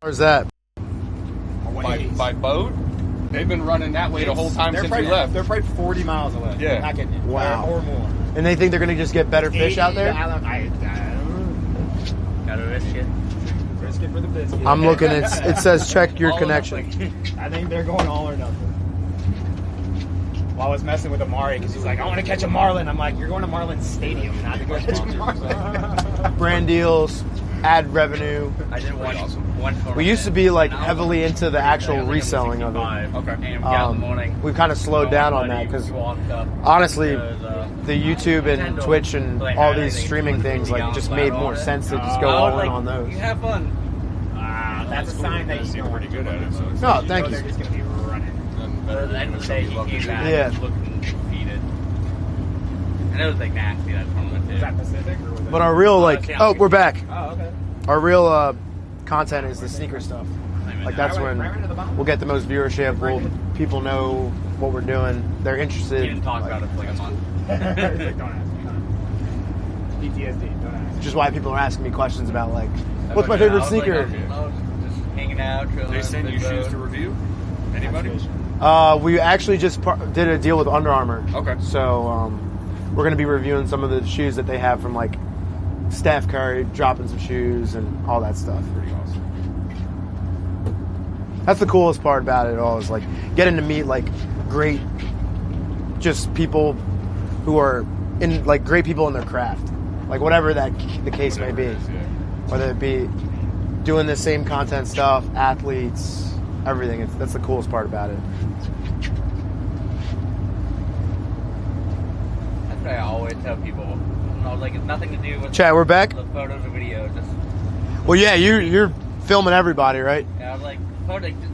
Where's that? By boat? They've been running that way the whole time since we left. They're probably 40 miles away. Yeah. Not getting it. Wow. Or more. And they think they're gonna just get better fish out there? Gotta risk it. Risk it for the biscuit. I'm looking. It says check your connection. I think they're going all or nothing. Well, I was messing with Amari because he's like, I want to catch a marlin. I'm like, you're going to Marlin Stadium, not to go catch a marlin. Brand deals, ad revenue. I did one. We used to be like heavily into the actual reselling of it. Okay. We've kind of slowed down on that because honestly, the YouTube and Twitch and all these streaming things like just made more sense to just go all in on those. You have fun. That's a sign that you seem pretty good at it. So No, thank they're you. just going to be running. At the end of the day, he came back Yeah. looking defeated. And it was like nasty, that tournament too. Is that Pacific or was it? But our real oh, we're back. Oh, okay. Our real content is the sneaker stuff. Like that's when we'll get the most viewership. People know what we're doing. They're He interested. didn't talk about it for like a month. He's like, don't ask. PTSD, don't ask. Which is why people are asking me questions about like, what's my favorite sneaker? I was just hanging out, chilling. They send you shoes to review? Anybody? We actually just did a deal with Under Armour. Okay. So we're going to be reviewing some of the shoes that they have from like Steph Curry, dropping some shoes and all that stuff. Pretty awesome. That's the coolest part about it all is like getting to meet like great, just people who are in like great people in their craft, like whatever that the case may be, whether it be doing the same content stuff, athletes, everything. That's the coolest part about it. That's what I always tell people. I was like, it's nothing to do with Chat, we're back. the photos or videos. Just, Well, yeah, you're filming everybody, right? I was like,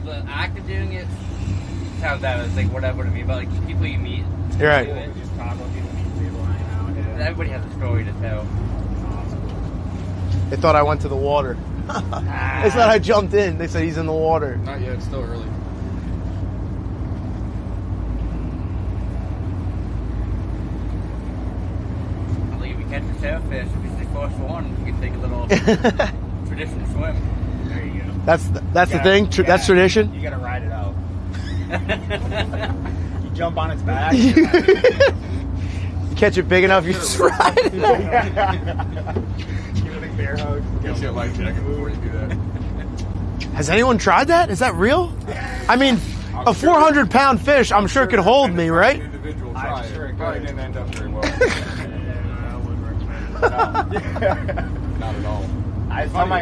the act of doing it sounds bad. It's like whatever to me, but like just people you meet. You're right. do it. Just talk with people, meet people, hang out. Yeah. Everybody has a story to tell. They thought I went to the water. They said I jumped in. They said he's in the water. Not yet. It's still early. Like if you catch a sailfish, if you stay close to one, you can take a little traditional swim. There you go. That's the thing. That's tradition. You gotta ride it out. You jump on its back. You catch it big enough, you just ride it. Give it a big bear hug. Get you a life jacket before you do that. Has anyone tried that? Is that real? I mean, a 400-pound fish, I'm sure could hold me, right? Individual try I'm sure it Probably could. didn't end up very well. I wouldn't recommend it. Not at all. I Funny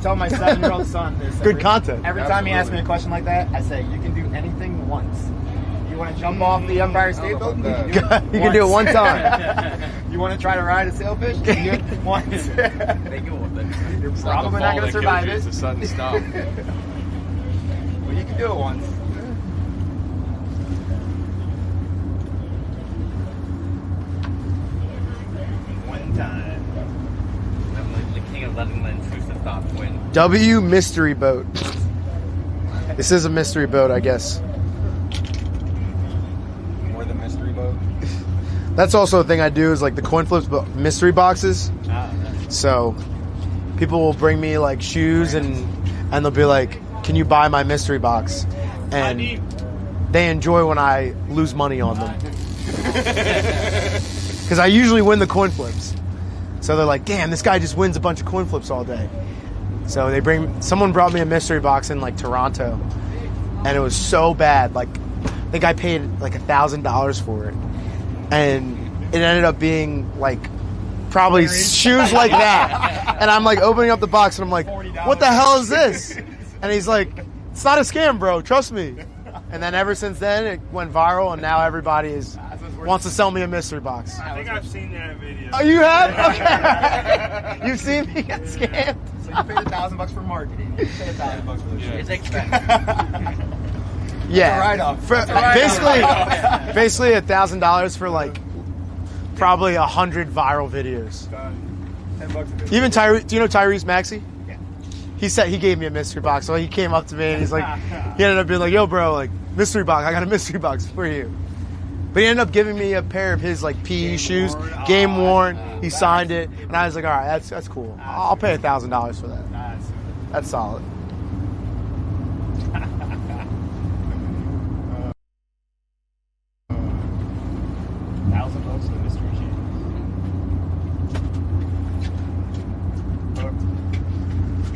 tell my 7-year-old son this. Good content. Every time he asks me a question like that, I say, you can do anything once. You want to jump off the Empire State Building? You can do it one time. You want to try to ride a sailfish? You can do it once. They go with it. You're probably not going to survive it. It's a sudden stop. Well, you can do it once. One time. I'm like the king of letting the intrusive thoughts win. W mystery boat. This is a mystery boat, I guess. More the mystery boat. That's also a thing I do is like the coin flips, but mystery boxes. So people will bring me like shoes and they'll be like, "Can you buy my mystery box?" And they enjoy when I lose money on them because I usually win the coin flips. So they're like, "Damn, this guy just wins a bunch of coin flips all day." So someone brought me a mystery box in like Toronto, and it was so bad. Like, I think I paid like $1,000 for it, and it ended up being like probably shoes like that. And I'm like opening up the box, and I'm like, "What the hell is this?" And he's like, "It's not a scam, bro. Trust me." And then ever since then, it went viral, and now everybody wants to sell me a mystery box. I think I've seen that video. Oh, you have? Okay. You've seen me get scammed. So you paid $1,000 for marketing. You paid $1,000 for the shit. It's expensive. Yeah. a write-off. Basically $1,000 for like probably 100 viral videos. $10 a video. Even Tyrese, do you know Tyrese Maxey? Yeah. He gave me a mystery box. So he came up to me and he's like, he ended up being like, "Yo, bro, like mystery box. I got a mystery box for you." But he ended up giving me a pair of his like PE shoes, game worn. He signed it, and I was like, "All right, that's cool. I'll pay $1,000 for that. That's solid." $1,000 for the mystery channel.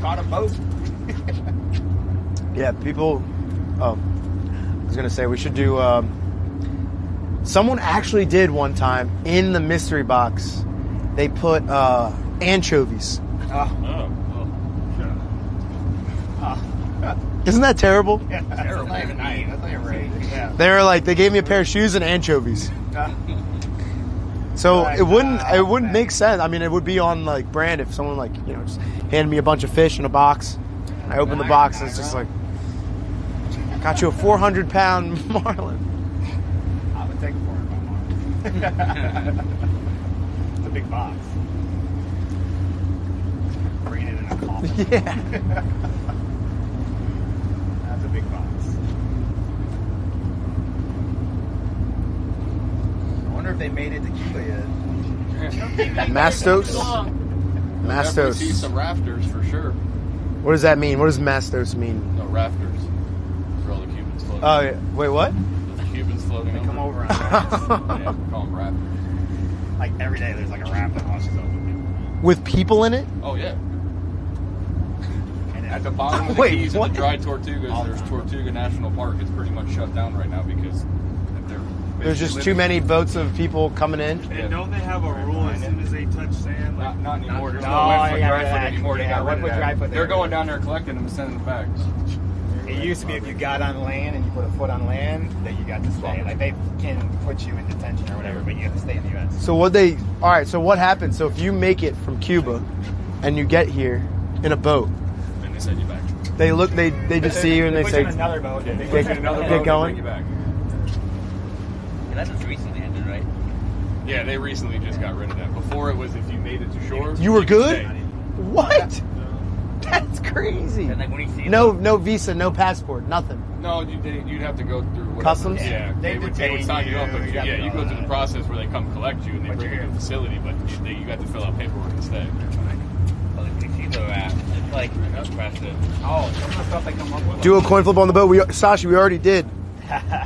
Caught a boat. Yeah, people. Oh, I was gonna say we should do. Someone actually did one time in the mystery box. They put anchovies. Isn't that terrible? That's not even nice. That's not even right. Yeah. They were like, they gave me a pair of shoes and anchovies. So Right, it wouldn't okay. make sense. I mean, it would be on like brand if someone like just handed me a bunch of fish in a box. I opened the box and it's just like, got you a 400-pound marlin. I would take a 400-pound marlin. It's a big box. Bringing it in a coffin. Yeah. That's a big box. I wonder if they made it to Cuba yet. Mastos. Definitely see Mastos. some rafters for sure. What does that mean? What does Mastos mean? No, rafters. For all the Cubans floating. Oh, yeah. Wait, what? The Cubans floating They come over on Yeah, we call them rafters. like every day. There's like a raft that washes over. With people in it? Oh, yeah. And At the bottom of the Wait, keys what? of the dry Tortugas, there's Tortuga National Park. It's pretty much shut down right now because they're There's just too many boats of people coming in. And don't they have a rule as soon as they touch sand? Like, Not anymore. There's No, no wet I foot, got dry rid of foot that. anymore. They Yeah, got rid wet of foot, that. dry foot, they They're got going rid down there collecting them and sending them back. it used to be if you got on land and you put a foot on land, that you got to stay. Like they can put you in detention or whatever, but you have to stay in the U.S. So all right, so what happens? So if you make it from Cuba and you get here in a boat, And they send you back. they just see you and they put say, you in another boat. And they Get- put you in another get Boat, they going. bring you back. Yeah, that just recently ended, right? Yeah, they recently just got rid of that. Before it was if you made it to shore. You were could good? stay. what? That's crazy. And like when you see No visa, no passport, nothing. No, you'd have to go through whatever. Customs? Yeah, They would detain sign you up. you, But you have to you go go through the that. process where they come collect you and they But bring you you're- to the facility, but you got to fill out paperwork and stay. like tuxedo wrap, it's like impressive. Oh, some of the stuff they come up with. Do a coin flip on the boat. Sashi, we already did.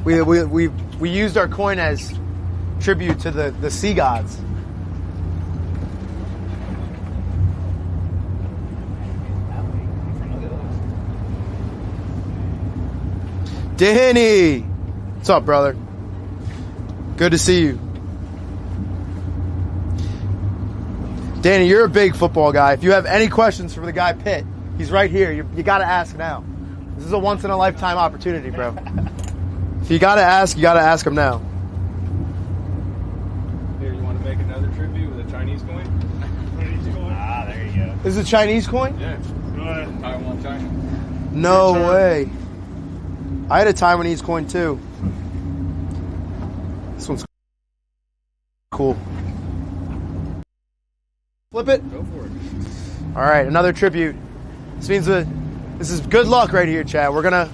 We used our coin as tribute to the sea gods. Danny, what's up, brother? Good to see you. Danny, you're a big football guy. If you have any questions for the guy Pitt, he's right here. You got to ask now. This is a once-in-a-lifetime opportunity, bro. If you got to ask him now. Here, you want to make another tribute with a Chinese coin? Ah, there you go. This is a Chinese coin? Yeah. Taiwan, China. No way. I had a Taiwanese coin too. This one's cool. Flip it. Go for it. All right, another tribute. This means this is good luck right here, Chad. We're gonna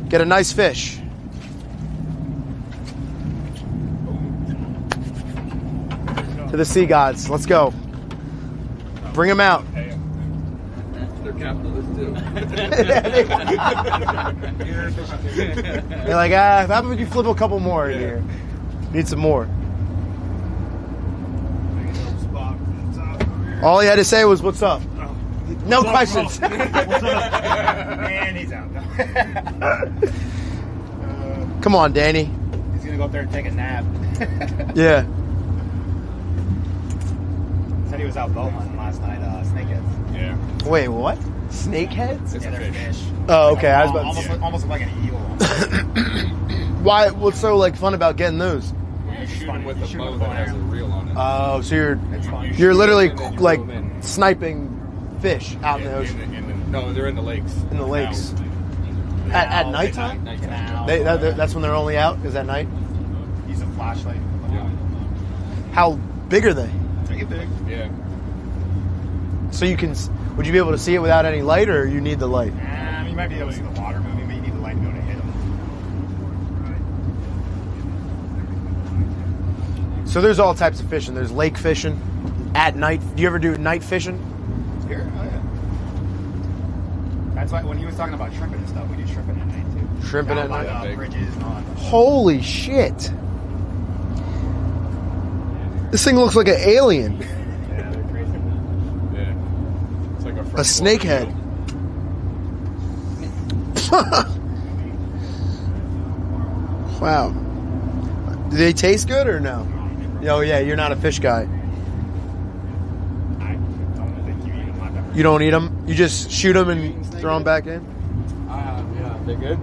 get a nice fish. To the sea gods. Let's go. Bring them out. They're capitalists too. They're like, how about you flip a couple more in here? Need some more. All he had to say was, "What's up?" No questions. Man, he's out. Come on, Danny. He's gonna go up there and take a nap. Yeah. Said he was out bow hunting last night, snakeheads. Yeah. Wait, what? Snakeheads? It's Yeah, a they're fish. fish. Oh, okay. I was about to almost, say. almost like an eel. Why? What's so like fun about getting those? You shoot them with You a shoot bow with that a has a bow. reel on it. Oh, so you're It's fun. you're literally And then you like reel 'em in. sniping fish out in the ocean No, they're in the lakes. in the lakes Now, at nighttime. Nighttime. That's when they're only out. Is at night? Use a flashlight. Yeah. How big are they? They get big. Yeah. So you can. Would you be able to see it without any light, or you need the light? You might be able to see the water moving, but you need the light to go to hit them. So there's all types of fishing. There's lake fishing at night. Do you ever do night fishing? Here? Oh, yeah. That's why when he was talking about shrimping and stuff, we do shrimping at night too. Shrimping at Down by night? the bridges and all that. Holy shit. This thing looks like an alien. Yeah, they're crazy. Yeah. It's like A snakehead. Wow. Do they taste good or no? Oh yeah, you're not a fish guy. I don't think you eat them. I've never. You don't eat them? You just shoot them and throw them back in? Yeah. They're good?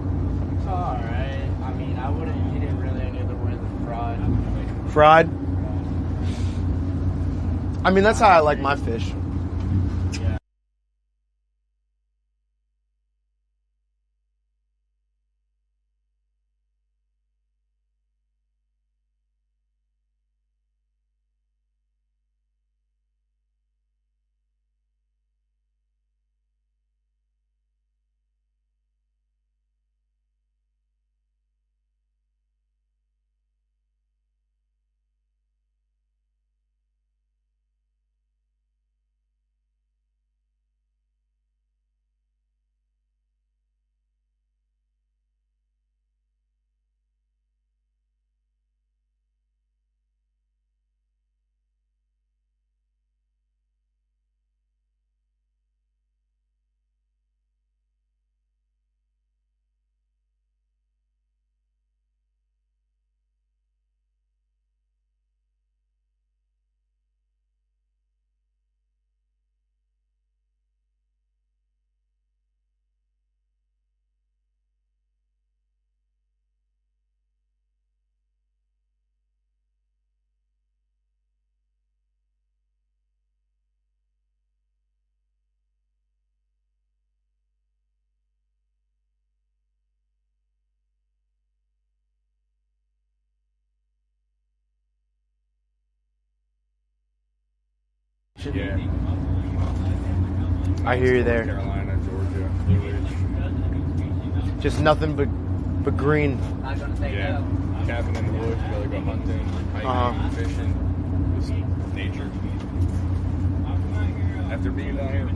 It's alright. I mean, I wouldn't eat it really any other way than fried. Fried? I mean, that's how I like my fish. Yeah. I hear you there. Carolina, Georgia, Blue Ridge. Just nothing but green. Not gonna take Yeah. it. Cabin in the woods, you gotta go hunting, hiking, Uh-huh. fishing, just nature. After being down here,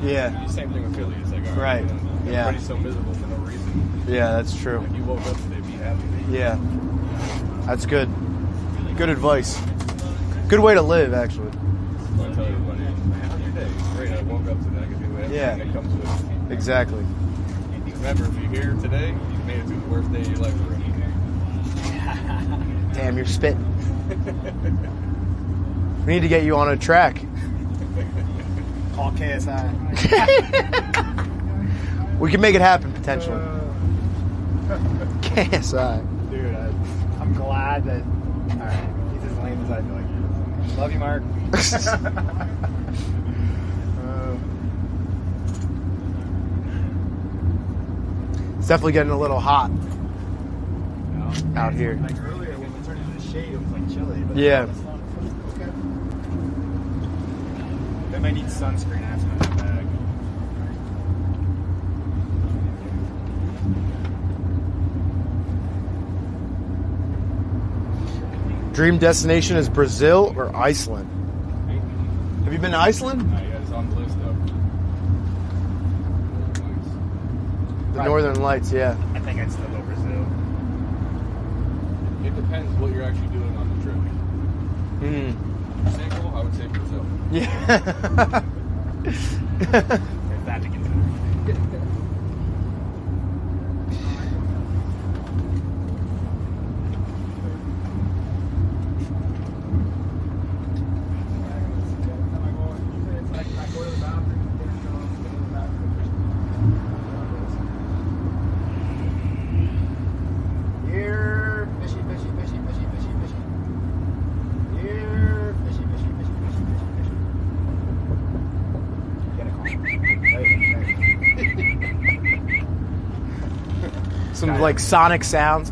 Yeah. same thing with Philly. It's like, all Right. right, Yeah. everybody's so miserable for no reason. Yeah, that's true. Like, you woke up today, be happy. Yeah. That's good advice. Good way to live, actually. So I tell everybody, how's your day? It's great. I woke up today. I can do everything Yeah. that comes with it. Exactly. Remember, if you're here today, you made it through the worst day of your life already. Damn, you're spitting. We need to get you on a track. Call KSI. We can make it happen, potentially. KSI. Dude, I'm glad that. All right, he's as lame as I feel like he is. Love you, Mark. It's definitely getting a little hot out here. Like earlier when we turned into the shade, it was like chilly. But Yeah. it's not- okay. They might need sunscreen. I have some in that bag. Dream destination is Brazil or Iceland. Have you been to Iceland? Yeah, it's on the list though. The Northern Lights, yeah. I think I'd still go Brazil. It depends what you're actually doing on the trip. Mm. Single, I would say Brazil. Yeah. There's that to consider. Here, fishy, fishy, fishy, fishy, fishy, fishy. Here, fishy, fishy, fishy, fishy, fishy, fishy. Get a call. Some like sonic sounds.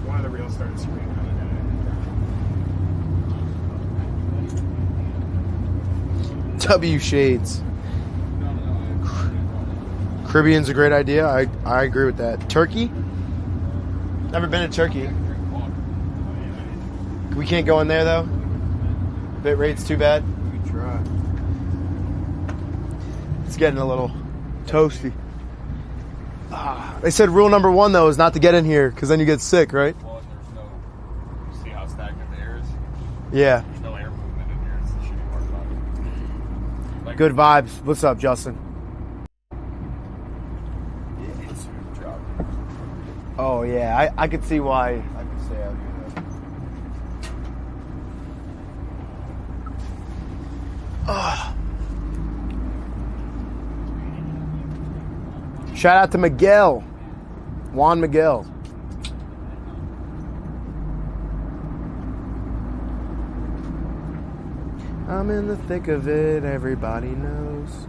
One of the reels started screaming. W shades. Caribbean's a great idea. I agree with that. Turkey? Never been to Turkey. We can't go in there though. Bit rate's too bad. We could try. It's getting a little toasty. They said rule number 1 though is not to get in here because then you get sick, right? Well, there's no. See how stagnant the air is? Yeah. There's no air movement in here. It's the shitty part about it. Like, Good vibes. What's up, Justin? Let's drop. Oh yeah, I could see why. I could stay out here Shout out to Miguel, Juan Miguel. I'm in the thick of it. Everybody knows.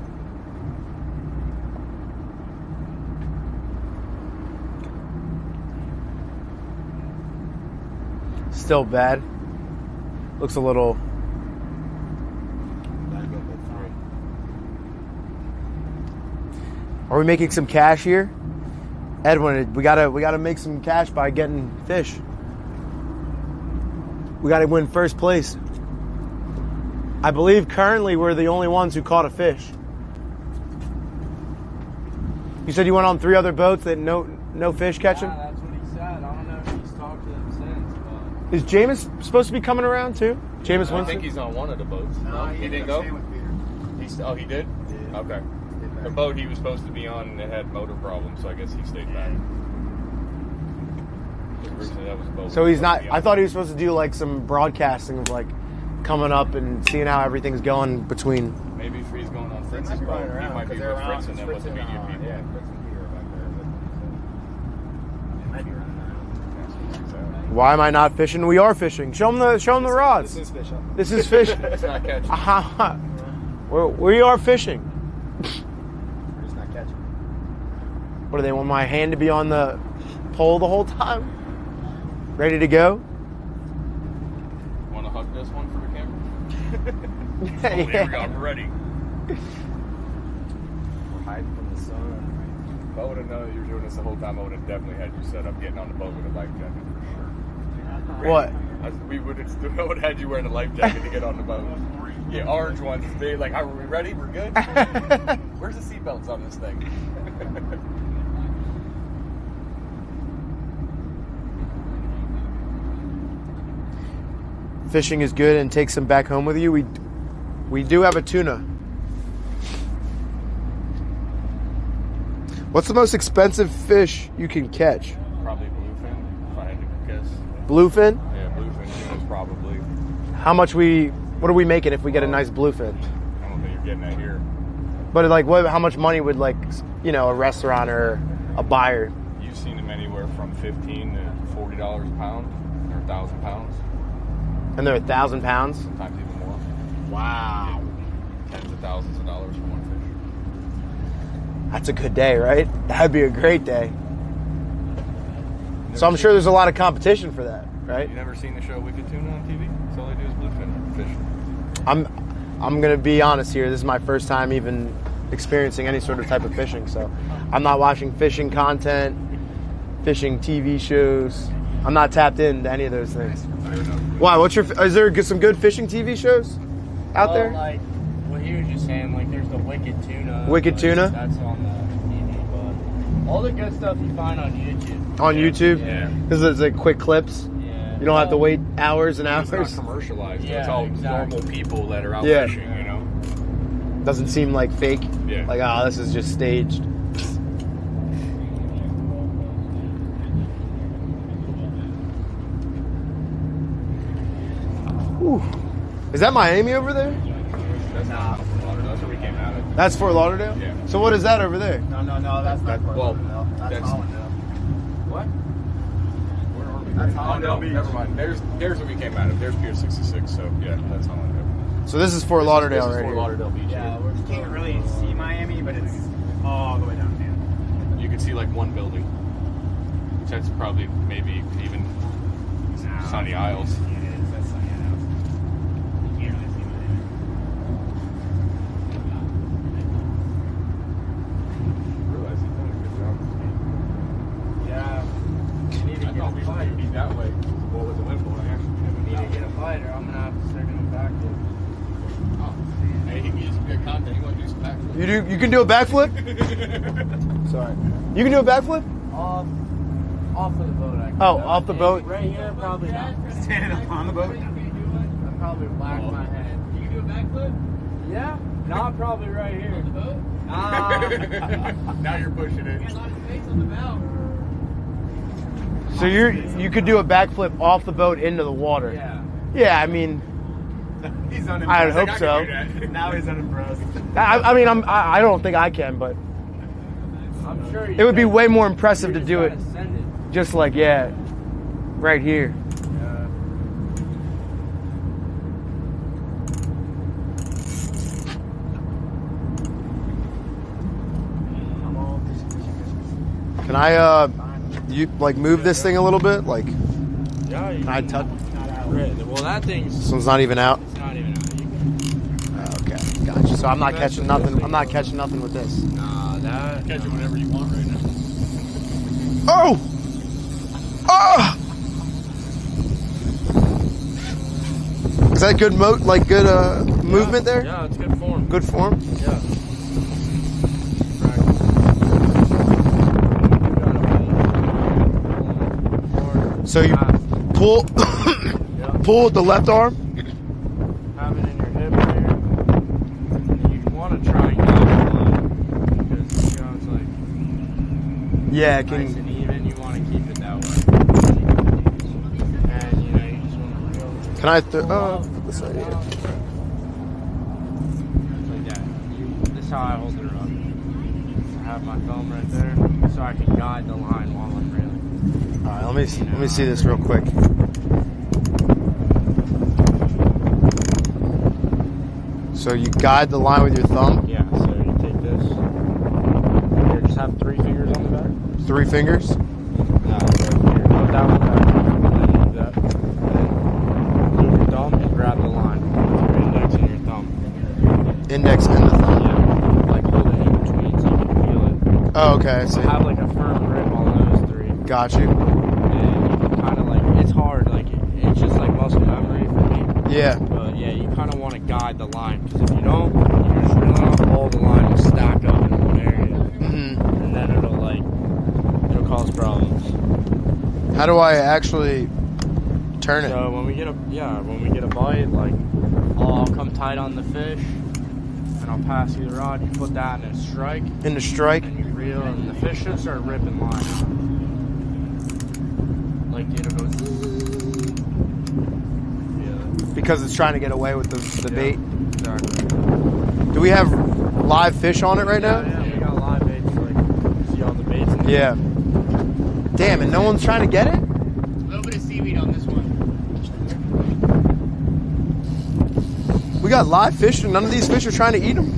Still bad. Looks a little. Are we making some cash here? Edwin, we gotta make some cash by getting fish. We gotta win first place. I believe currently we're the only ones who caught a fish. You said you went on 3 other boats that no fish catching? Yeah, that's what he said. I don't know if he's talked to them since, but... Is Jameis supposed to be coming around too? Jameis I Winston? think he's on one of the boats. though. He didn't go? With Peter. Oh, he did? Yeah. Okay. The boat he was supposed to be on it had motor problems, so I guess he stayed back. That was a boat So he's not. supposed to be I on. thought he was supposed to do like some broadcasting of like coming up and seeing how everything's going between. Maybe if he's going on They Fritz's might be boat, running he around might be because with they're around. Fritz and then with the media people. Yeah, Fritz and Peter are back there. They might be running around. Why am I not fishing? We are fishing. Show them the rods. This is fish. This is fish. It's not catching. We are fishing. We're just not catching. What do they want my hand to be on the pole the whole time? Ready to go? Want to hug this one for the camera? Yeah. Oh, here we go. We're ready. We're hiding from the sun. If I would have known that you were doing this the whole time, I would have definitely had you set up getting on the boat with a life jacket for sure. What? I would have had you wearing a life jacket to get on the boat. Yeah, orange ones. They like, are we ready? We're good? Where's the seatbelts on this thing? Fishing is good and take some back home with you. We do have a tuna. What's the most expensive fish you can catch? Probably bluefin, if I had to guess. Bluefin? Yeah, bluefin tuna's probably. What are we making if we get a nice bluefin? I don't think you're getting that here. But like, how much money would a restaurant or a buyer? You've seen them anywhere from $15 to $40 a pound, or 1,000 pounds, And they're 1,000 pounds? sometimes even more. Wow. Tens of thousands of dollars for one That's a good day, right? That'd be a great day. So I'm sure there's a lot of competition for that, fish. right? You never seen the show Wicked Tuna on TV? That's all they do is bluefin fish. I'm gonna be honest here. This is my first time even experiencing any sort of type of fishing, so I'm not watching fishing content, fishing TV shows. I'm not tapped into any of those things. Why? Is there some good fishing TV shows out there? Like what he was just saying, like there's the Wicked Tuna. Wicked but Tuna? That's on the TV, but all the good stuff you find on YouTube. On YouTube? Yeah. Because it's like quick clips. Yeah. You don't have to wait hours and It's not hours. commercialized. Yeah, It's all exactly. normal people that are out Yeah. fishing, you know? Doesn't seem like fake. Yeah. Like, this is just staged. Whew. Is that Miami over there? That's not Fort Lauderdale. That's where we came out of. That's Fort Lauderdale? Yeah. So what is that over there? No, that's not Fort well, Lauderdale. That's that's- Hollandale. What? Where are we? That's Oh, Hollandale no, Beach. never mind. There's where we came out of. There's Pier 66, so yeah, that's Hollandale. So this is Fort Lauderdale This is right Fort here. Lauderdale Beach Yeah, here. you can't really see Miami, but it's all the way down here. You can see like one building. That's probably maybe even Sunny Isles. It is. That's Sunny Isles. You can't really see Miami. Realize he's done a good job. Yeah. You need to I thought we should be that way. What was the wind blowing? Actually, need to get lighter, I'm gonna have to start doing backwards. Hey, he needs some good content. You want to do some backflips? You can do a backflip? Sorry. You can do a backflip? Off of the boat, I can. Oh, off the boat? Right here, probably not. Standing up on the boat. I'd probably whack my head. You can do a backflip? Yeah. Not probably right here. On the boat? Now you're pushing it. So you could do a backflip off the boat into the water. Yeah. Yeah, I mean, He's unimpressed. I would hope so. Now he's unimpressed. I mean, I don't think I can, but I'm sure you it would be can. way more impressive You to just do it gotta send it. just like, yeah, right here. Yeah. Can I, you like move this thing a little bit? Like, Yeah, you can I touch? Well, that thing's This one's not even out. it's not even out. You can, Okay, gotcha. So I'm not catching nothing. I'm not catching nothing with this. nah, that. Catch it whenever you want right now. Oh! Oh! Is that good movement there? Yeah, it's good form. Good form? Yeah. So you pull pull with the left arm? Have it in your hip here. You want to try and get it line because you know it's like Yeah, it nice can. and even. You want to keep it that way. And you know you just want to reel it Can I this right here. like that. This is how I hold her up. I have my thumb right there so I can guide the line while I'm reeling. All right, let me see this real quick. So you guide the line with your thumb, Yeah, so you take this. Here, just have 3 fingers on the back. 3 fingers. No, so here, put that one back. And then do that. And then move your thumb and grab the line with your index and your thumb. Index and the thumb. Yeah, like hold it in between so you can feel it. Oh, okay, I So see. have like a firm grip on those 3. Got you. And you can kind of like, it's hard, like it's just like muscle memory for me. Yeah. But yeah, you kind of want to guide the line because if you don't, you're just reeling off all the line will stack up in one area. hmm And then it'll cause problems. How do I actually turn it? So when we get a bite, like I'll come tight on the fish and I'll pass you the rod, you put that in a strike In the strike? and you reel and the fish should start ripping line. Like it'll go Because it's trying to get away with the bait. Exactly. Do we have live fish on it right now? Yeah, we got live baits, like see all the baits in there. Yeah. Damn, and no one's trying to get it? A little bit of seaweed on this one. We got live fish and none of these fish are trying to eat them.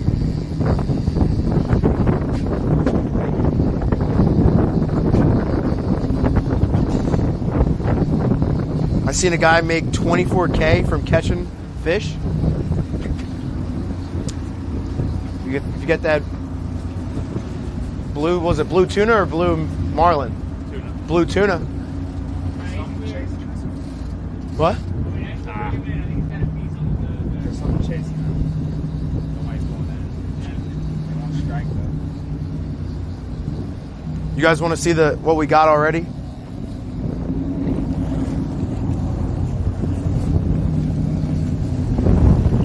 I seen a guy make $24K from catching fish. If you get that blue, was it blue tuna or blue marlin? Tuna. Blue tuna. What? There's something chasing them. Nobody's going in. They won't strike though. You guys want to see what we got already?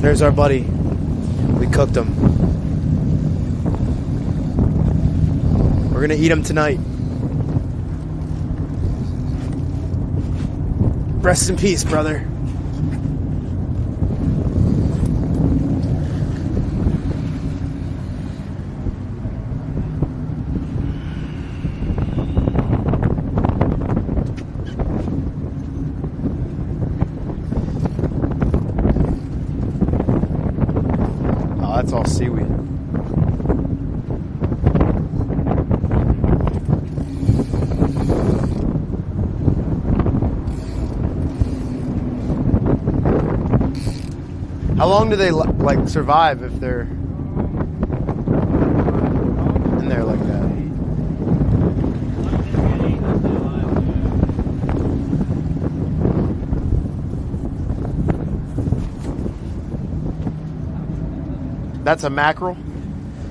There's our buddy. We cooked him. We're gonna eat him tonight. Rest in peace, brother. Oh, that's all seaweed. How long do they like survive if they're in there like that? That's a mackerel.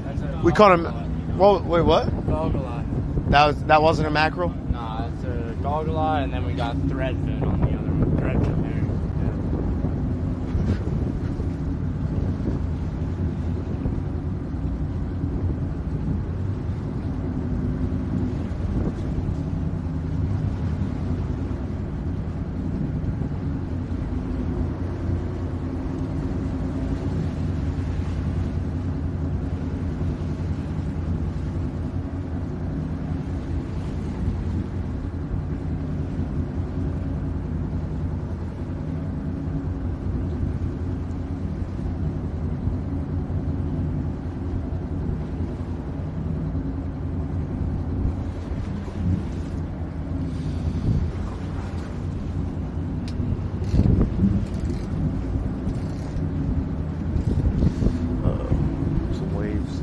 That's a We caught him. goggle-eye. Well, wait, what? Goggle-eye. That wasn't a mackerel. Nah, it's a goggle-eye, and then we got threadfin on the other one. Threadfin there. Some waves.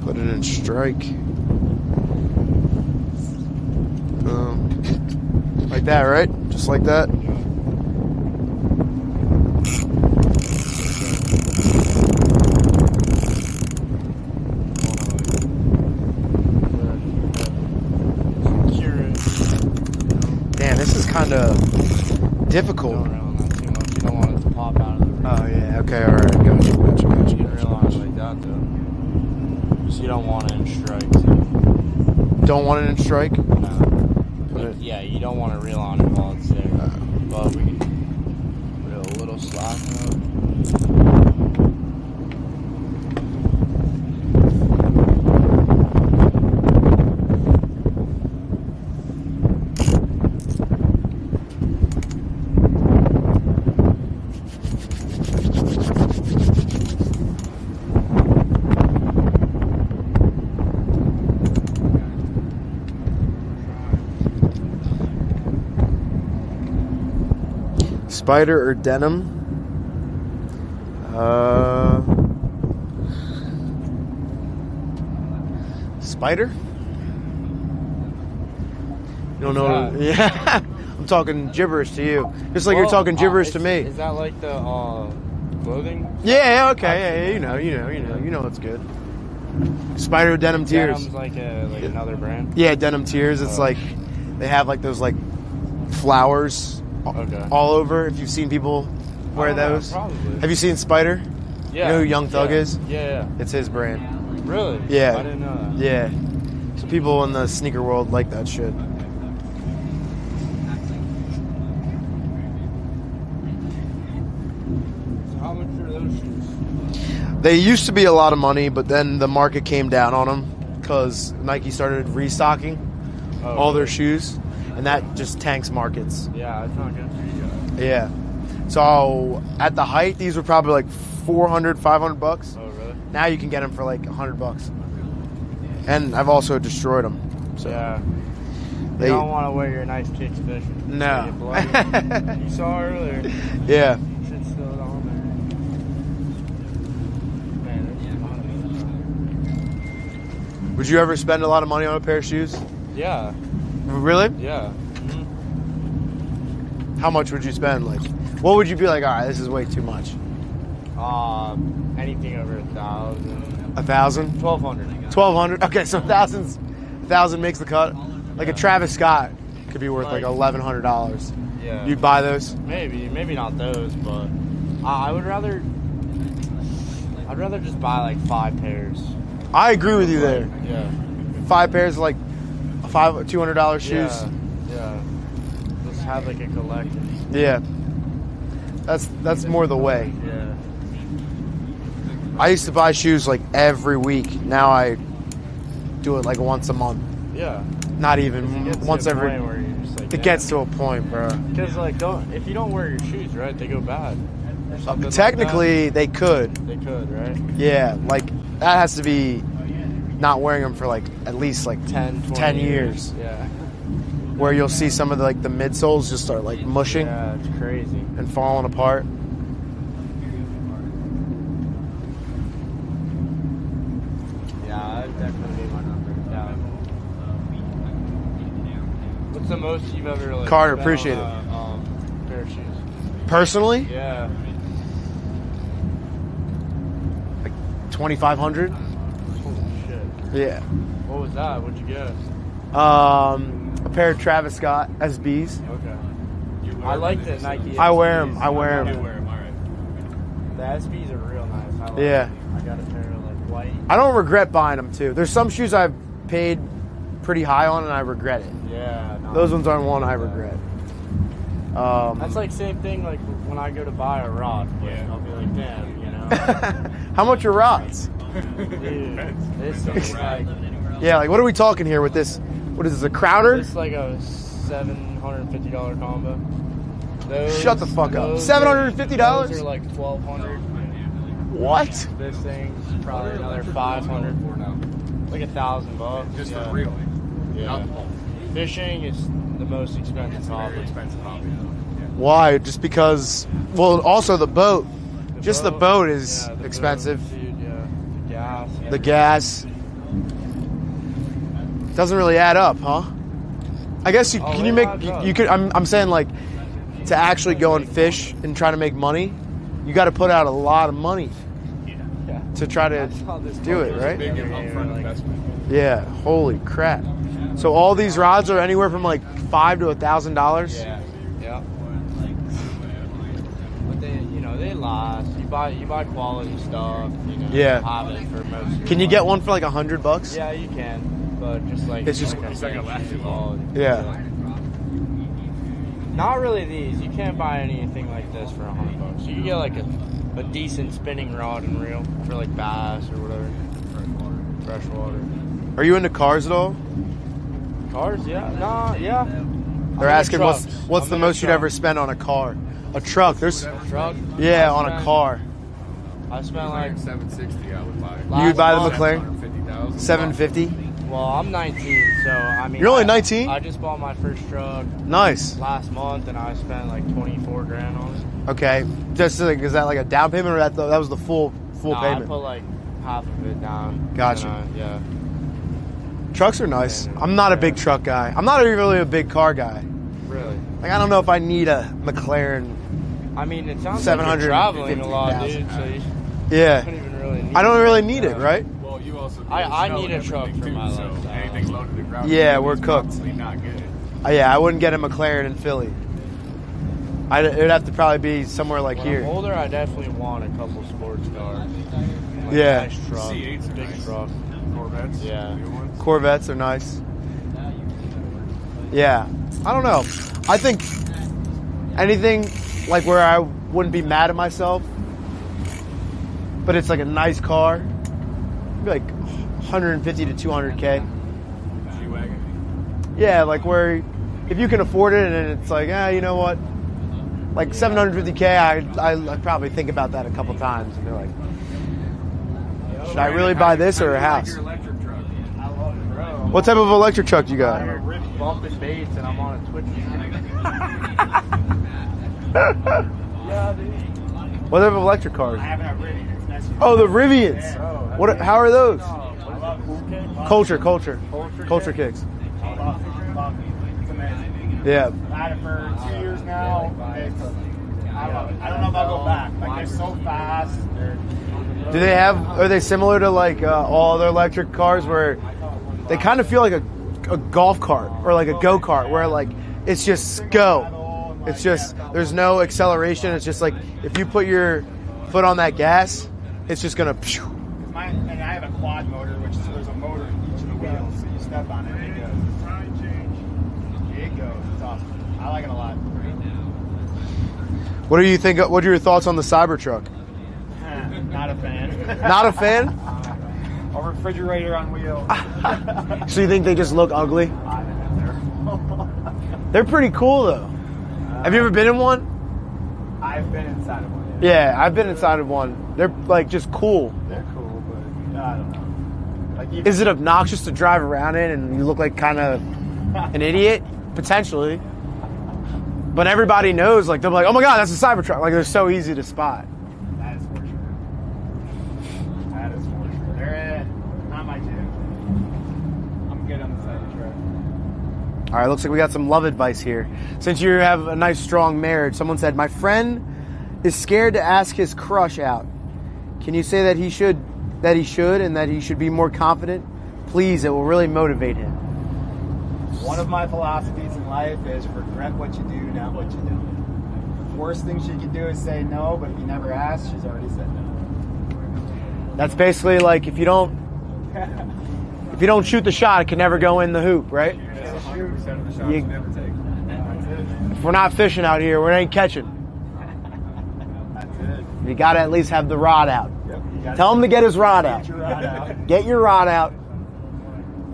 Put it in strike. Like that, right? Just like that. Damn, this is kind of difficult. Don't reel on that too much. You don't want it to pop out of the ring. Oh yeah. Okay. All right. Gotcha. You can reel on it like that, though. So you don't want it in strike. So. Don't want it in strike. No. Put it. Yeah, you don't want to reel on it while it's there. But we can put a little slack up. Spider or denim? Spider? You don't know? What's Yeah. I'm talking gibberish to you. Just like you're talking gibberish to me. Is that like the clothing? Yeah, okay. Yeah, you know it's good. Spider or denim tears. Denim's like another brand. Yeah, denim tears. It's like they have like those like flowers all over. If you've seen people wear those, probably. Have you seen Spider? Yeah. You know who Young Thug is? Yeah. It's his brand. Really? Yeah. I didn't know that. Yeah. So people in the sneaker world like that shit. So how much are those shoes? They used to be a lot of money, but then the market came down on them because Nike started restocking all their shoes, and that just tanks markets. Yeah, it's not good for you guys. Yeah. So at the height, these were probably like $400, $500. Oh, really? Now you can get them for like $100. And I've also destroyed them. So Yeah. You they, don't want to wear your nice kicks fishing. No. You get bloody. You saw earlier. yeah. Shit's still on there. Man, Would you ever spend a lot of money on a pair of shoes? yeah. Really? Yeah. How much would you spend? Like, what would you be like? All right, this is way too much. Anything over 1,000. 1,000? 1,200. 1,200? Okay, so 1,000 makes the cut. Like a Travis Scott could be worth like $1,100. Yeah. You'd buy those? Maybe not those, but I would rather. I'd rather just buy like 5 pairs. I agree with you there. Yeah. 5 pairs of like $200 shoes. Yeah. Just have like a collection. Yeah. That's more the way. Yeah. I used to buy shoes like every week. Now I do it like once a month. Yeah. Not even once every. It gets to a point, bro. Because like, if you don't wear your shoes, right, they go bad. Or something Technically, like they could. that. They could, right? Yeah, like that has to be not wearing them for like at least like 10 years. Yeah. Where you'll see some of the like the midsoles just start like mushing Yeah, it's crazy. and falling apart. Yeah, that'd definitely be my number. Yeah. What's the most you've ever like? Carter, spent appreciate on it. A Personally, Yeah. like 2,500. Holy shit. Yeah. What was that? What'd you get? A pair of Travis Scott SBs. Okay. I like the Nike. I wear them. I wear You them. wear 'em, all right. The SBs are real nice. I like Yeah. them. I got a pair of like white. I don't regret buying them too. There's some shoes I've paid pretty high on and I regret it. Yeah. No, Those ones aren't one I regret. That's like same thing like when I go to buy a rod. Yeah. I'll be like, damn, you know. How much are rods? Dude, this is like Yeah, like what are we talking here with this? What is this, a Crowder? it's like a $750 combo. Those, Shut the fuck up. those $750? Those are like $1,200. What? This thing's probably another $500. Like $1,000. Just yeah. for real. Yeah. Not the ball. Fishing is the most expensive hobby. Very expensive hobby. Why? Just because, well, also the boat. Just the boat is yeah, the expensive. boat, dude, yeah. The gas. The gas. Doesn't really add up, huh? I guess you Oh, can it you make adds up. you could I'm saying like to actually go and fish and try to make money, you got to put out a lot of money Yeah. to try to That's how this do it, goes. right? Big upfront investment. Yeah, holy crap. So all these rods are anywhere from like $500 to $1,000? Yeah. Yeah. But they, you know, they last. You buy quality stuff. You know. Yeah. Have it for most. Of your Can you life. get one for like $100? Yeah, you can. But just like It's just- It's not gonna last too quality. Yeah. Not really these. You can't buy anything like this for $100. You can get like a decent spinning rod and reel for like bass or whatever. Freshwater. Are you into cars at all? Cars, yeah. Nah, yeah. They're asking what's I'm the into most you'd trucks. ever spend on a car? A truck. There's Truck? yeah, I on a spent- car. I spent like Like 760, I would buy. last You'd buy the month- McLaren? 150,000. 750. Well, I'm 19, so I mean. You're only I- 19? I just bought my first truck Nice. last month, and I spent like 24 grand on it. Okay. Just like, is that like a down payment or that was the full Nah, I payment? put like half of it down. Gotcha. and yeah. Trucks are nice. I'm not a big truck guy. I'm not really a big car guy. Really. Like I don't know if I need a McLaren. I mean, it sounds like you're traveling a lot, dude. So you Yeah. don't even really need. I don't really need it, right? Well, you also. I smell need and a truck everything, for my so lifestyle. anything low to the ground. Yeah, is we're cooked. probably not good. Yeah, I wouldn't get a McLaren in Philly. It'd have to probably be somewhere like When here. I'm older, I definitely want a couple sports cars. Like Yeah. A nice truck. C8s are Big nice. truck. Corvettes. Yeah. New ones. Corvettes are nice. Yeah, I don't know. I think anything like where I wouldn't be mad at myself, but it's like a nice car, maybe like 150 to 200K. G-Wagon. Yeah, like where if you can afford it and it's like, you know what? Like 750K, I probably think about that a couple times and be like, should I really buy this or a How house? do you like your electric truck? I love it, bro. What type of electric truck you got? I'm bumping baits and I'm on a Twitch stream. Yeah, dude. What type of electric cars? I haven't had Rivian. It's Oh, the Rivians. What? How are those? I love cool kids. Culture kicks. It's amazing. Yeah. I've had it for 2 years now. I love it. I don't know if I'll go back. Like, they're so fast. Do they have? Are they similar to like all other electric cars where they kind of feel like a golf cart or like a go kart where like it's just go. It's just there's no acceleration. It's just like if you put your foot on that gas, it's just gonna. And I have a quad motor, which is there's a motor in each of the wheels, so you step on it and it goes. It goes. It's awesome. I like it a lot. What do you think? What are your thoughts on the Cybertruck? Not a fan. Not a fan. A refrigerator on wheels. So you think they just look ugly? They're pretty cool though. Have you ever been in one? I've been inside of one. Yeah, I've been inside of one. They're like just cool. They're cool, but I don't know. Like even, Is it obnoxious to drive around in and you look like kind of an idiot? Potentially. But everybody knows, like, they're like, oh my God, that's a Cybertruck. Like, they're so easy to spot. that is for sure. That is for sure. They're not my jam. I'm good on the side of the All right, looks like we got some love advice here. Since you have a nice, strong marriage, someone said, my friend is scared to ask his crush out. Can you say that he should, and that he should be more confident? Please, it will really motivate him. One of my philosophies in life is regret what you do, not what you don't. Worst thing she could do is say no, but if you never ask, she's already said no. That's basically like if you don't shoot the shot, it can never go in the hoop, right? If we're not fishing out here, we ain't catching. You got to at least have the rod out. Tell him to get his rod out. Get your rod out.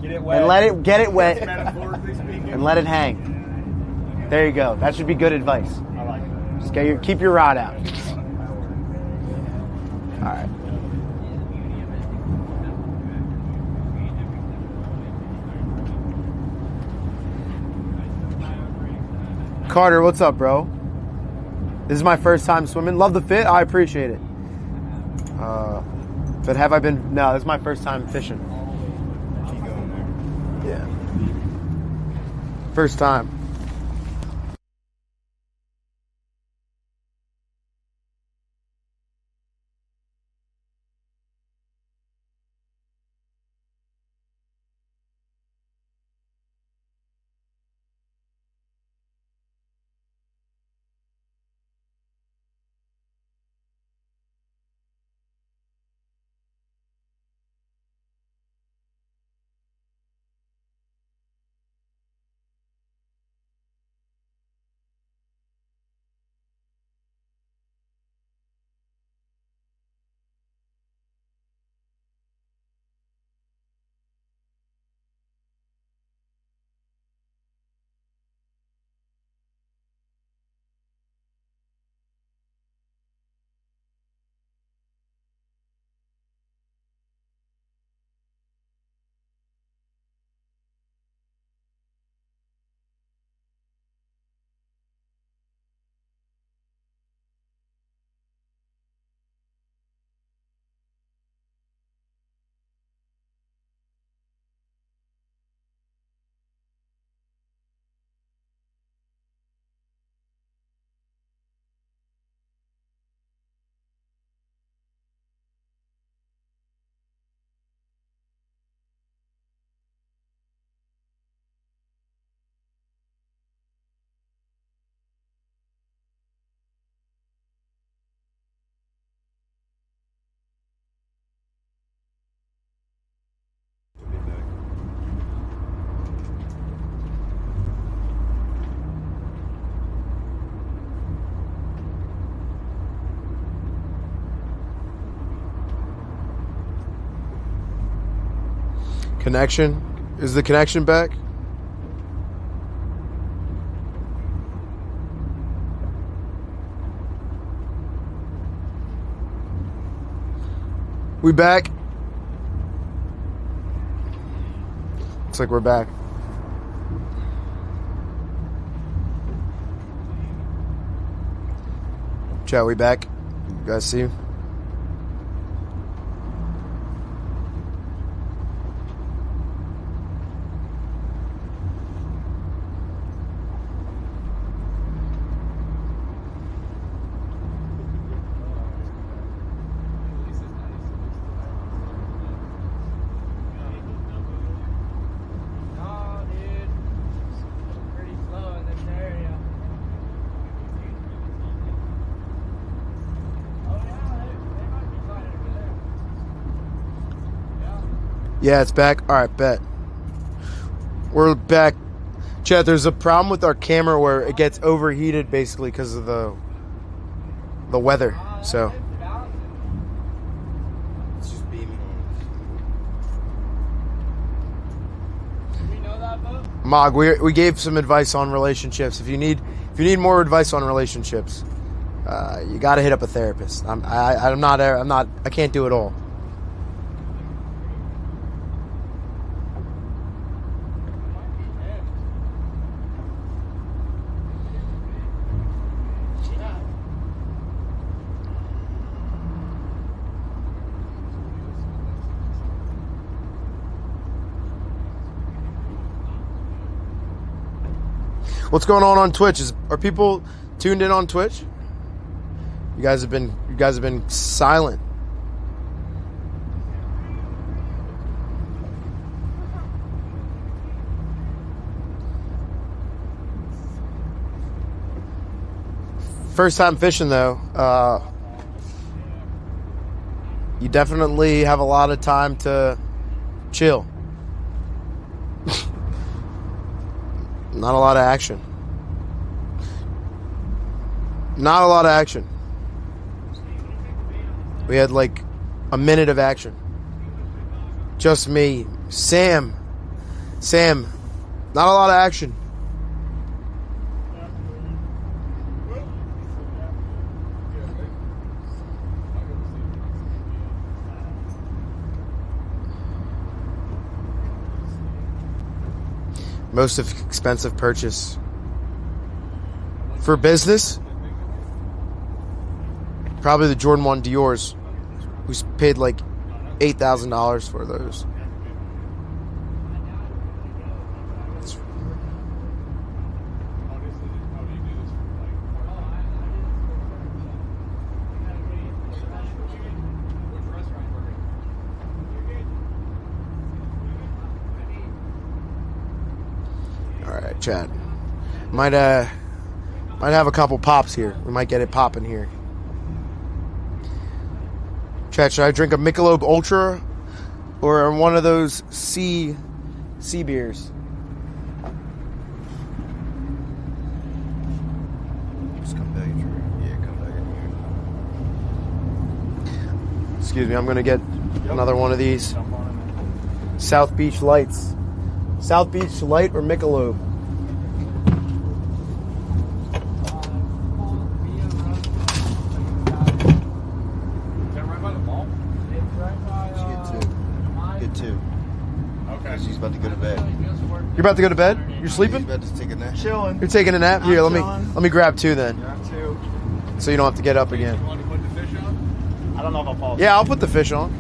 Get it wet. And get it wet. And let it hang. There you go. That should be good advice. I like it. Just keep your rod out. All right. Carter, what's up, bro? This is my first time swimming. Love the fit. I appreciate it. But have I been? No, this is my first time fishing. Yeah. First time. Connection? Is the connection back? We back? Looks like we're back. Chat, we back? You guys see? Yeah, it's back. All right, bet. We're back. Chad, there's a problem with our camera where it gets overheated basically because of the weather. So it's just beaming on us. Mog, we gave some advice on relationships. If you need more advice on relationships, you got to hit up a therapist. I can't do it all. What's going on Twitch? Are people tuned in on Twitch? You guys have been silent. First time fishing though, you definitely have a lot of time to chill. Not a lot of action. Not a lot of action. We had like a minute of action. Just me. Sam. Not a lot of action. Most expensive purchase for business? Probably the Jordan 1 Dior's. We paid like $8,000 for those. Alright, Chad. Might have a couple pops here. We might get it popping here. Chad, should I drink a Michelob Ultra or one of those sea beers? Just come back in. Yeah, come back in here. Excuse me, I'm gonna get another one of these. South Beach Lights. South Beach Light or Michelob? About to go to bed. You're about to go to bed? You're sleeping? He's about to take a nap. Chilling. You're taking a nap? Here, let me grab two then. Grab two. So you don't have to get up again. You want to put the fish on? I don't know if I'll fall. Yeah, I'll put the fish on.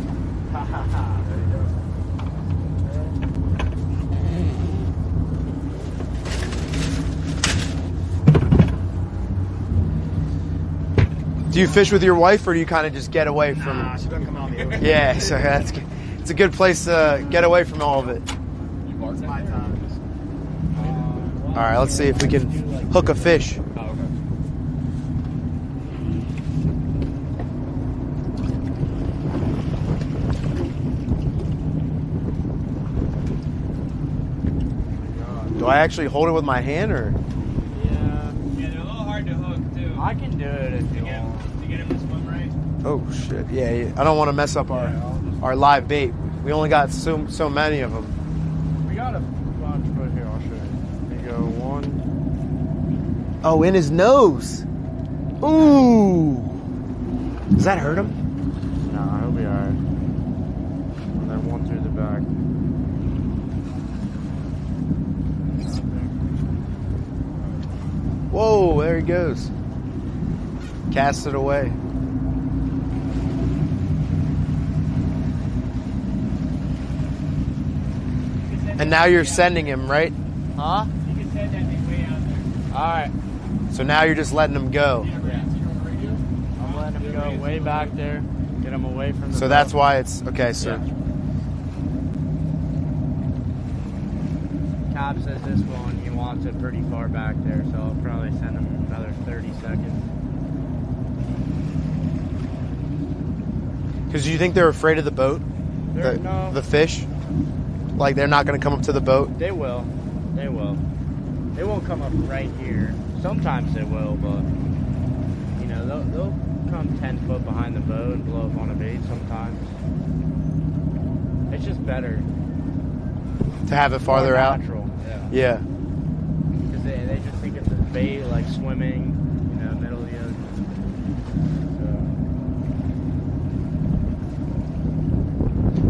Do you fish with your wife, or do you kind of just get away from? Nah, she doesn't come out in the ocean. Yeah, so that's good. It's a good place to get away from all of it. It's my time. All right, let's see if we can hook a fish. Oh, okay. Do I actually hold it with my hand, or? Yeah, they're a little hard to hook too. I can do it if you want. To get him to swim right. Oh shit! Yeah, I don't want to mess up our live bait. We only got so many of them. We got a bunch right here. I'll show you. There you go. One. Oh, in his nose. Ooh. Does that hurt him? Nah, he'll be alright. And then one through the back. Whoa, there he goes. Cast it away. And now you're sending him, right? Huh? You can send that thing way out there. Alright. So now you're just letting him go. I'm letting him go way back there. Get him away from the So that's why it's okay. So Cobb says this one, he wants it pretty far back there, so I'll probably send him another 30 seconds. because you think they're afraid of the boat, No. the fish, like they're not going to come up to the boat. They will. They will. They won't come up right here. Sometimes they will, but you know they'll come 10 foot behind the boat and blow up on a bait sometimes. It's just better To have it farther more out. natural. Yeah. Because they just think it's a bait, like swimming, you know, middle of the ocean.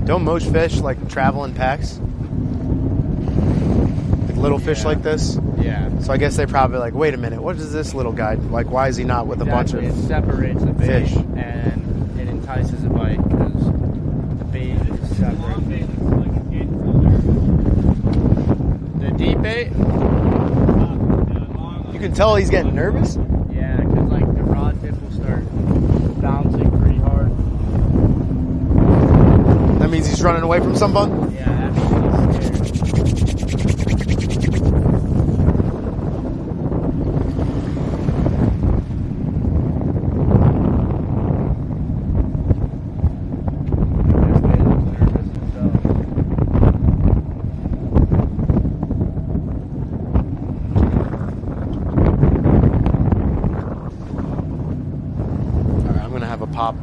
Don't most fish like travel in packs? Like little fish Yeah. like this? Yeah. So I guess they probably like, wait a minute, what is this little guy? Like, why is he not with a bunch Exactly. of It separates the bait fish? and it entices a bite because the bait is separate. The deep bait? can tell he's getting nervous. Yeah, because like the rod tip will start bouncing pretty hard. That means he's running away from someone? Yeah, that means he's scared. Alright, I'm gonna have a pop.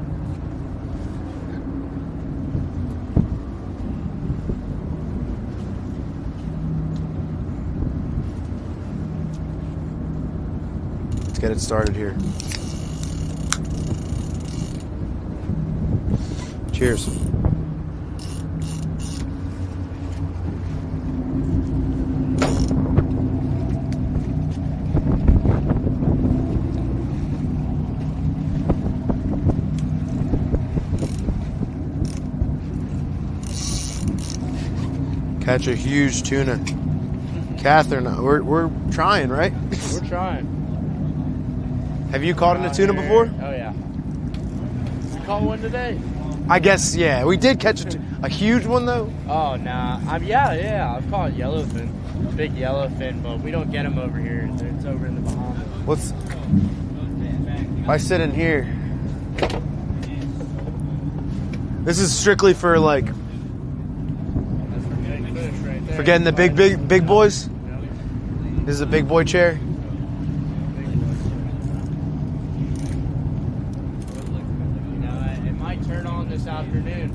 Let's get it started here. Cheers. Catch a huge tuna. Catherine, we're trying, right? We're trying. Have you caught a tuna before? Oh yeah. We caught one today. I guess, yeah. We did catch a huge one, though. Oh nah. Yeah. I've caught yellowfin, big yellowfin, but we don't get them over here. It's over in the Bahamas. If I sit in here, this is strictly for like That's for big fish right there. for getting the big boys. This is a big boy chair. It might turn on this afternoon.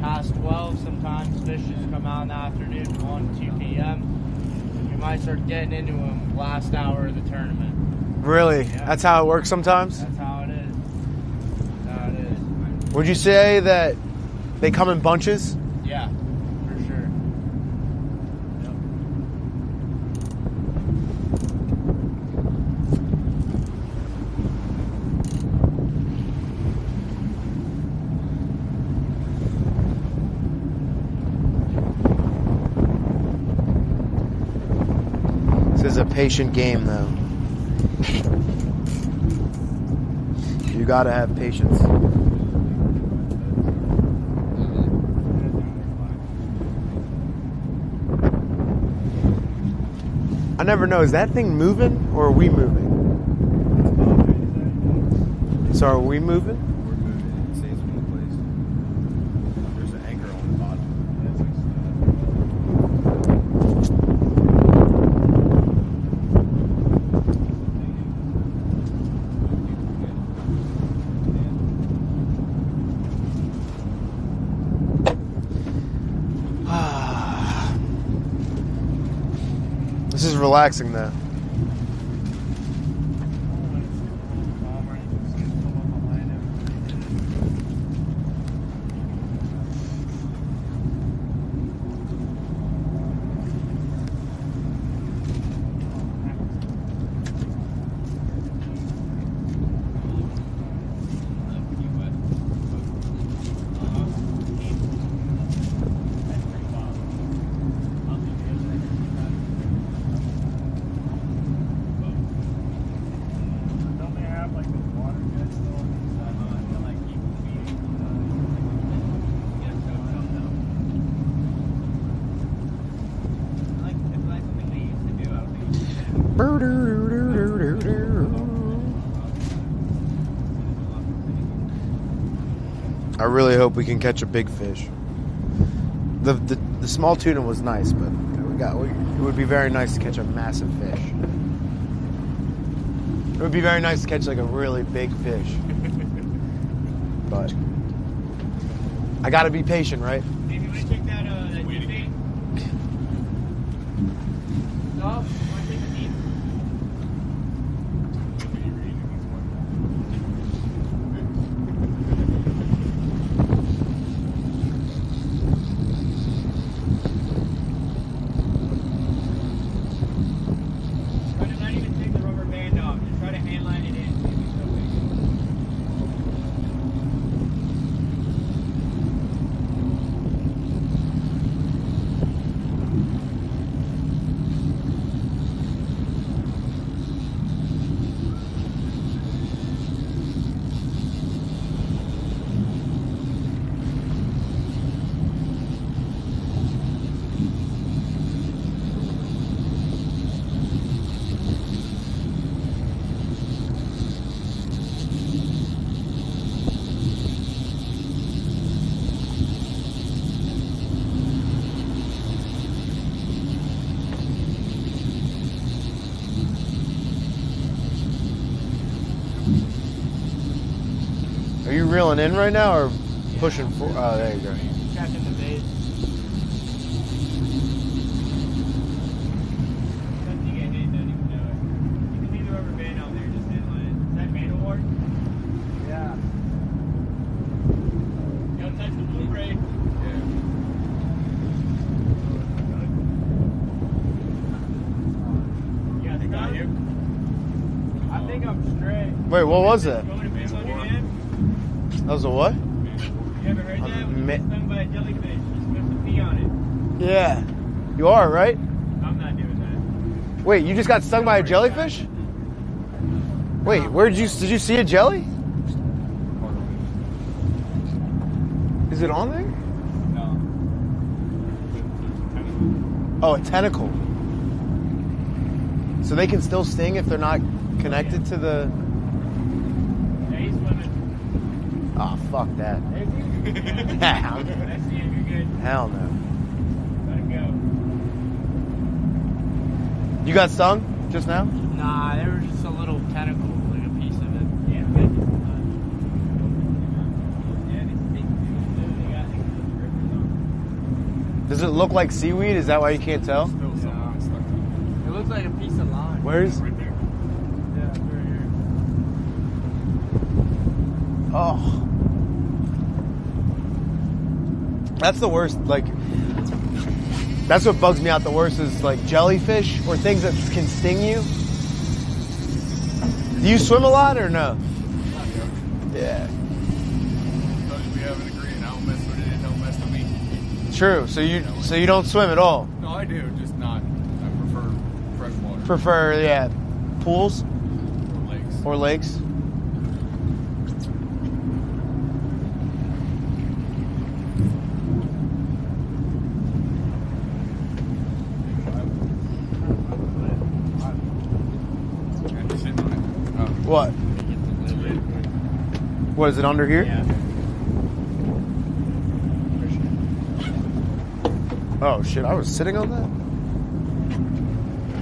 Past 12, sometimes fishes come out in the afternoon, 1, 2 p.m. We might start getting into them last hour of the tournament. Really? Yeah. That's how it works sometimes? That's how it is. That's how it is. Would you say that they come in bunches? Yeah, for sure. Yep. This is a patient game, though. You gotta have patience. I never know, is that thing moving or are we moving? So are we moving? We're moving. It stays in one place. There's an anchor on the bottom. This is relaxing, though. I really hope we can catch a big fish. The small tuna was nice, but it would be very nice to catch a massive fish. It would be very nice to catch like a really big fish. But I gotta be patient, right? Maybe you want to take that deep bait? No? Want to take the deep? Try to not even take the rubber band off. Just try to hand line it in. reeling in right now or pushing for? Oh, there you go. Checking the bait. Wait, what was that? You want to base on your hand? That was a what? You ever heard that? When you get stung by a jellyfish, you're supposed to pee on it. Yeah. You are, right? I'm not doing that. Wait, you just got stung by a jellyfish? Wait, where did you see a jelly? Is it on there? No. Oh, a tentacle. So they can still sting if they're not connected to the... Yeah, he's swimming. Oh, fuck that. There's you. Yeah. I see him, you're good. Hell no. Let him go. You got stung just now? Nah, there was just a little tentacle, like a piece of it. Yeah, but it's fun. Yeah, these big dudes, they got like those rippers on. Does it look like seaweed? Is that why you can't tell? Still something stuck to It looks like a piece of line. Where's... it. Right there. Yeah, it's right here. Oh. That's the worst, like... That's what bugs me out the worst is like jellyfish or things that can sting you. Do you swim a lot or no? Yeah. We have an agreement. I don't mess with it. It don't mess with me. True. So you don't swim at all. No, I do. Just not. I prefer fresh water. Prefer, yeah, pools Or lakes. or lakes. And just sitting on it. Oh. What? What is it under here? Yeah. Oh shit! I was sitting on that.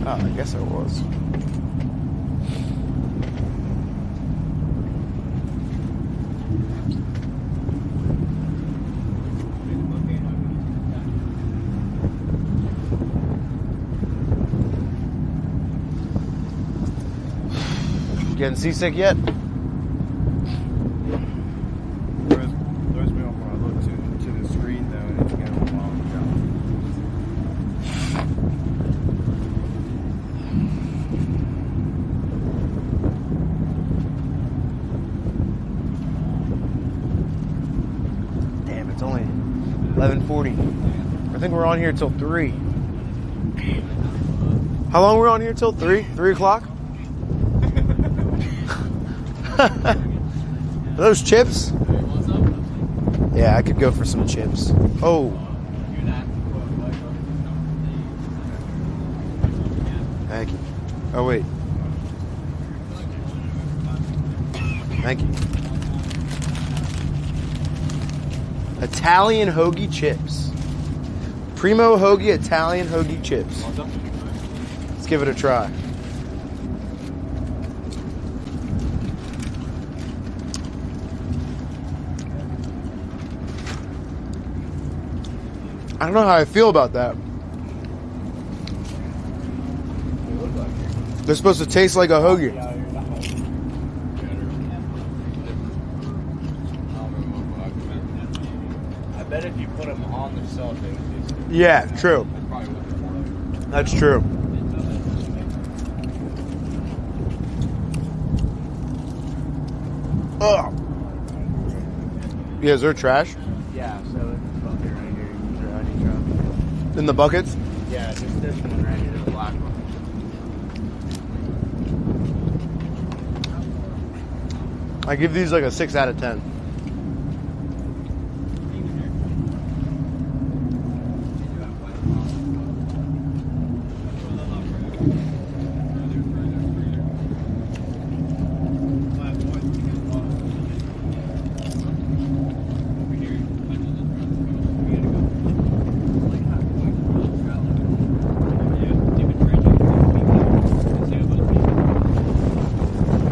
Oh, I guess I was. Getting seasick yet? Throws me off when I look to the screen though, and it's going a long Damn, it's only 11:40. I think we're on here till 3. How long were we on here till 3? 3 o'clock? Are those chips? Yeah, I could go for some chips. Oh. Thank you. Oh, wait. Thank you. Italian hoagie chips. Primo hoagie, Italian hoagie chips. Let's give it a try. I don't know how I feel about that. They're supposed to taste like a hoagie. I bet if you put them on themselves, they would taste good. Yeah, true. That's true. Ugh. Yeah, is there trash Yeah, so it's bucket right here. You can throw any drop. in the buckets? Yeah, just this one right here, the black one. I give these like a 6 out of 10.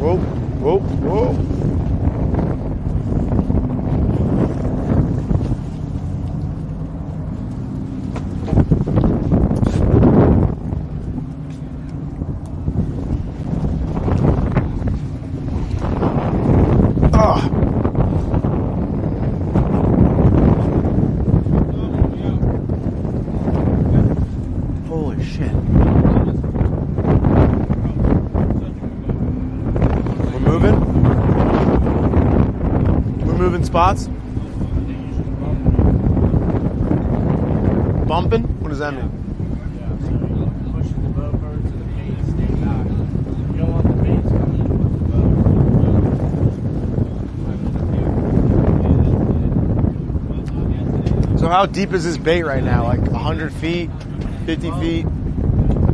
Whoa, whoa, whoa. spots? Bumping? What does that mean? Yeah, so you push the boat bird so the bait stays back. You don't want the baits coming in with the boat. So how deep is this bait right now? Like 100 feet? 50 feet?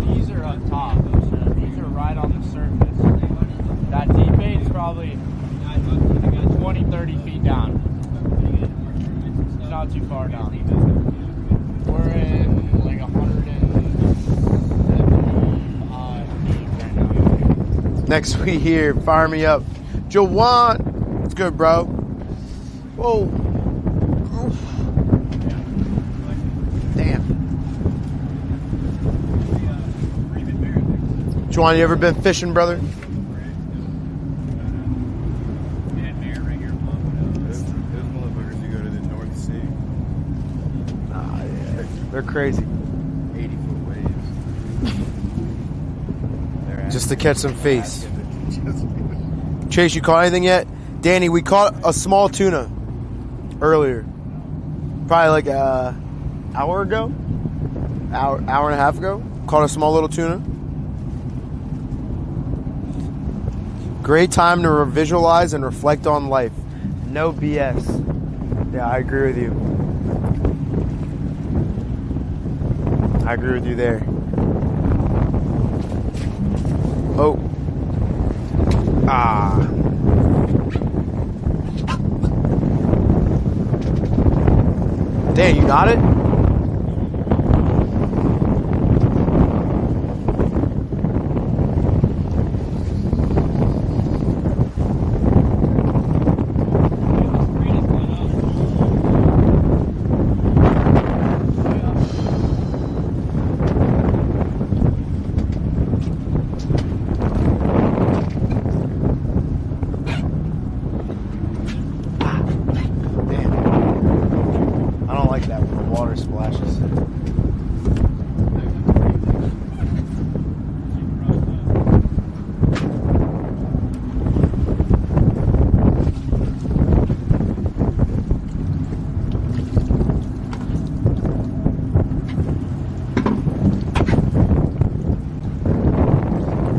These are up top. So these are right on the surface. That deep bait is probably 20, 30 feet down. It's not too far down. We're in like 175 feet right now. Next we hear, fire me up. Jawan! It's good, bro. Whoa. Oof. Damn. Jawan, you ever been fishing, brother? They're crazy. 80-foot waves. Just to catch some face. Chase, you caught anything yet? Danny, we caught a small tuna earlier. Probably like an hour ago. Hour and a half ago. Caught a small little tuna. Great time to visualize and reflect on life. No BS. Yeah, I agree with you. I agree with you there. Oh. Ah. Damn, you got it?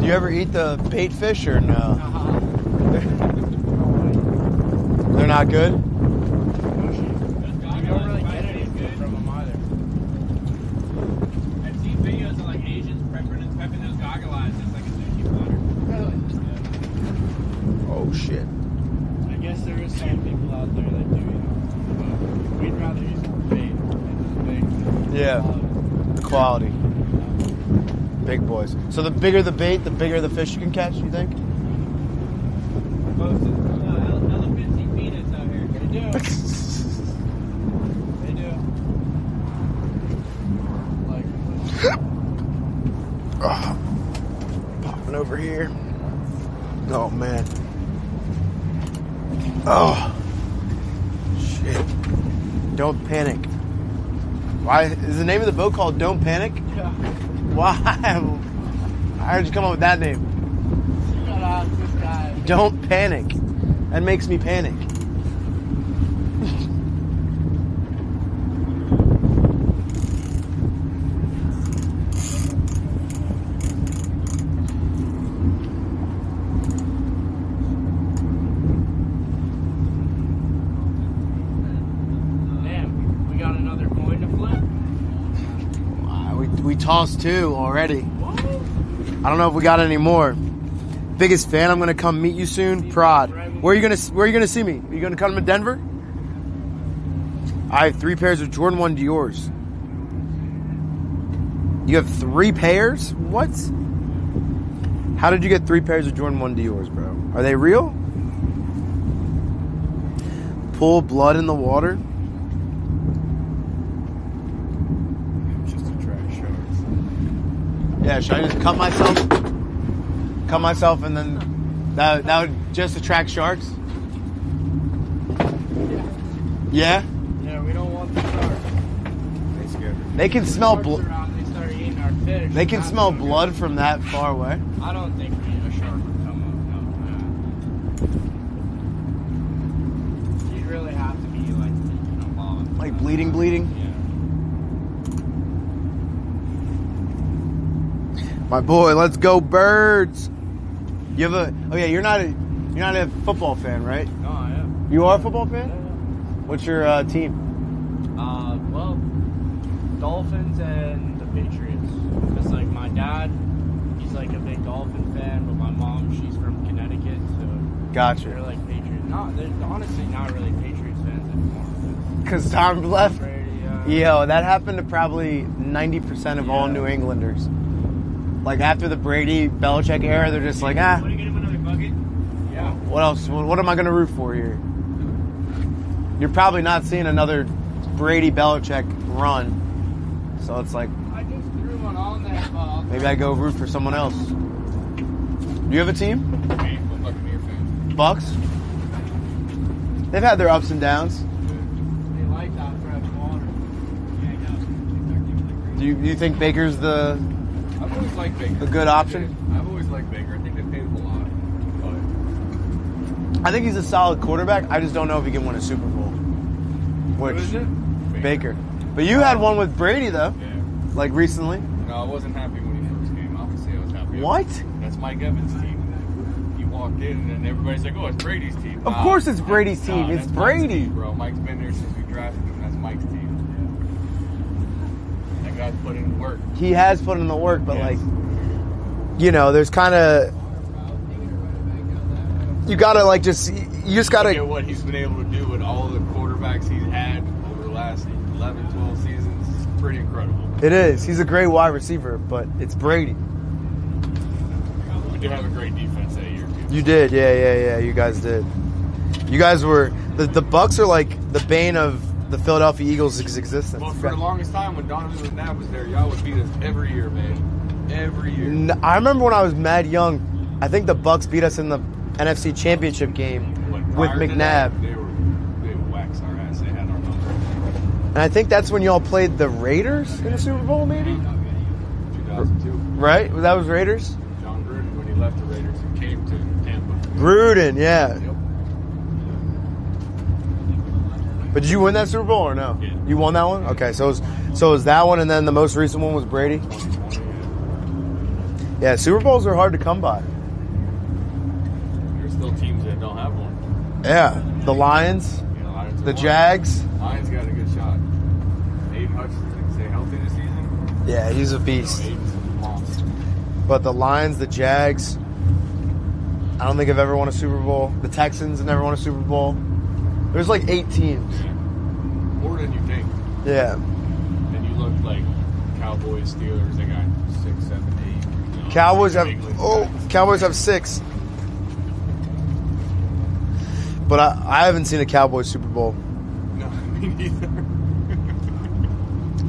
You ever eat the bait fish or no? They're not good? You don't really get anything from them either. I've seen videos of like Asians prepping those goggle eyes just like a sushi platter. Oh shit. I guess there is some people out there that do, but we'd rather use bait than bait. Yeah. The quality. Big boys. So the bigger the bait, the bigger the fish you can catch, you think? Elephants eat peanuts out here. They do. They do. Like, Popping over here. Oh man. Oh. Shit. Don't panic. Why is the name of the boat called Don't Panic? yeah. Why? I heard you come up with that name. You gotta ask this guy. Don't panic. That makes me panic. Damn, we got another coin to flip. We tossed two already. I don't know if we got any more. Biggest fan. I'm gonna come meet you soon. Prod. Where are you gonna see me? Are you gonna come to Denver? I have 3 pairs of Jordan 1 Dior's. You have 3 pairs? What? How did you get 3 pairs of Jordan 1 Dior's, bro? Are they real? Pull blood in the water? Yeah, should I just cut myself? Cut myself and then that would just attract sharks? Yeah? Yeah, we don't want the sharks. They can smell blood. They start eating our fish. They can smell blood from that far away. I don't think a shark would come up. No. You'd really bleeding. My boy, let's go Birds. You have a? Oh yeah, you're not a football fan, right? No, I am. You are a football fan? Yeah. What's your team? Well, Dolphins and the Patriots. Because like my dad, he's like a big Dolphin fan, but my mom, she's from Connecticut, so Gotcha. they're like Patriots. No, they're honestly not really Patriots fans anymore. Because Tom left. Brady, Yo, that happened to probably 90% of all New Englanders. Like after the Brady Belichick era, they're just like, Want to get him another bucket? Yeah. what else? What am I going to root for here? You're probably not seeing another Brady Belichick run, so it's like I just threw one on there. maybe I go root for someone else. Do you have a team? I'm a Buccaneer fan. Bucks. They've had their ups and downs. They like that fresh water. Do you think Baker's the I've always liked Baker. a good option? I've always liked Baker. I think they paid him a lot. I think he's a solid quarterback. I just don't know if he can win a Super Bowl. What Which is it? Baker. But you had one with Brady though, Yeah. like recently. No, I wasn't happy when he first came. Obviously, I was happy. What? That's Mike Evans' team. He walked in and everybody's like, "Oh, it's Brady's team." Of course it's Brady's team. Nah, It's that's Mike's Brady. team, bro. Mike's been there since we drafted him. That's Mike's team. That guy's put in work. He has put in the work, but Yes. like, you know, there's kind of you gotta like you just Look at gotta. what he's been able to do with all the quarterbacks he's had over the last 11, 12 seasons. It's pretty incredible. It is. He's a great wide receiver, but it's Brady. We did have a great defense that year, too. You did, yeah. You guys did. You guys were the Bucks are like the bane of the Philadelphia Eagles' existence. Well, for the longest time, when Donovan McNabb was there, y'all would beat us every year, man. Every year. I remember when I was mad young. I think the Bucks beat us in the NFC Championship game But with prior to McNabb, that, they would wax our ass. They had our number. and I think that's when y'all played the Raiders in the Super Bowl, maybe. 2002. Right? That was Raiders. John Gruden, when he left the Raiders and came to Tampa. Gruden, yeah. Yep. But did you win that Super Bowl or no? Yeah. You won that one? Okay, so it was that one, and then the most recent one was Brady. 2020, Yeah, Super Bowls are hard to come by. There's still teams that don't have one. Yeah, the Lions, You know, Lions are the one. Jags. Lions got a good shot. Aiden Hutchinson, stay healthy this season. Yeah, he's a You know, beast. Aiden's a monster. But the Lions, the Jags, I don't think I've ever won a Super Bowl. The Texans have never won a Super Bowl. There's like 8 teams. Yeah. More than you think. Yeah. And you look like Cowboys, Steelers, they got 6, 7, 8. You know, Cowboys have New England guys. Cowboys have 6. But I haven't seen a Cowboys Super Bowl. No, me neither.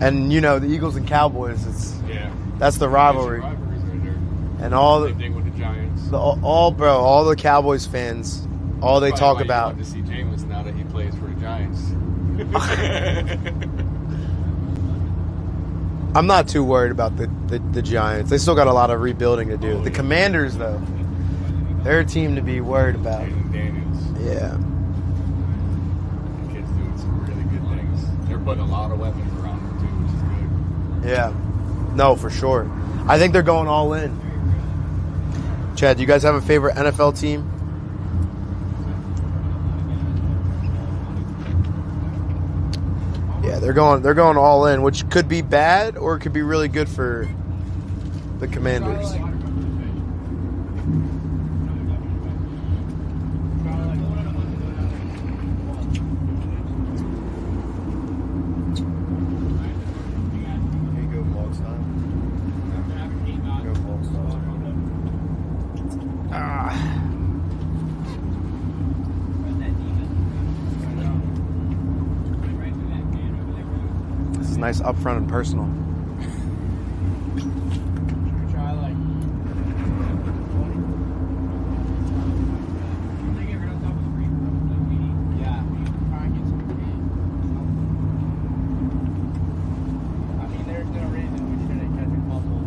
And you know, the Eagles and Cowboys, Yeah. that's the rivalry. Rivalries right there. And all Same thing with the Giants. all the Cowboys fans, all they Probably talk why you about. want to see Jameis now that he plays for the Giants. I'm not too worried about the Giants. They still got a lot of rebuilding to do. The Commanders, though, they're a team to be worried about. Jaden Daniels. Yeah. The kid's doing some really good things. They're putting a lot of weapons around him, too, which is good. Yeah. No, for sure. I think they're going all in. Chad, do you guys have a favorite NFL team? Yeah, they're going all in, which could be bad or it could be really good for the Commanders. Go vlog style. Go vlog style. This is nice upfront and personal. Try like yeah. Try and get some games. I mean, there's no reason we shouldn't catch a couple.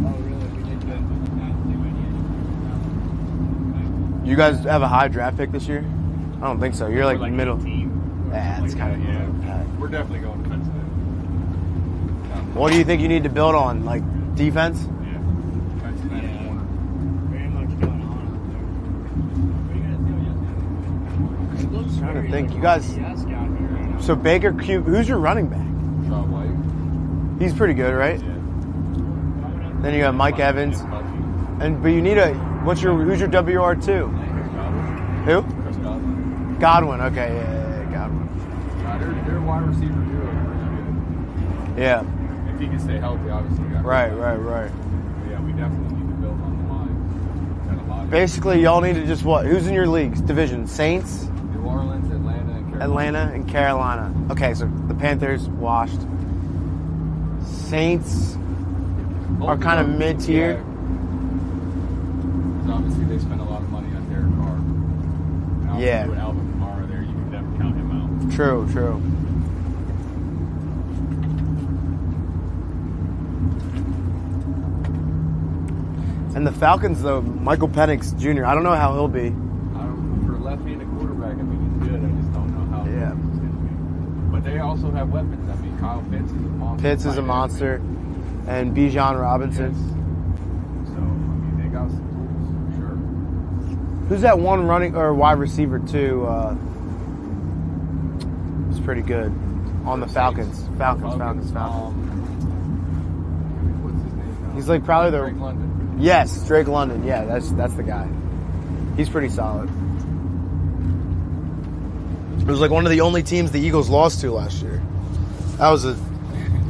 Oh, really? We did good. You guys have a high draft pick this year? I don't think so. You're like, We're middle. 18. Yeah, it's kind of We're definitely going defensive. What do you think you need to build on? Like defense? Yeah. Defensive end corner. Very much going on out there. It looks Trying to very think. like You guys. RCS down here right now. So Baker Cube. Who's your running back? Shaw White. He's pretty good, right? Yeah. Then you got Mike Evans. But you need a. Who's your WR2? Who? Chris Godwin. Godwin. Okay, yeah, Godwin. Their wide receiver duo is pretty Yeah. good. If he can stay healthy, obviously. Right. Yeah, we definitely need to build on the line. Got a lot of Basically, y'all need to just what? Who's in your leagues? Division? Saints, New Orleans, Atlanta, and Carolina. Okay, so the Panthers washed. Saints are kind of mid-tier. Yeah. 'Cause obviously, they spend a lot of money on Derek Carr. And obviously Yeah. with Alvin Kamara there, you can never count him out. True. And the Falcons, though, Michael Penix Jr., I don't know how he'll be. For a left-handed quarterback, I think he's good. I just don't know how Yeah. he's going to be. But they also have weapons. I mean, Kyle Pitts is a monster. Pitts is a monster. And Bijan Robinson. Yes. So, I mean, they got some tools, for sure. Who's that one running or wide receiver, too? It's pretty good on the Falcons. Falcons. What's his name now? He's like probably the. Drake London. Yes, Drake London. Yeah, that's the guy. He's pretty solid. It was like one of the only teams the Eagles lost to last year. That was a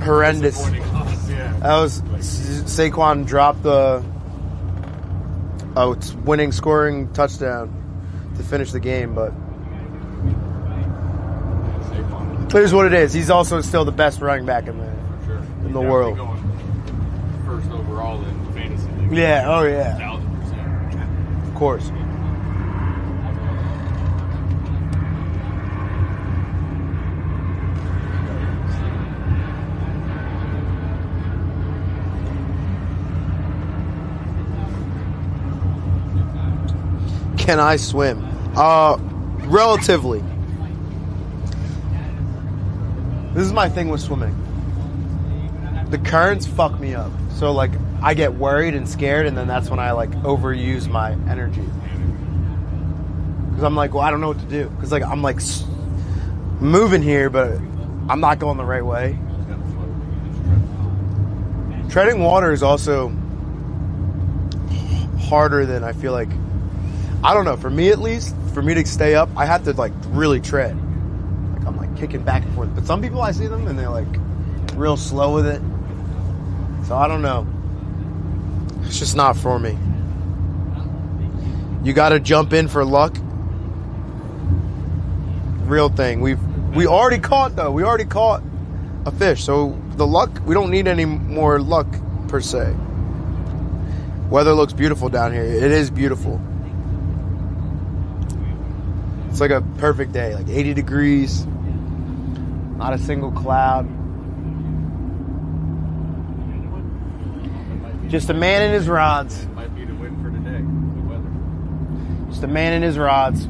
horrendous. Yeah. That was Saquon dropped the winning scoring touchdown to finish the game, but here's what it is. He's also still the best running back in the world. Going first overall in fantasy league. Yeah. Oh yeah. 1,000%. Of course. Can I swim? Relatively. This is my thing with swimming. The currents fuck me up. So like I get worried and scared, and then that's when I like overuse my energy. Because I'm like, well, I don't know what to do. Because like I'm like moving here, but I'm not going the right way. Treading water is also harder than I feel like. I don't know. For me, at least, for me to stay up, I have to like really tread. Like I'm like kicking back and forth. But some people, I see them and they're like real slow with it. So I don't know. It's just not for me. You got to jump in for luck. Real thing. We already caught though. We already caught a fish. So the luck, we don't need any more luck per se. Weather looks beautiful down here. It is beautiful. It's like a perfect day, like 80 degrees, not a single cloud. Just a man in his rods. Might be the win for today, the weather. Just a man in his rods.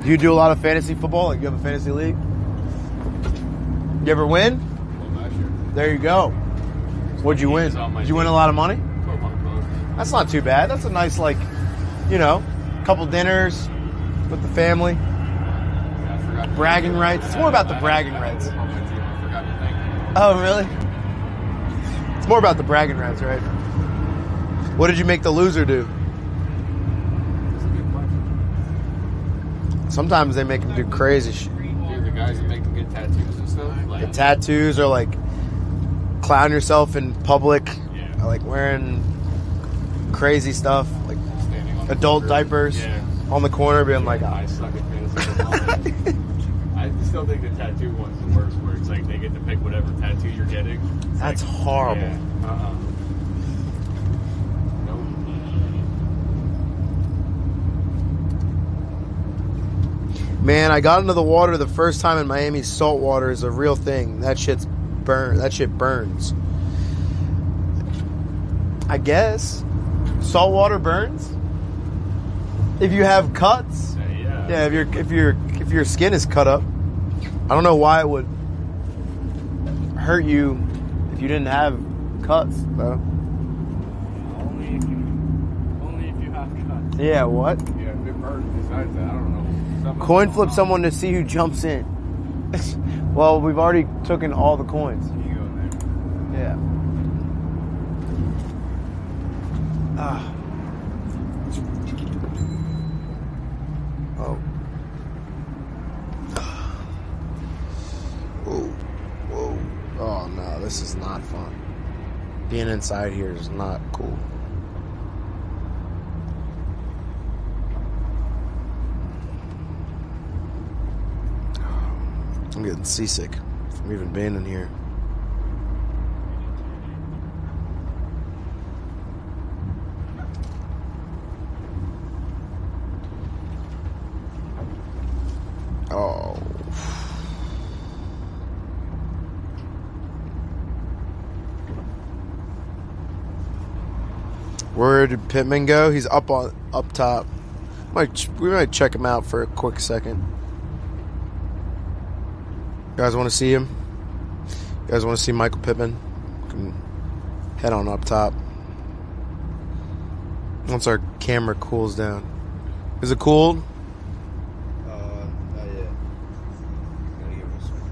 Do you do a lot of fantasy football? Like you have a fantasy league? You ever win? Well, last year. There you go. What'd you win? Did you win a lot of money? That's not too bad. That's a nice, like, couple dinners with the family. Bragging rights. It's more about the bragging rights. Oh, really? It's more about the bragging rights, right? What did you make the loser do? Sometimes they make them do crazy shit. Dude, the guys that make them get tattoos and stuff. The tattoos, or like clown yourself in public, Yeah. or like wearing crazy stuff, like Standing on the adult corner. diapers Yeah. on the corner, being like, I suck at fantasy football. I still think the tattoo one's the worst, where it's like they get to pick whatever tattoo you're getting. It's that's like, horrible. Yeah, Nope. Man, I got into the water the first time in Miami. Salt water is a real thing. That shit burns. I guess salt water burns if you have cuts. Yeah, if your skin is cut up. I don't know why it would hurt you if you didn't have cuts, though. Only if you have cuts. Yeah, what? Yeah, if it burns besides that, I don't know. Coin flip someone to see who jumps in. Well, we've already taken all the coins. You go in there. Yeah. Ah. Oh. Whoa. Whoa. Oh, no, this is not fun. Being inside here is not cool. I'm getting seasick from even being in here. Oh. Where did Pittman go? He's up top. We might check him out for a quick second. You guys want to see him? You guys want to see Michael Pittman? You can head on up top. Once our camera cools down. Is it cooled? Not yet. Gotta give it a second.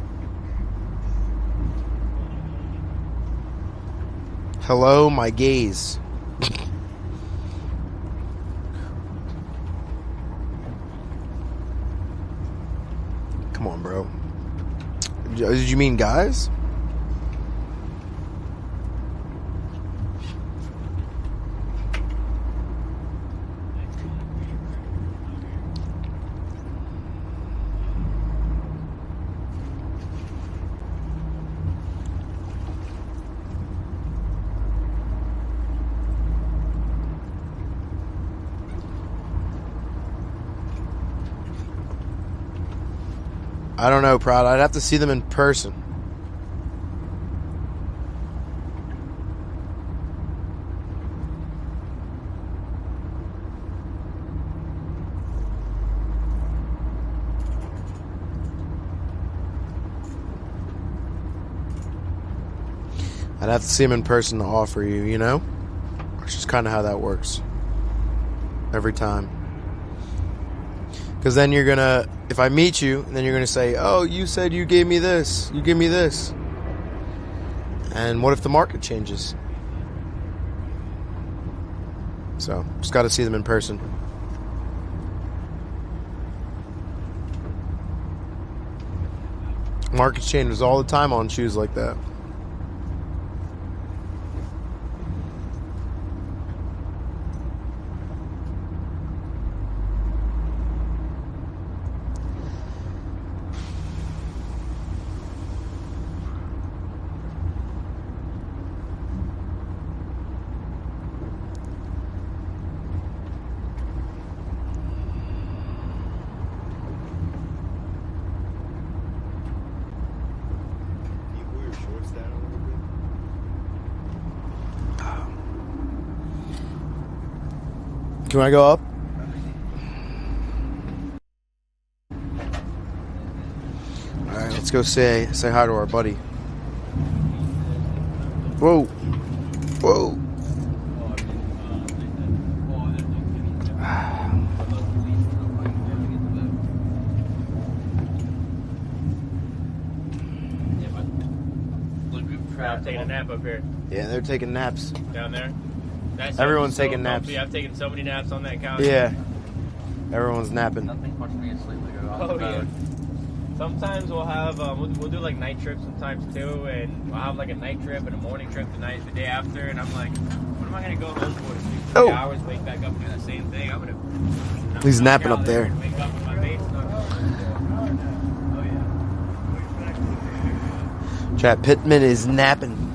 Hello, my gaze. Come on, bro. Did you mean guys? I don't know, Proud. I'd have to see them in person. I'd have to see them in person to offer you, you know? It's just kind of how that works. Every time. Because then you're going to, if I meet you, and then you're going to say, oh, you said you gave me this. You give me this. And what if the market changes? So, just got to see them in person. Market changes all the time on shoes like that. Can I go up? Alright, let's go say hi to our buddy. Whoa. Whoa. I'm taking a nap up here. Yeah, they're taking naps. Down there? Everyone's taking naps. I've taken so many naps on that couch. Yeah. Everyone's napping. Nothing puts me asleep like a Oh, yeah. Sometimes we'll have, we'll do like night trips sometimes too, and I'll have like a night trip and a morning trip the day after, and I'm like, what am I going to go home for? 3 hours, wake back up and do the same thing? I'm going to... He's napping up there. Wake up with my mate's Chat, Pittman is napping.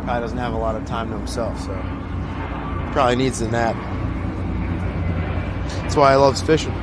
Probably doesn't have a lot of time to himself, so probably needs a nap. That's why I love fishing.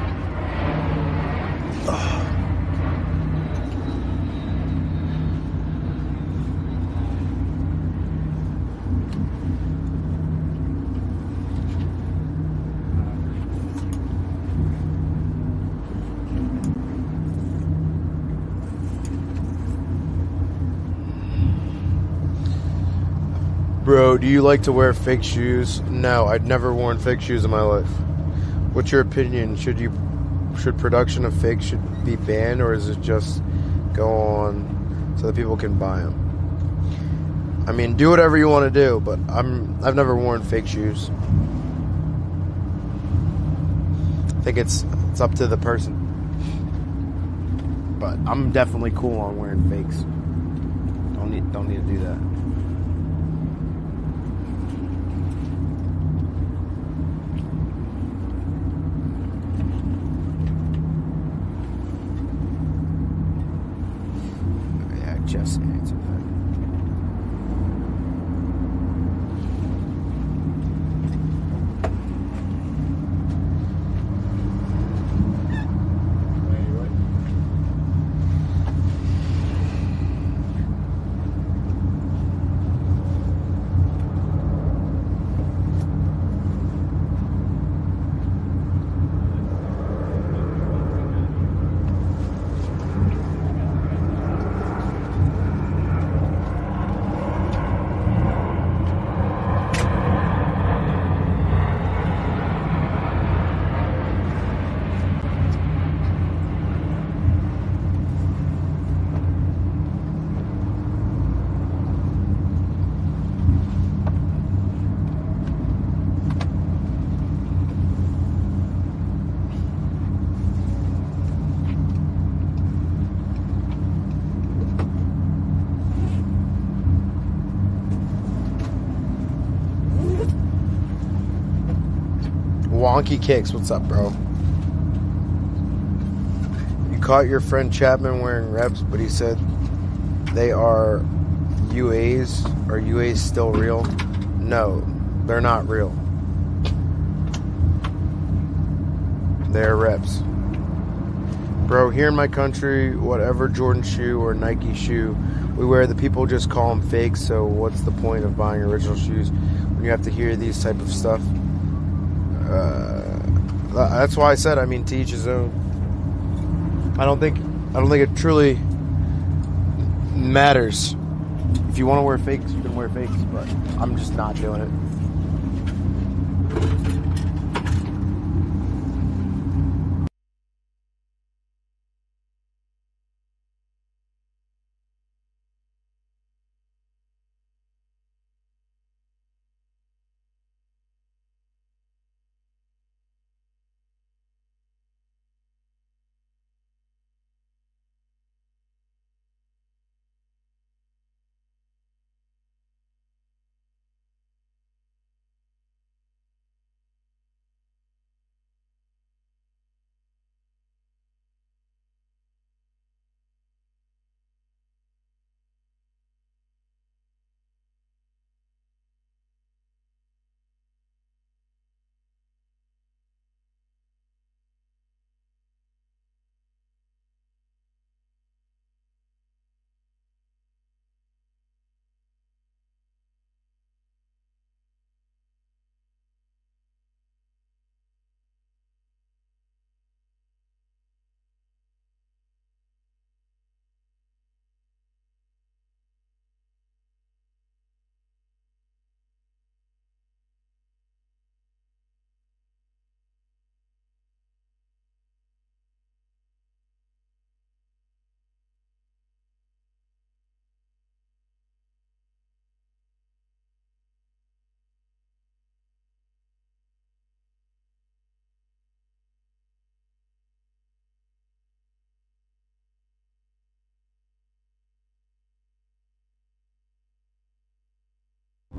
Bro, do you like to wear fake shoes? No, I'd never worn fake shoes in my life. What's your opinion? Should production of fake should be banned, or is it just go on so that people can buy them? I mean, do whatever you want to do, but I've never worn fake shoes. I think it's up to the person. But I'm definitely cool on wearing fakes. Don't need to do that. Just answered that. Wonky Kicks, what's up, bro? You caught your friend Chapman wearing reps, but he said they are UAs. Are UAs still real? No, they're not real. They're reps. Bro, here in my country, whatever Jordan shoe or Nike shoe we wear, the people just call them fake, so what's the point of buying original shoes when you have to hear these type of stuff? That's why I said, I mean, to each his own. I don't think it truly matters. If you want to wear fakes, you can wear fakes, but I'm just not doing it.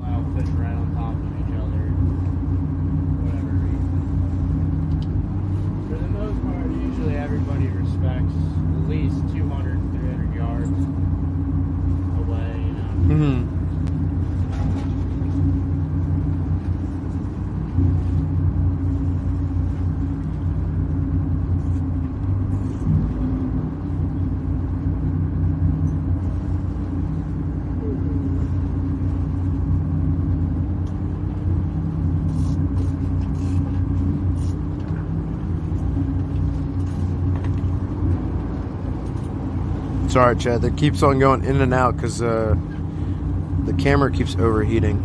Outfits right on top of each other, whatever reason. For the most part, usually everybody respects at least 200, 300 yards away, you know. Mm-hmm. It's alright, Chad. That keeps on going in and out because the camera keeps overheating.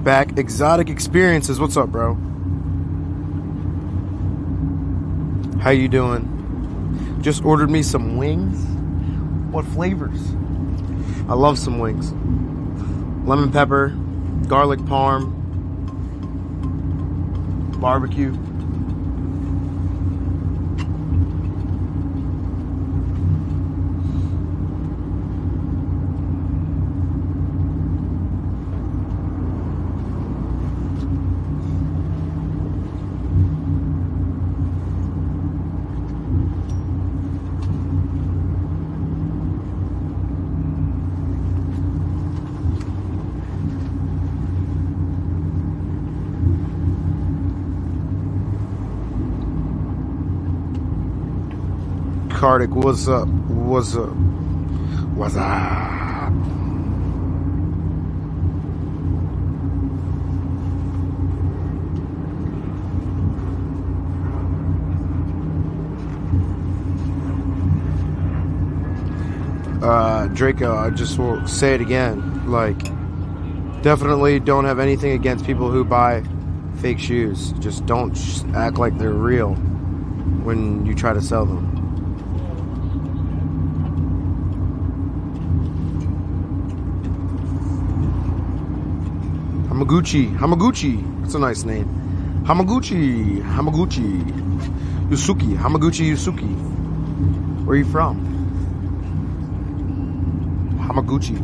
Back. Exotic Experiences. What's up, bro? How you doing? Just ordered me some wings. What flavors? I love some wings. Lemon pepper, garlic parm, barbecue. Kartik, what's up? What's up? What's up? Draco, I just will say it again. Like, definitely don't have anything against people who buy fake shoes. Just don't act like they're real when you try to sell them. Hamaguchi. That's a nice name. Hamaguchi. Yusuki. Hamaguchi Yusuki. Where are you from? Hamaguchi.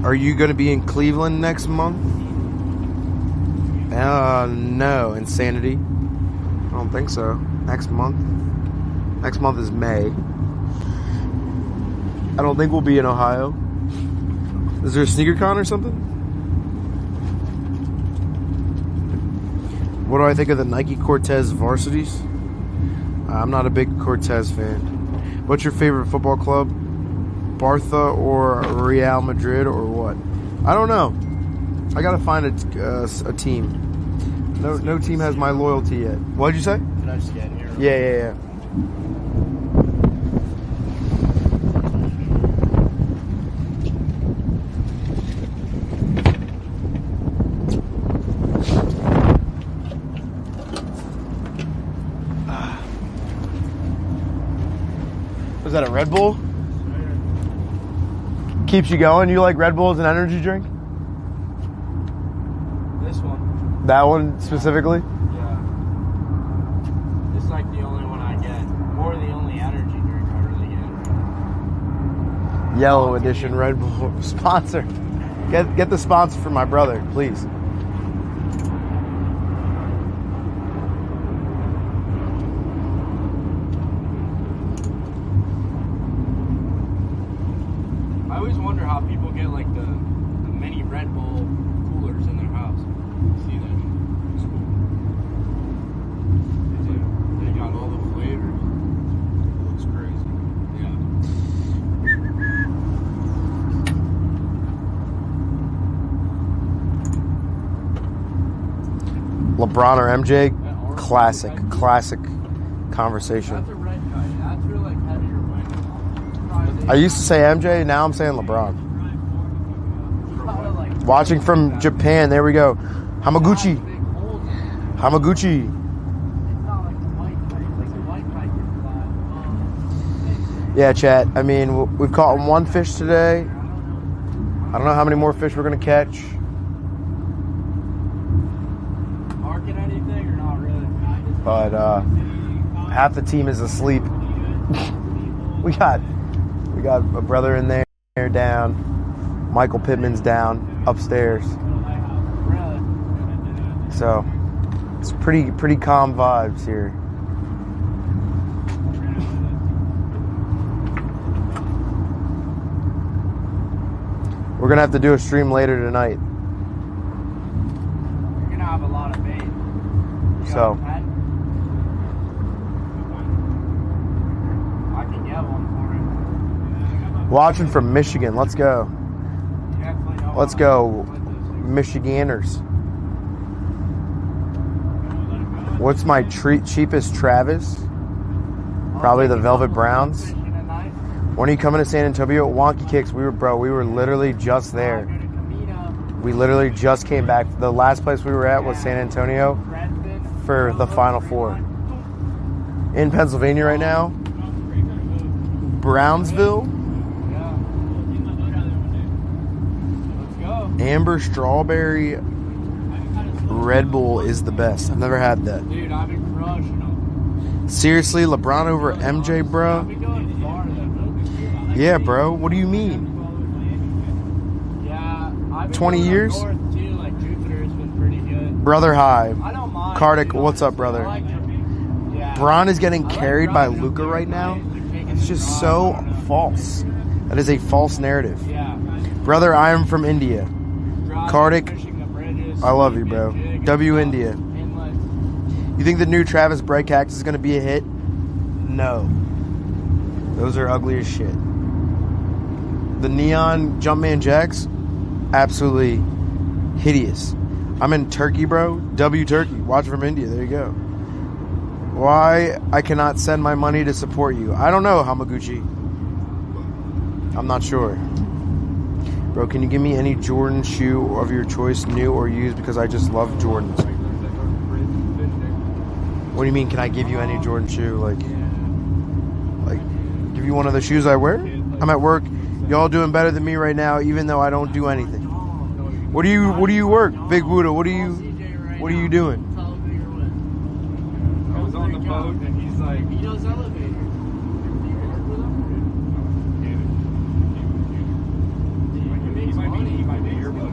Are you going to be in Cleveland next month? No, Insanity. I don't think so. Next month? Next month is May. I don't think we'll be in Ohio. Is there a sneaker con or something? What do I think of the Nike Cortez varsities? I'm not a big Cortez fan. What's your favorite football club? Barca or Real Madrid or what? I don't know. I gotta find a team. No team has my loyalty yet. What'd you say? Can I just get in here? Yeah. Was that a Red Bull? Keeps you going? You like Red Bull as an energy drink? This one. That one specifically? Yeah. It's like the only one I get. Or the only energy drink I really get. Yellow edition Red Bull sponsor. Get the sponsor for my brother, please. I always wonder how people get like the mini Red Bull coolers in their house. See that? It's cool. They got all the flavors. It looks crazy. Yeah. LeBron or MJ? Classic conversation. That's a red guy. That's real like heavier weight. I used to say MJ, now I'm saying LeBron. Watching from Japan, there we go. Hamaguchi. Yeah, chat. I mean, we've caught one fish today. I don't know how many more fish we're going to catch. Market anything or not really? But half the team is asleep. we got a brother in there down. Michael Pittman's down upstairs. So it's pretty calm vibes here. We're gonna have to do a stream later tonight. You're gonna have a lot of bait. You So. got a pen? I can get one for it. Watching from Michigan. Let's go. You definitely know Let's how go, to put those things. Michiganders. What's my cheapest Travis? Probably the Velvet Browns. Fishing at night. When are you coming to San Antonio? Wonky Kicks. We were literally just there. Go to Kamara, We literally just came back. The last place we were at was San Antonio Redfin, for the Final Four. In Pennsylvania right now. Brownsville. Yeah. Let's go. Amber Strawberry Red Bull is the best. I've never had that. Dude, I've been crushing them. Seriously, LeBron over MJ, I've bro? been going far though. Yeah, bro. What do you mean? Yeah. I've been 20 going up years? north too, like Jupiter's been pretty good. Brother Hive. I don't mind. Kartik, what's up, brother? I like yeah. Bron is getting I like carried by driving Luka up right there, now. they're taking It's the just drive, so I don't know. false. That is a false narrative. Yeah. Brother, I am from India. Driving, Kartik, fishing the bridges, I love you, bro. sleeping, jigging, W stuff, India. inlets. You think the new Travis Break Cactus is going to be a hit? No. Those are ugly as shit. The Neon Jumpman Jacks? Absolutely hideous. I'm in Turkey, bro. W Turkey. Watch from India. There you go. Why I cannot send my money to support you? I don't know, Hamaguchi. I'm not sure. Bro, can you give me any Jordan shoe of your choice, new or used? Because I just love Jordans. What do you mean, can I give you any Jordan shoe? Like, give you one of the shoes I wear? I'm at work. Y'all doing better than me right now, even though I don't do anything. What do you work, Big Buddha? What are you doing? I was on the boat and he's like, He does elevators. Do you work with him? he might be here, but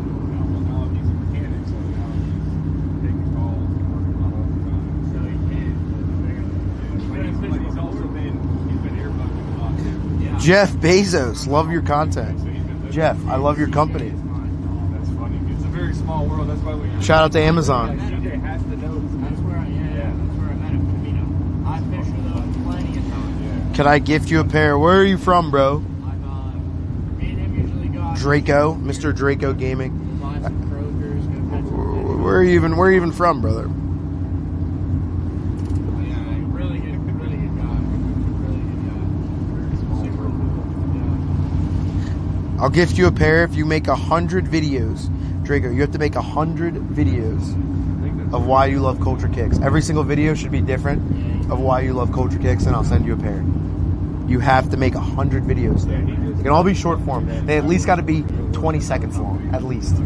he's a mechanic, so now he's taking calls and working on overtime. But he's also been earbugging a lot too. Jeff Bezos, love your content. So he's been Jeff, I love your company. That's funny. It's a very small world. That's why we. Shout out to Amazon. DJ has to know. That's where I met him. I fish with him plenty of times. Can I gift you a pair? Where are you from, bro? Me and him usually go out Draco, Mr. Draco Gaming. buy some Krokers, go catch some Where are you even from, brother? fish. Yeah, really good guy. Really good guy. Super cool. Yeah. I'll gift you a pair if you make 100 videos. Draco, you have to make 100 videos of why you love Culture Kicks. Every single video should be different of why you love Culture Kicks, and I'll send you a pair. You have to make 100 videos. They can all be short form. They at least got to be 20 seconds long, at least.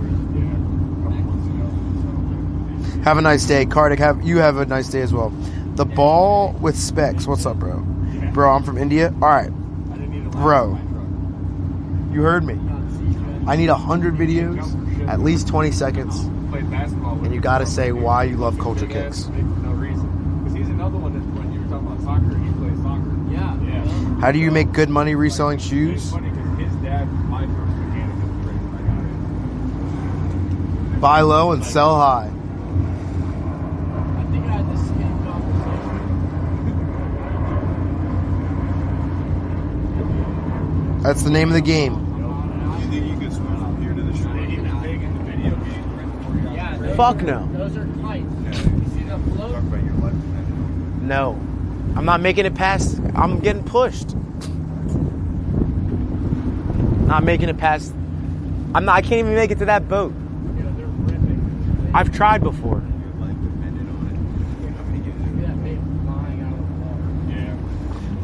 Have a nice day. Kartik, you have a nice day as well. The Ball with Specs. What's up, bro? Bro, I'm from India. All right. Bro, you heard me. I need 100 videos, at least 20 seconds, Played basketball with and you got to say why you love Culture Kicks. for no reason. Because he's another one that when you were talking about soccer, he plays soccer. Yeah. How do you make good money reselling It's shoes? funny because his dad was my first mechanic at the trade when I got in. Buy low and sell high. I think I had the same conversation. That's the name of the game. You think you could swim from here to the shore? He was big into video games right before he got Yeah, the trade. Fuck no. Those are kites. You see the float? Talk about your life. No. I'm not making it past. I'm getting pushed. Not making it past. I can't even make it to that boat. Yeah, they're ripping. I've tried before. Your life depended on it. You're not going to get Look at that bait flying out of the water. it.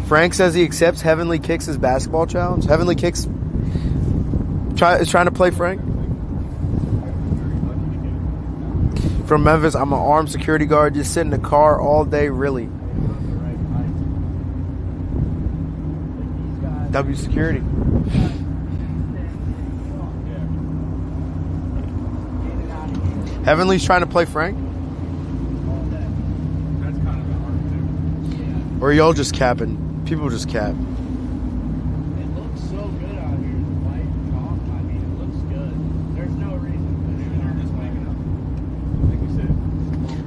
Yeah. Frank says he accepts Heavenly Kicks' basketball challenge. Heavenly Kicks is trying to play Frank. From Memphis, I'm an armed security guard. Just sit in the car all day, really. W Security. Heavenly's trying to play Frank. That's kind of hard too. Or y'all just capping? People just cap. It looks so good out here. The white top. I mean, it looks good. There's no reason. They're just making up. Like you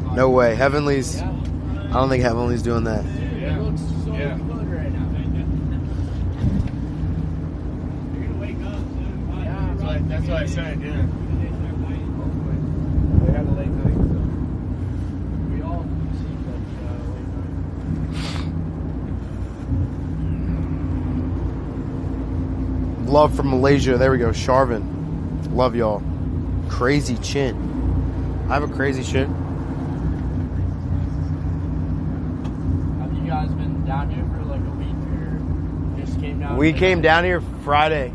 said. No way. Heavenly's. Yeah. I don't think Heavenly's doing that. Dude, it looks so good right now. You're gonna wake up soon. Yeah, That's what I said, yeah. They had a late night, so. we all see that late night. Love from Malaysia. There we go. Sharvin. Love y'all. Crazy chin. I have a crazy chin. Have you guys been down here for like a week or just came down? We came down here Friday.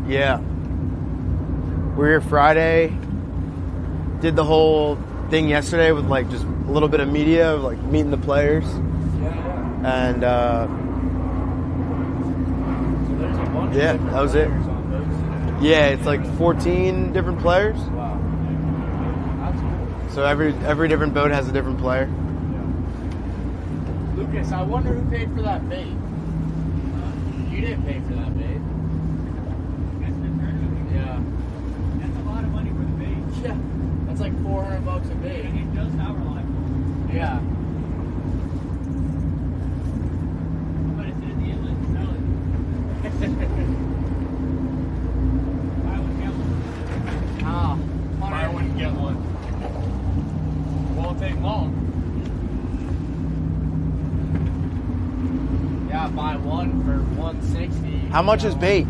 Yeah. We were here Friday. Did the whole thing yesterday with like just a little bit of media, of like meeting the players. And So there's a bunch yeah, of different that was it. players on boats today. Yeah, it's like 14 different players. Wow. That's cool. So every different boat has a different player. Lucas, I wonder who paid for that bait. You didn't pay for that bait. Yeah. That's a lot of money for the bait. Yeah. That's like $400 a bait. And it does sour like Yeah. but it's in the inlet, sell it. Buy one, get one. Ah. Buy one, get one. Won't take long. Yeah, buy one for $160. How much is bait?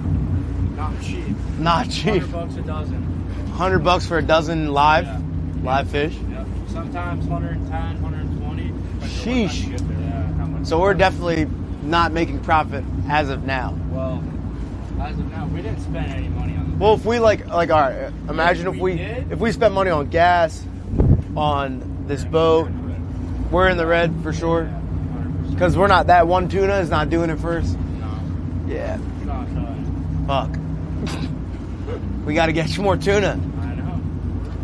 Not cheap. Not cheap. $100 a dozen. $100 for a dozen live fish. Yep. Sometimes 110, 120. Sheesh. Yeah, how much? So we're definitely not making profit as of now. Well, as of now, we didn't spend any money on the Well, if we like all right, imagine If we did? if we spent money on gas on this boat, we're in the red for sure. Because we're not, that one tuna is not doing it for us. No. Yeah. Not Fuck. We got to get you more tuna. I know.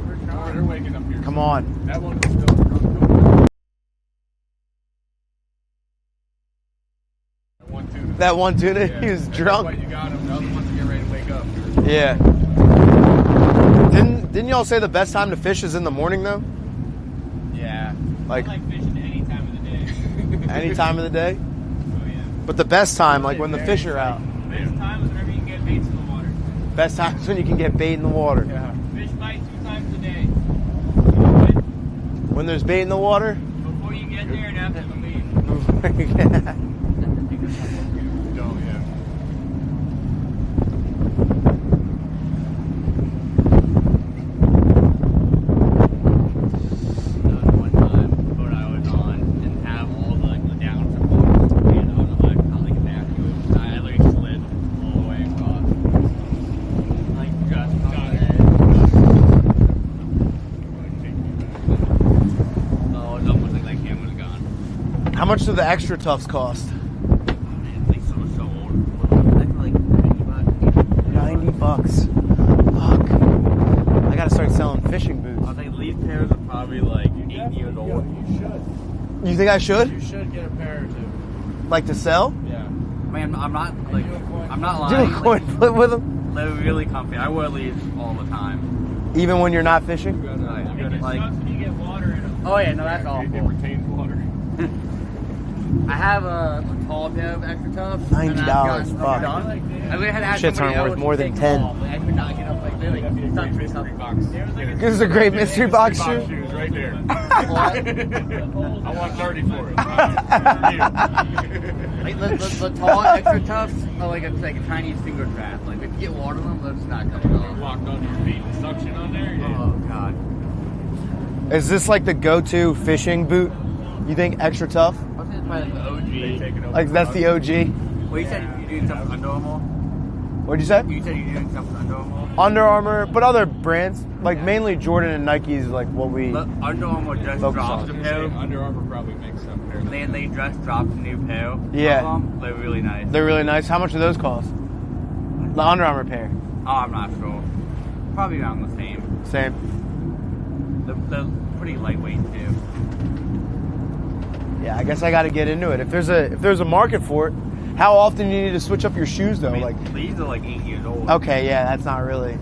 We're trying. They're waking up here. Come on. That one was still drunk. That one tuna, he was That's drunk. why you got him. The other ones are getting ready to wake up. Yeah. Didn't y'all say the best time to fish is in the morning though? Yeah. Like I like fishing any time of the day. any time of the day? Oh yeah. But the best time, like when the fish are out. Best time is whenever you can get baits in the water. Best time is when you can get bait in the water. Yeah. Fish bite 2 times a day. When there's bait in the water. Before you get there and after you leave. Oh, yeah. One time, the boat I was on didn't have all the down supports, and I don't know how to get back to it. I literally slid all the way across. Like, just on it. Oh, it almost like that camera's gone. How much do the extra toughs cost? Oh, man, these are so old. Like $90. $90. Fuck. I gotta start selling fishing boots. I think these pairs are probably like 8 years old. You should. You think I should? You should get a pair or two. Like to sell? Yeah. Man, I'm not like, I'm not Do lying. a coin flip with them? They're really comfy. I wear these all the time. Even when you're not fishing? Like, you get water in them. Oh yeah, no, that's It awful. retains water. I have a tall pair of extra tufts. $90, and I've got some fuck. done. I really had to ask Shits somebody aren't worth else more to than take 10. them off. Like, I could not get up like really. That'd be a great mystery box. This is a great mystery box shoe. shoes right there. What? I want 30 for it. Like the tall extra tufts are like a tiny finger trap. Like if you get water in them, they're just not coming off. Locked on your feet and suction on there. Yeah. Oh god. Is this like the go-to fishing boot? You think extra tough? I think it's probably like the They OG. take it over. Like that's the OG? Well, you said you're doing something Under Armour. What'd you say? You said you're doing something Under Armour. Under Armour, but other brands. Like mainly Jordan and Nike is like what we... But Under Armour just Focus dropped on. a pair. Under Armour probably makes some pair. They just dropped a new pair. Yeah. Of them. They're really nice. They're really nice. How much do those cost? The Under Armour pair. Oh, I'm not sure. Probably around the same. Same. They're pretty lightweight too. Yeah, I guess I got to get into it. If there's a market for it, how often do you need to switch up your shoes though? Like These are like 8 years old. okay, yeah, that's not really.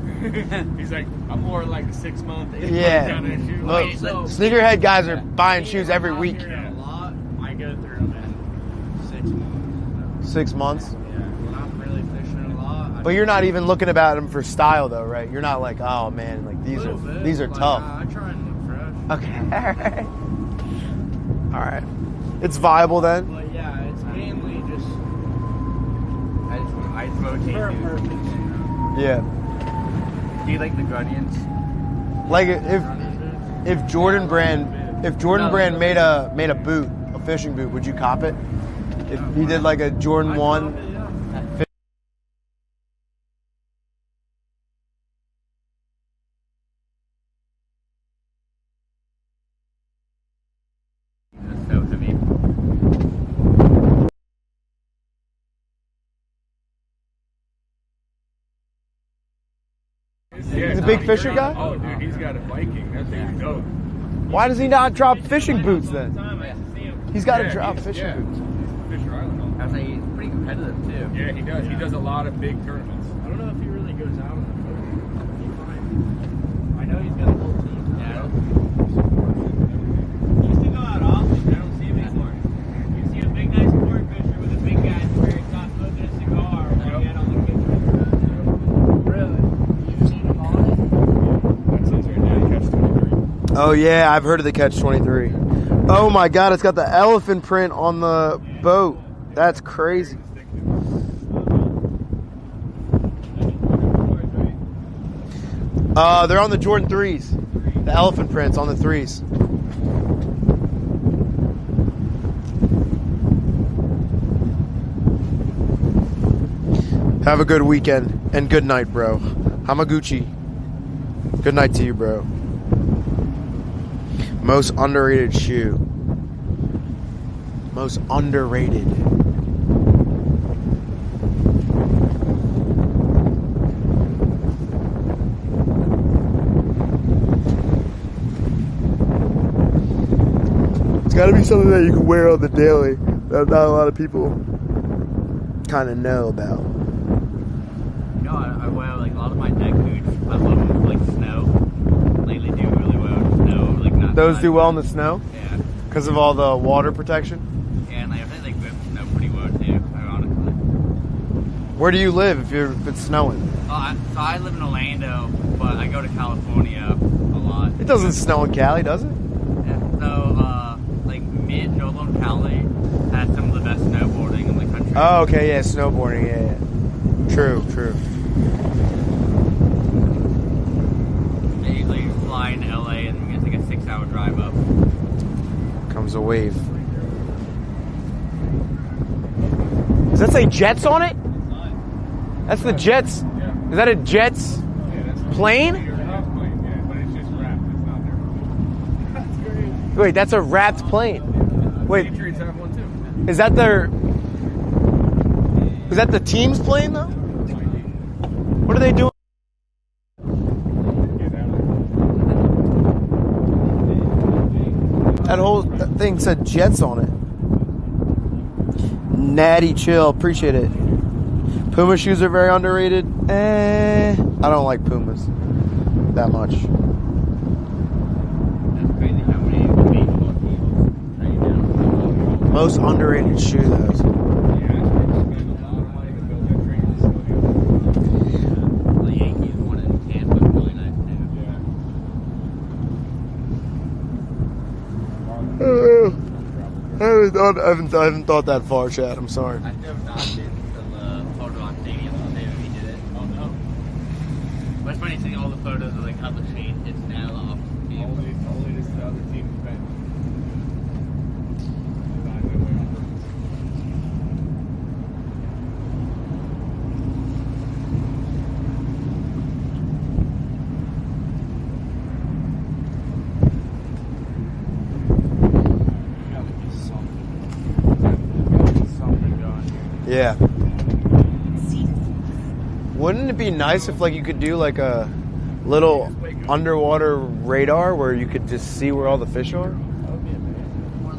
He's like, I'm more like a 6 month. Yeah, look, sneakerhead guys are buying shoes every week. A lot. I go through them in 6 months. 6 months. Yeah, when I'm really fishing a lot. But you're not even looking about them for style though, right? You're not like, oh man, like these are tough. I try and look fresh. Okay, all right. It's viable then. But yeah, it's mainly just I just rotate for a dude. purpose. Yeah. Do you like the Guardians? Like if Jordan Brand made a boot, a fishing boot, would you cop it? If he did like a Jordan 1. So to me. He's a big fisher guy? Oh, dude, he's got a Viking. That thing's dope. Why does he not drop fishing boots then? He's got to drop fishing boots. Fisher Island. I was like, he's pretty competitive too. Yeah, he does. He does a lot of big tournaments. I don't know if he really goes out on the boat. He might. I know he's got a whole team. Yeah. He used to go out often. I don't see him anymore. You see a big, nice sport fisher with a big guy where he's not smoking a cigar while he had on the kitchen. Really? You've seen him on it? That says right now, he catch 23. Oh yeah, I've heard of the Catch 23. Oh my God, it's got the elephant print on the boat. That's crazy. They're on the Jordan 3s. The elephant prints on the 3s. Have a good weekend and good night, bro. Hamaguchi. Good night to you, bro. Most underrated shoe. Most underrated. It's got to be something that you can wear on the daily that not a lot of people kind of know about. You know, I wear like a lot of my neck boots. I love them like snow. Lately do really well in snow. Like not Those much. do well in the snow Yeah. because of all the water protection. Yeah, and like, I think they grip snow pretty well too, ironically. Where do you live if it's snowing? So I live in Orlando, but I go to California a lot. It doesn't snow in Cali, does it? Yeah, so, like mid-Northern Cali has some of the best snowboarding in the country. Oh, okay, yeah, snowboarding, yeah. True. They usually fly into LA and it's like a 6-hour drive up. Comes a wave. Does that say Jets on it? That's the Jets. Is that a Jets plane? Yeah, but it's just wrapped. It's not there. That's great. Wait, that's a wrapped plane. Wait, Patriots have one too. is that the team's plane though? What are they doing? That whole thing said Jets on it. Natty chill, appreciate it. Puma shoes are very underrated. I don't like Pumas that much. That's crazy how many baseball teams right now. Most underrated shoe though. Yeah, it's spend a lot of money to build that training facility. The Yankees one in Tampa is really nice I haven't thought that far, Chad. I'm sorry. I drove Dawson to the Photo on Stadium the day we did it. Oh no. But it's funny seeing all the photos of like how the chain hits now off the field. Only this other team's been. Yeah. Wouldn't it be nice if like you could do like a little underwater radar where you could just see where all the fish are? Or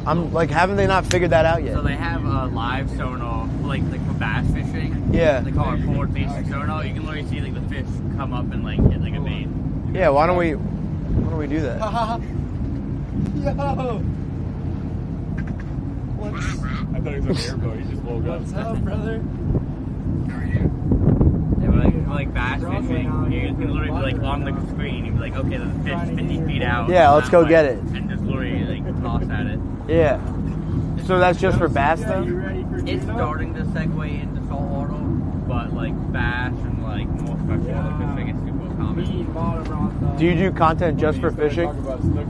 I'm like, haven't they not figured that out yet? So they have a live sonar, like for bass fishing. Yeah. They call it forward-facing sonar. You can literally see like the fish come up and like hit like a bait. Yeah, why don't we do that? Yo! I thought he was on the airboat. He just woke up. What's up, brother? Yeah, but like bass fishing, you can literally be like on the screen. You'd be like, okay, the fish is 50 feet out. Yeah, let's go get it. And just literally like toss at it. Yeah. So that's just for bass though? It's starting to segue into saltwater, but like bass and like more freshwater fishing is super common. Do you do content just for fishing?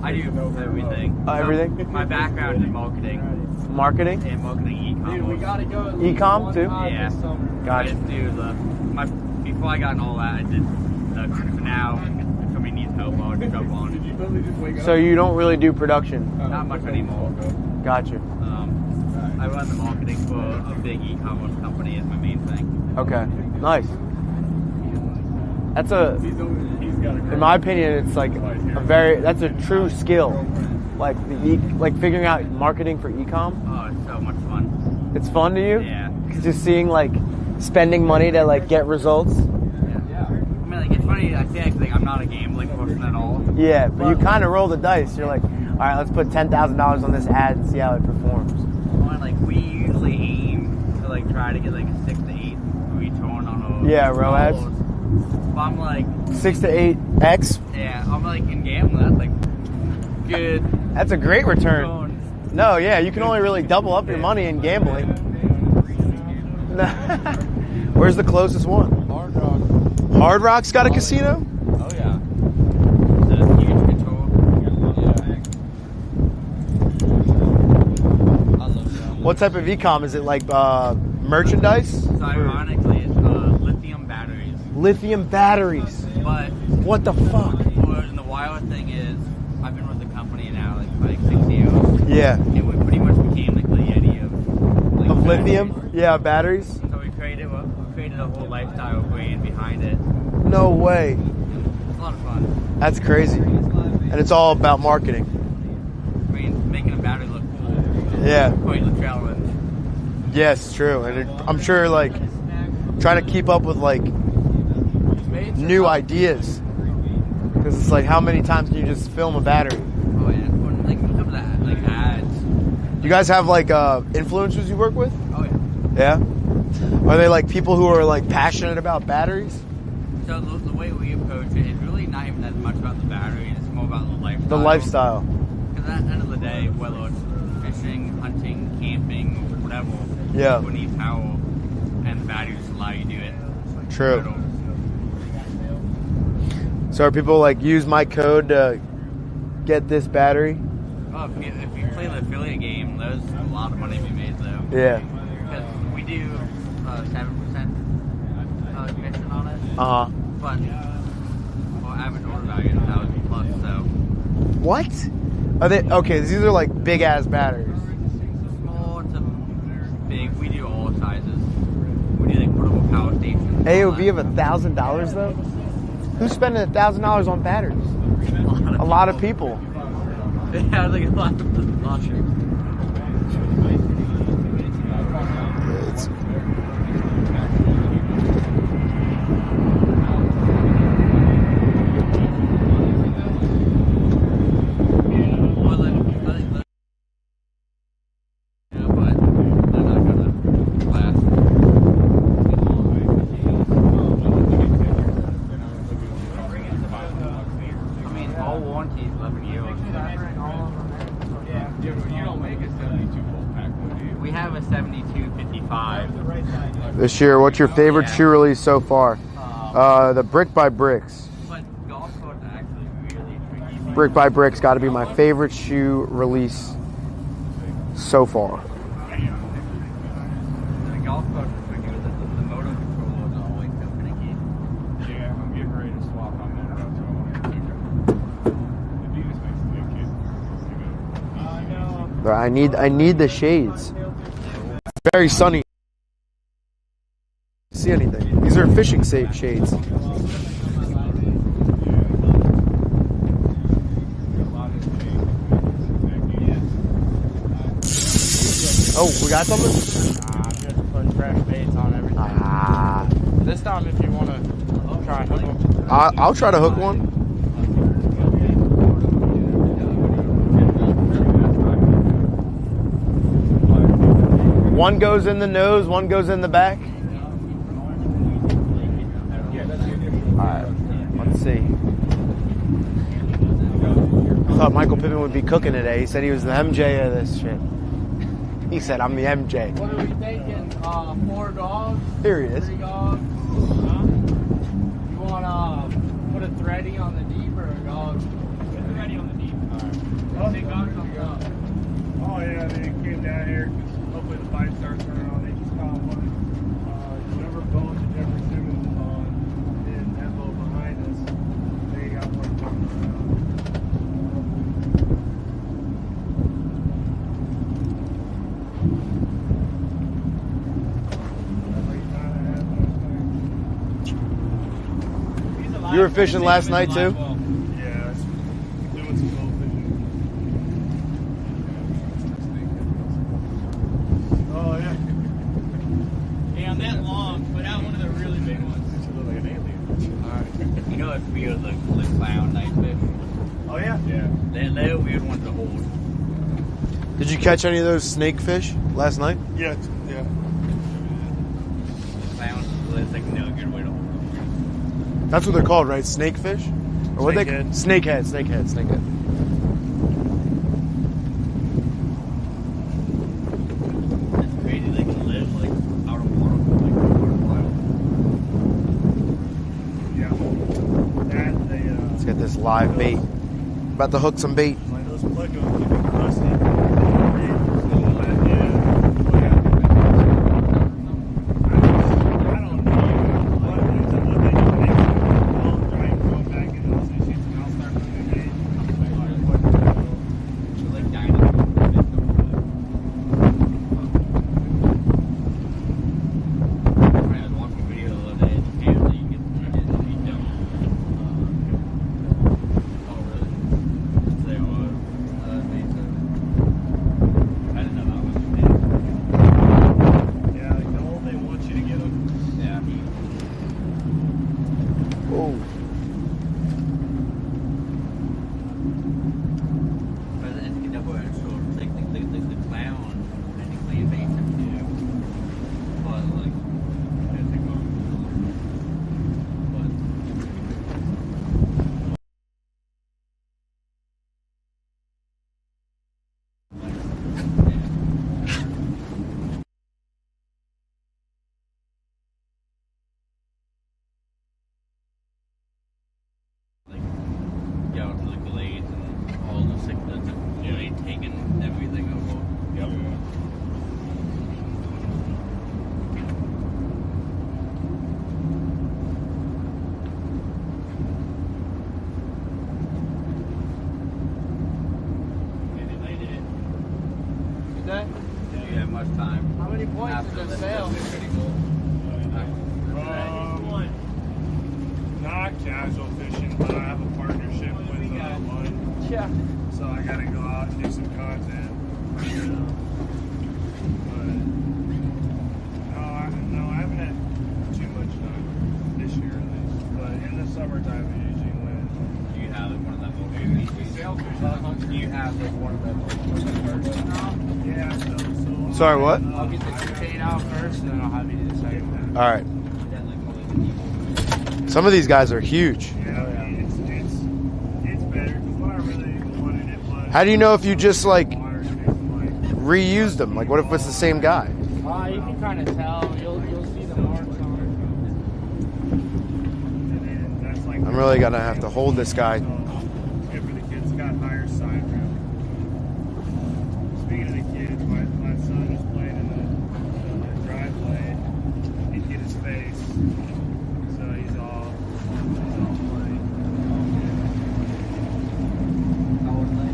I do everything. Everything? My background is marketing. Marketing? And marketing e-commerce. E-com too? Yeah. Gotcha. I just do before I got in all that, I did for now. If somebody needs help, I'll just jump on. So you don't really do production? Not much anymore. Gotcha. I run the marketing for a big e-commerce company is my main thing. Okay. Nice. In my opinion, it's like that's a true skill. Like like figuring out marketing for e-com. Oh, it's so much fun. It's fun to you? Yeah. Just seeing like spending money to like get results. Yeah. I mean, like it's funny. I say like I'm not a gambling person at all. Yeah, but you kind of roll the dice. You're like, all right, let's put $10,000 on this ad and see how it performs. Well, like we usually aim to like try to get like a 6 to 8 return on a ROAS. But I'm like 6 to 8x. Yeah, I'm like in gambling. That's like good. That's a great return. No, yeah, you can only really double up your money in gambling. Where's the closest one? Hard Rock. Hard Rock's got a casino? Oh, yeah. That's huge control. I love that. What type of e-com? Is it like merchandise? So ironically, it's lithium batteries. Lithium batteries. But What the fuck? and the wild thing is, I've been with the company now like 6 years. Yeah. And we pretty much became like the Yeti of like, Of lithium? Yeah, batteries? So we created a whole lifestyle brand behind it. No way. It's a lot of fun. That's crazy. And it's all about marketing. I mean, making a battery look cool. Yeah. Quite the challenge. Yes, true. And I'm sure like trying to keep up with like new ideas. Because it's like, how many times can you just film a battery? Oh yeah. When, like when it comes to that, like ads. You guys have like influencers you work with? Oh yeah. Yeah? Are they like people who are like passionate about batteries? So the way we approach it is really not even that much about the battery. It's more about the lifestyle. The lifestyle. Because at the end of the day, whether it's fishing, hunting, camping, or whatever, Yeah. people need power, and the batteries allow you to do it. True. So are people like, use my code to get this battery? Oh, if you play the affiliate game, there's a lot of money to be made though. Yeah. Because we do 7% commission on it. Uh-huh. But our average order value is 1,000 plus, so. What? Are they okay? These are like big ass batteries. Small to big, we do all sizes. We do like portable power stations. AOV of $1,000 though? Who's spending $1,000 on batteries? A lot of people. Yeah, like a lot of shit. This year, what's your favorite shoe release so far? The Brick by Bricks. Brick by Bricks got to be my favorite shoe release so far. I need the shades. It's very sunny. See anything? These are fishing shades. Oh, we got something? I'm just putting fresh baits on everything. This time, if you want to try and hook them. I'll try to hook one. One goes in the nose, one goes in the back. All right, let's see. I thought Michael Pittman would be cooking today. He said he was the MJ of this shit. He said, I'm the MJ. What are we thinking? 4 dogs? Here he is. 3 dogs? You want to put a threading on the deep or a dog? Put the ready on the deep. Oh, Big dog comes up. Oh yeah, they came down here because hopefully the bite starts turning on. They just caught one. Whoever boat that Jeffrey Simmons was on in that boat behind us, they got one coming around. You were fishing last night too? Yeah, it's doing some boat fishing. Oh yeah. Hey, on that long, put out one of the really big ones. It's a little like an alien. Alright. You know if we are the clown night fish? Oh yeah? Yeah. They're weird ones to hold. Did you catch any of those snakefish last night? Yeah, yeah. Clowns, it's like no good way to hold them. That's what they're called, right? Snakefish? Or what they? Snakehead. Snakehead. It's crazy they can live like out of water for like a while. Yeah. That they Let's get this live bait. About to hook some bait. like those plecos keep it crusty. How many points did they sail? Not casual fishing, but I have a partnership with one. Yeah. So I gotta go out and do some content. But no, I haven't had too much fun this year at least. But in the summertime, I usually win. Do you have like one of them little Do you have like one of them? Yeah. So Sorry, what? I'll get the chain out first, and then I'll have you do the second one. All right. Some of these guys are huge. Yeah, it's better because what I really wanted it was. How do you know if you just like water space, like, reused them? Like, what if it's the same guy? You can kind of tell. You'll see the marks on and then that's like. I'm really gonna have to hold this guy. So, good for the kids. Got higher side rail. Speaking of the kids, my son was playing in the driveway. He'd get his face, so he's all playing. How old are they?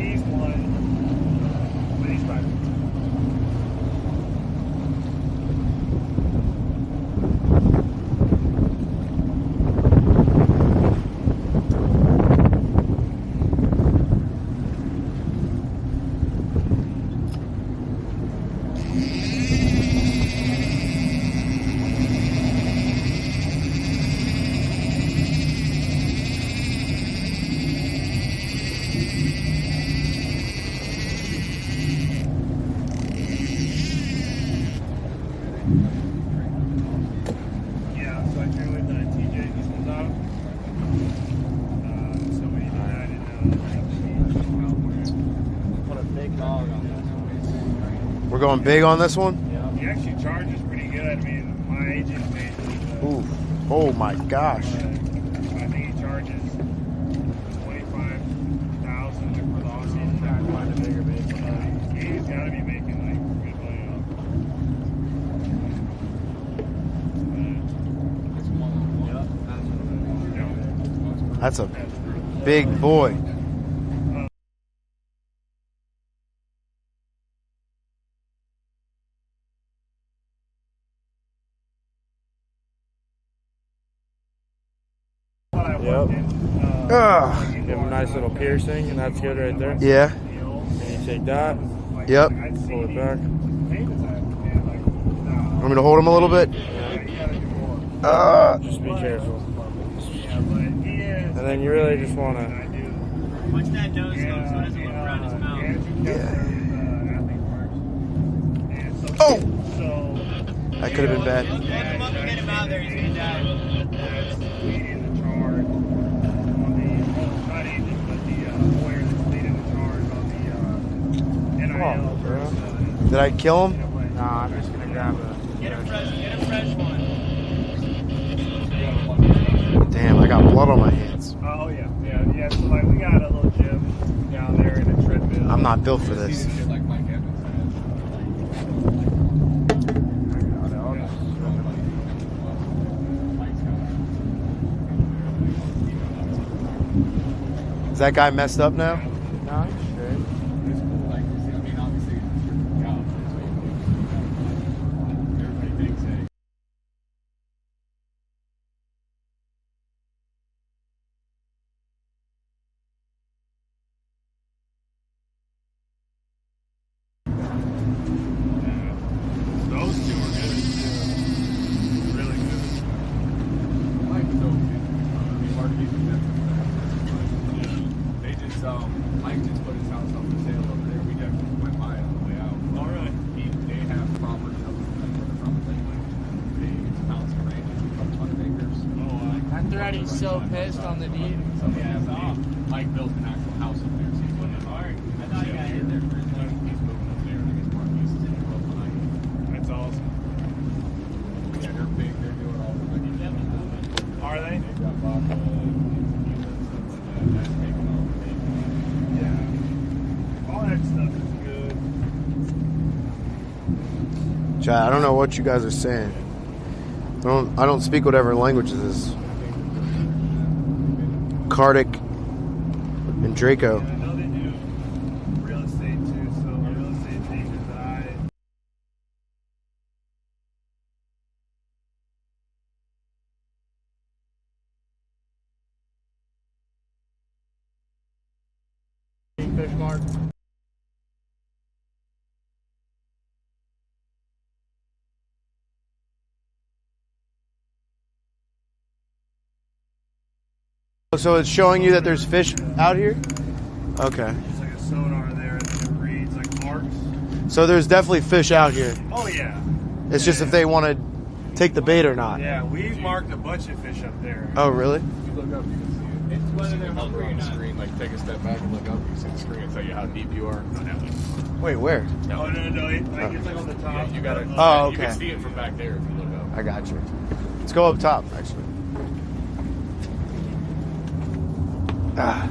He's one, but he's 5. Yeah, so I train with TJ. This one's out. So we do that in Put a big dog on this one. We're going big on this one? He actually charges pretty good. I mean, my agent made Ooh. Oh my gosh. I think he charges 25,000 for the off season. Trying to find a bigger bait. He's got to be making like good money off. That's a big boy. Give him a nice little piercing, and that's good right there. Yeah. And you take that, Yep. pull it back. Want me to hold him a little bit? Just be careful. And then you really just want to. Watch that nose look so it doesn't look around his mouth. Oh! That could have been bad. Look him up and get him out there, he's going to die. Did I kill him? Nah, I'm just gonna grab a. Get a fresh one. Damn, I got blood on my hands. Oh yeah. So like we got a little gym down there in a treadmill. I'm not built for this. Like Mike Evans. Is that guy messed up now? No, he's straight. It's cool. Like, I mean, obviously, it's your job. Everybody thinks, hey. Those two are good. Really good. Mike's so good. I mean, Mark Eaton, they just, Mike just put his house up for sale over there. We definitely went by it on the way out. All right. They have property up from the it's mountains and ranges, a couple hundred acres. That thread is so pissed on the deed. So yeah, Mike built an actual house up there. So he's putting it hard. I thought he got hit there for his life. He's moving up there. I guess Mark Easton's in the world behind him. That's awesome. Yeah, they're big. They're doing all the money. Are they? They've got vodka, that's taking off. Yeah. All that stuff is good. Chad, I don't know what you guys are saying. I don't speak whatever language this is. Kardik and Draco. I know they do real estate too, so real estate agents that Fish mark. So it's showing you that there's fish out here? Okay. There's like a sonar there and then it reads like marks. So there's definitely fish out here. Oh yeah. It's just if they want to take the bait or not. Yeah, we've marked a bunch of fish up there. Oh, really? If you look up, you can see it. It's whether they're Number hungry or on the not. screen. Like, take a step back and look up. You see the screen and tell you how deep you are. Wait, where? Oh no, it's like on the top. Yeah, you gotta. Oh, You okay. can see it from back there if you look up. I got you. Let's go up top, actually. Ah,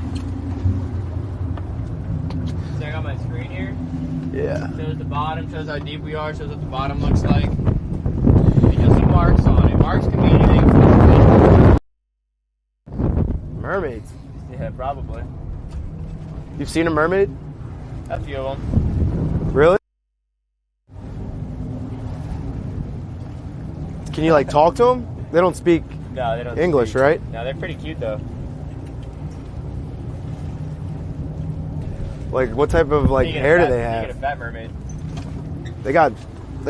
So I got my screen here. yeah. Shows the bottom, shows how deep we are, shows what the bottom looks like. And you'll see marks on it. Marks can be anything from Mermaids. yeah, probably. You've seen a mermaid? A few of them. Really? Can you like talk to them? They don't speak No, they don't English, speak. right? No, they're pretty cute though. Like what type of like You get a hair do fat- they You get a have? fat mermaid. They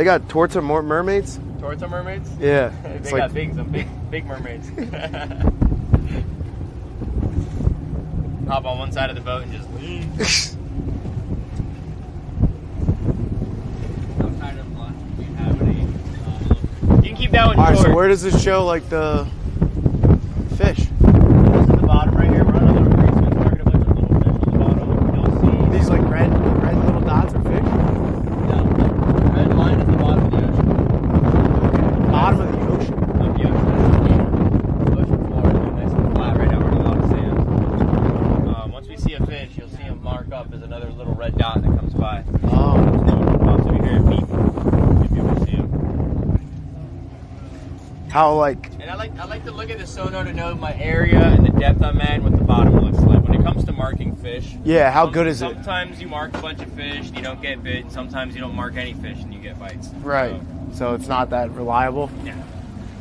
got torta mermaids? Torta mermaids? Yeah. They It's got like some big mermaids. Hop on one side of the boat and just lean. I'm kind of lucky we have a keep that one All right, short. so where does this show like the fish? This is the bottom right here. We're on a little creek, so it's target a bunch of little fish on the bottom. You'll see. These like red little dots are fish. No, the red line is the bottom of the ocean. Bottom of the ocean. Of the ocean. The ocean floor is nice and flat right now. We're in a lot of sand. Once we see a fish, you'll see him mark up as another little red dot that comes by. Oh. So you hear it beep, you'll be able to see him. How like? And I like to look at the sonar to know my area and the depth I'm at and what the bottom looks like. When it comes to marking fish, Yeah. How good is it? Sometimes you mark a bunch of fish and you don't get bit, and sometimes you don't mark any fish and you get bites. Right. So it's not that reliable. Yeah.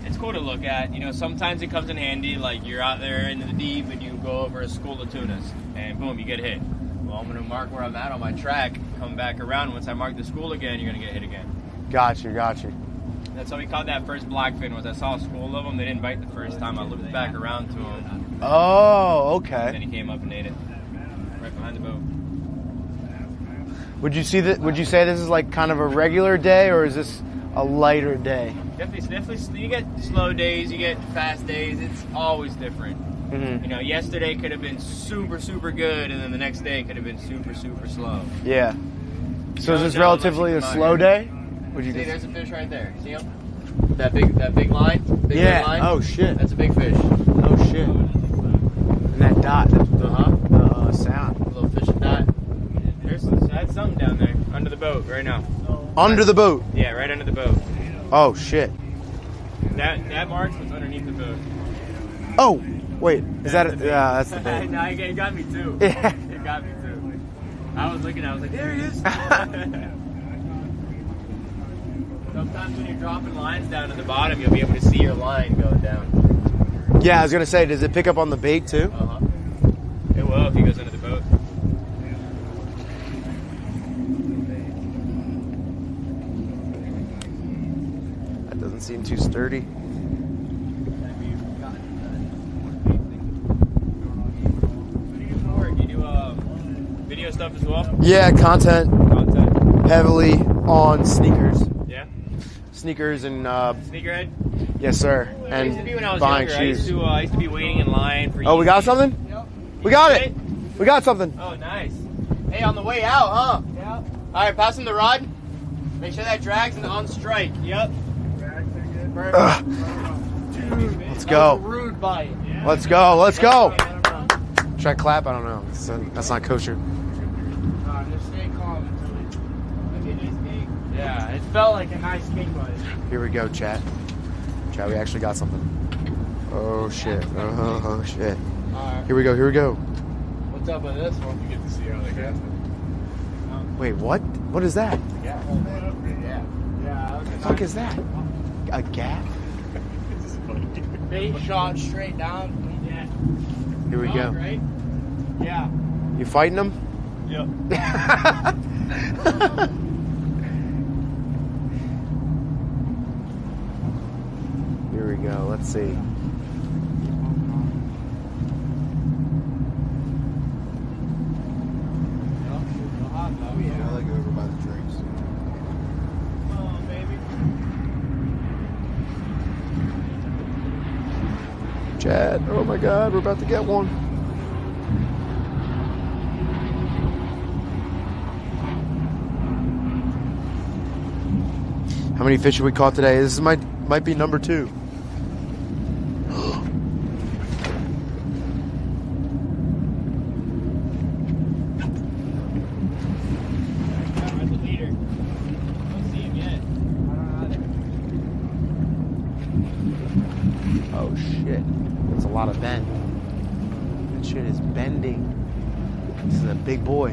It's cool to look at. You know, sometimes it comes in handy, like you're out there in the deep and you go over a school of tunas, and boom, you get hit. Well, I'm going to mark where I'm at on my track, come back around. Once I mark the school again, you're going to get hit again. Gotcha. That's how we caught that first blackfin. Was I saw a school of them. They didn't bite the first time. I looped back around to them. Oh, And then okay. he came up and ate it right behind the boat. Would you say this is like kind of a regular day, or is this a lighter day? Definitely. You get slow days, you get fast days. It's always different. Mm-hmm. You know, yesterday could have been super, super good, and then the next day could have been super, super slow. Yeah. So is don't this know relatively a unless you come slow out day? Would you See, just? there's a fish right there. See him? That big line? Big Yeah. red line? Oh shit. That's a big fish. Oh shit. And that dot. Uh-huh. The sound. Little fishing dot. That's something down there under the boat right now. Under the boat. Yeah, right under the boat. Oh shit. That marks what's underneath the boat. Oh, wait. Is that? Yeah, that's the bait. No, it got me too. Yeah. It got me too. I was looking, I was like, there he is. Sometimes when you're dropping lines down at the bottom, you'll be able to see your line going down. Yeah, I was gonna say, does it pick up on the bait too? Uh-huh. It will if he goes under the boat. That doesn't seem too sturdy. You do video stuff as well? Yeah, content heavily on sneakers. Yeah. Sneakers and Sneakerhead? yes, sir. I used to be when I And was buying younger. shoes. I used to be waiting in line for. Oh, we got Yeezys. something? Yep. We got it. We got something. Oh, nice. Hey, on the way out, huh? Yeah. All right, pass him the rod. Make sure that drag's on strike. Yep. Ugh. Let's go. Rude bite. Let's go. Let's go. Should I clap? I don't know. That's not kosher. Just stay calm until it is big. Yeah, it felt like a nice king bite. Here we go, chat. Chat, we actually got something. Oh shit. Oh shit. Alright, Here we go. Here we go. what's up with this one? You get to see how they cast it. Wait, what? What is that? Yeah. What the fuck is that? A gap? Bait shot straight down. Yeah. Here we go. Right? Yeah. You fighting them? Yep. Here we go. Let's see. I like it over by the drinks. Oh, baby. Chad, oh my god, we're about to get one. How many fish have we caught today? This might be number 2. Camera's the leader. Don't see him yet. Oh shit. That's a lot of bend. That shit is bending. This is a big boy.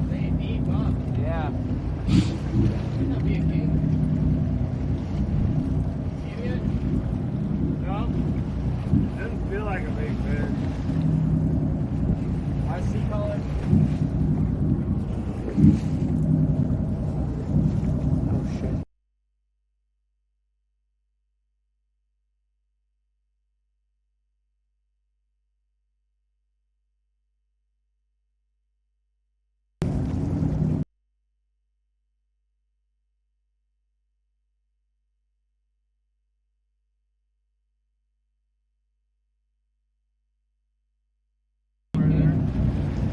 Stay deep, huh? Yeah. Might not be a king. See him yet? No. Doesn't feel like a big fish. I see color. Oh shit.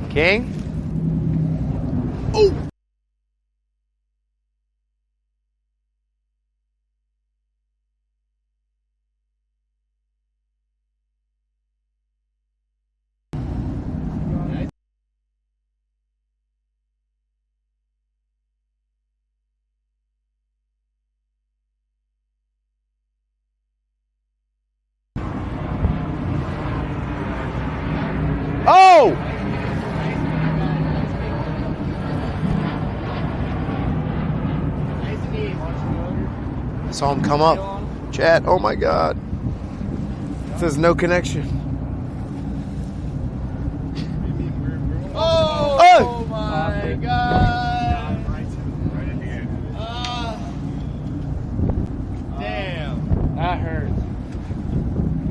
King. Oh. Oh! I saw him come up. Chat, oh my God. It says no connection. Oh my God. Damn. That hurts.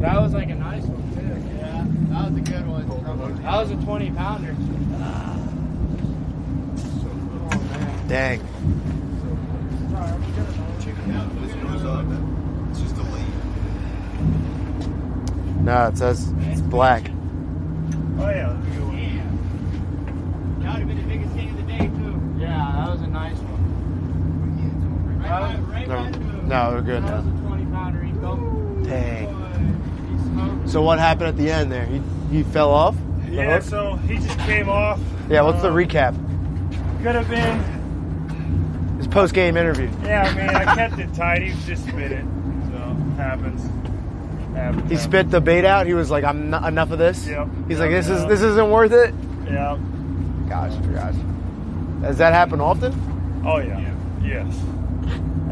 That was like a nice one too. Yeah, that was a good one. That was a 20 pounder. Dang. It's just a lead. No, it says it's black. Oh yeah, that's a good one. That would have been the biggest thing of the day, too. Yeah, that was a nice one. No, we're good That was now. a 20 pounder. He felt. Dang. He smoked. So what happened at the end there? He fell off? The Yeah, hook? so he just came off. Yeah, what's the recap? Could have been. His post-game interview. Yeah, I mean, I kept it tight. He just spit it. So, happens. He spit the bait out. He was like, "I'm not enough of this." Yep. He's Yep, like, "This yep. isn't worth it." Yeah. Gosh. Does that happen often? Oh, yeah. Yes.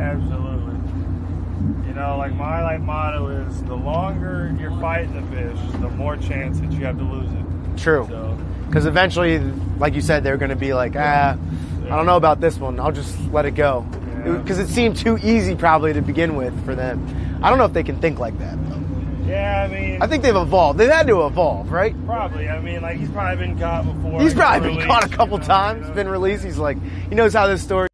Absolutely. You know, like my life motto is the longer you're fighting the fish, the more chance that you have to lose it. True. So, Because eventually, like you said, they're going to be like, I don't know about this one. I'll just let it go. Yeah. Because it seemed too easy probably to begin with for them. I don't know if they can think like that. yeah, I mean, I think they've evolved. They've had to evolve, right? probably. I mean, like, he's probably been caught before. He's probably been released, caught a couple you know, times, you know. been released. He's like, he knows how this story.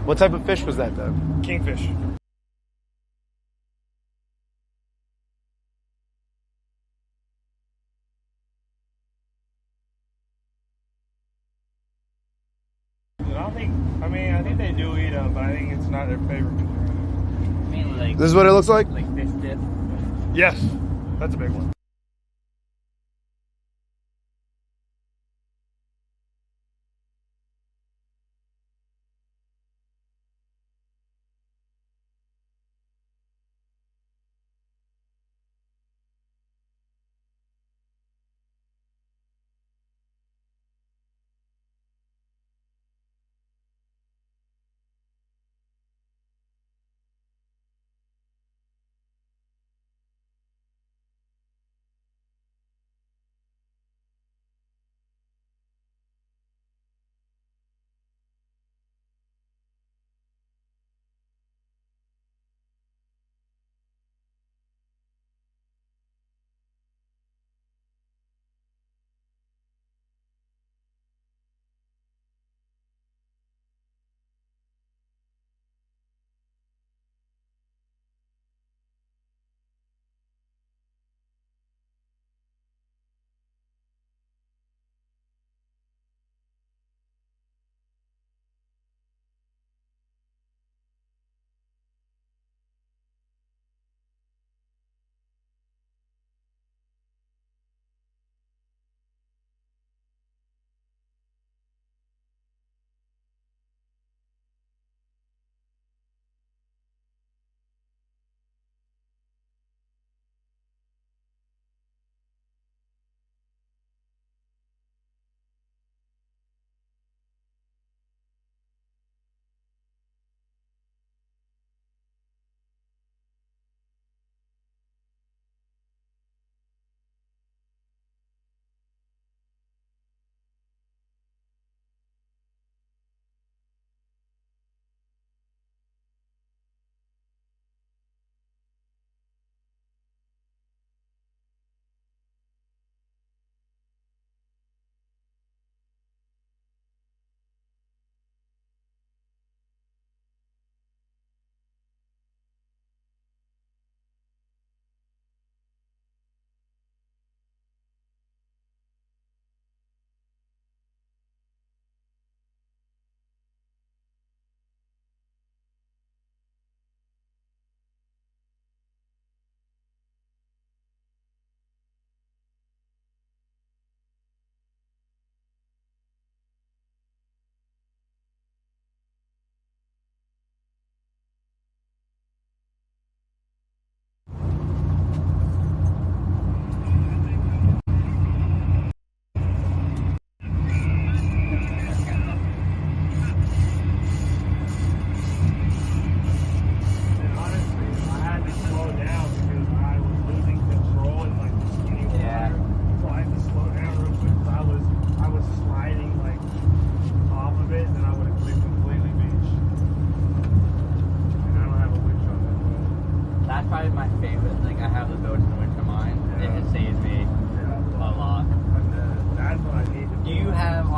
What type of fish was that, though? Kingfish. I think they do eat them, but I think it's not their favorite. Mainly like This is what it looks like? fish dip. Yes, that's a big one.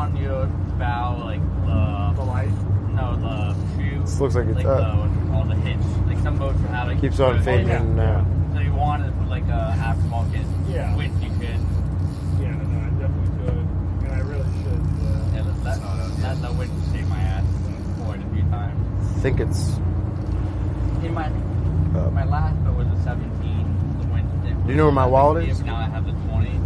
on your bow, like The light. no, the shoe. This looks like it's up. All the hitch. Like some boats have like Keeps on fading in and out. So you wanted to put like a aftermarket Yeah. winch, you could. Yeah, no, I definitely could. And I really should. Yeah, that the winch saved my ass quite a few times. I think it's. In my last boat was a 17. The winch. Do you know where my wallet is? Now I have the 20.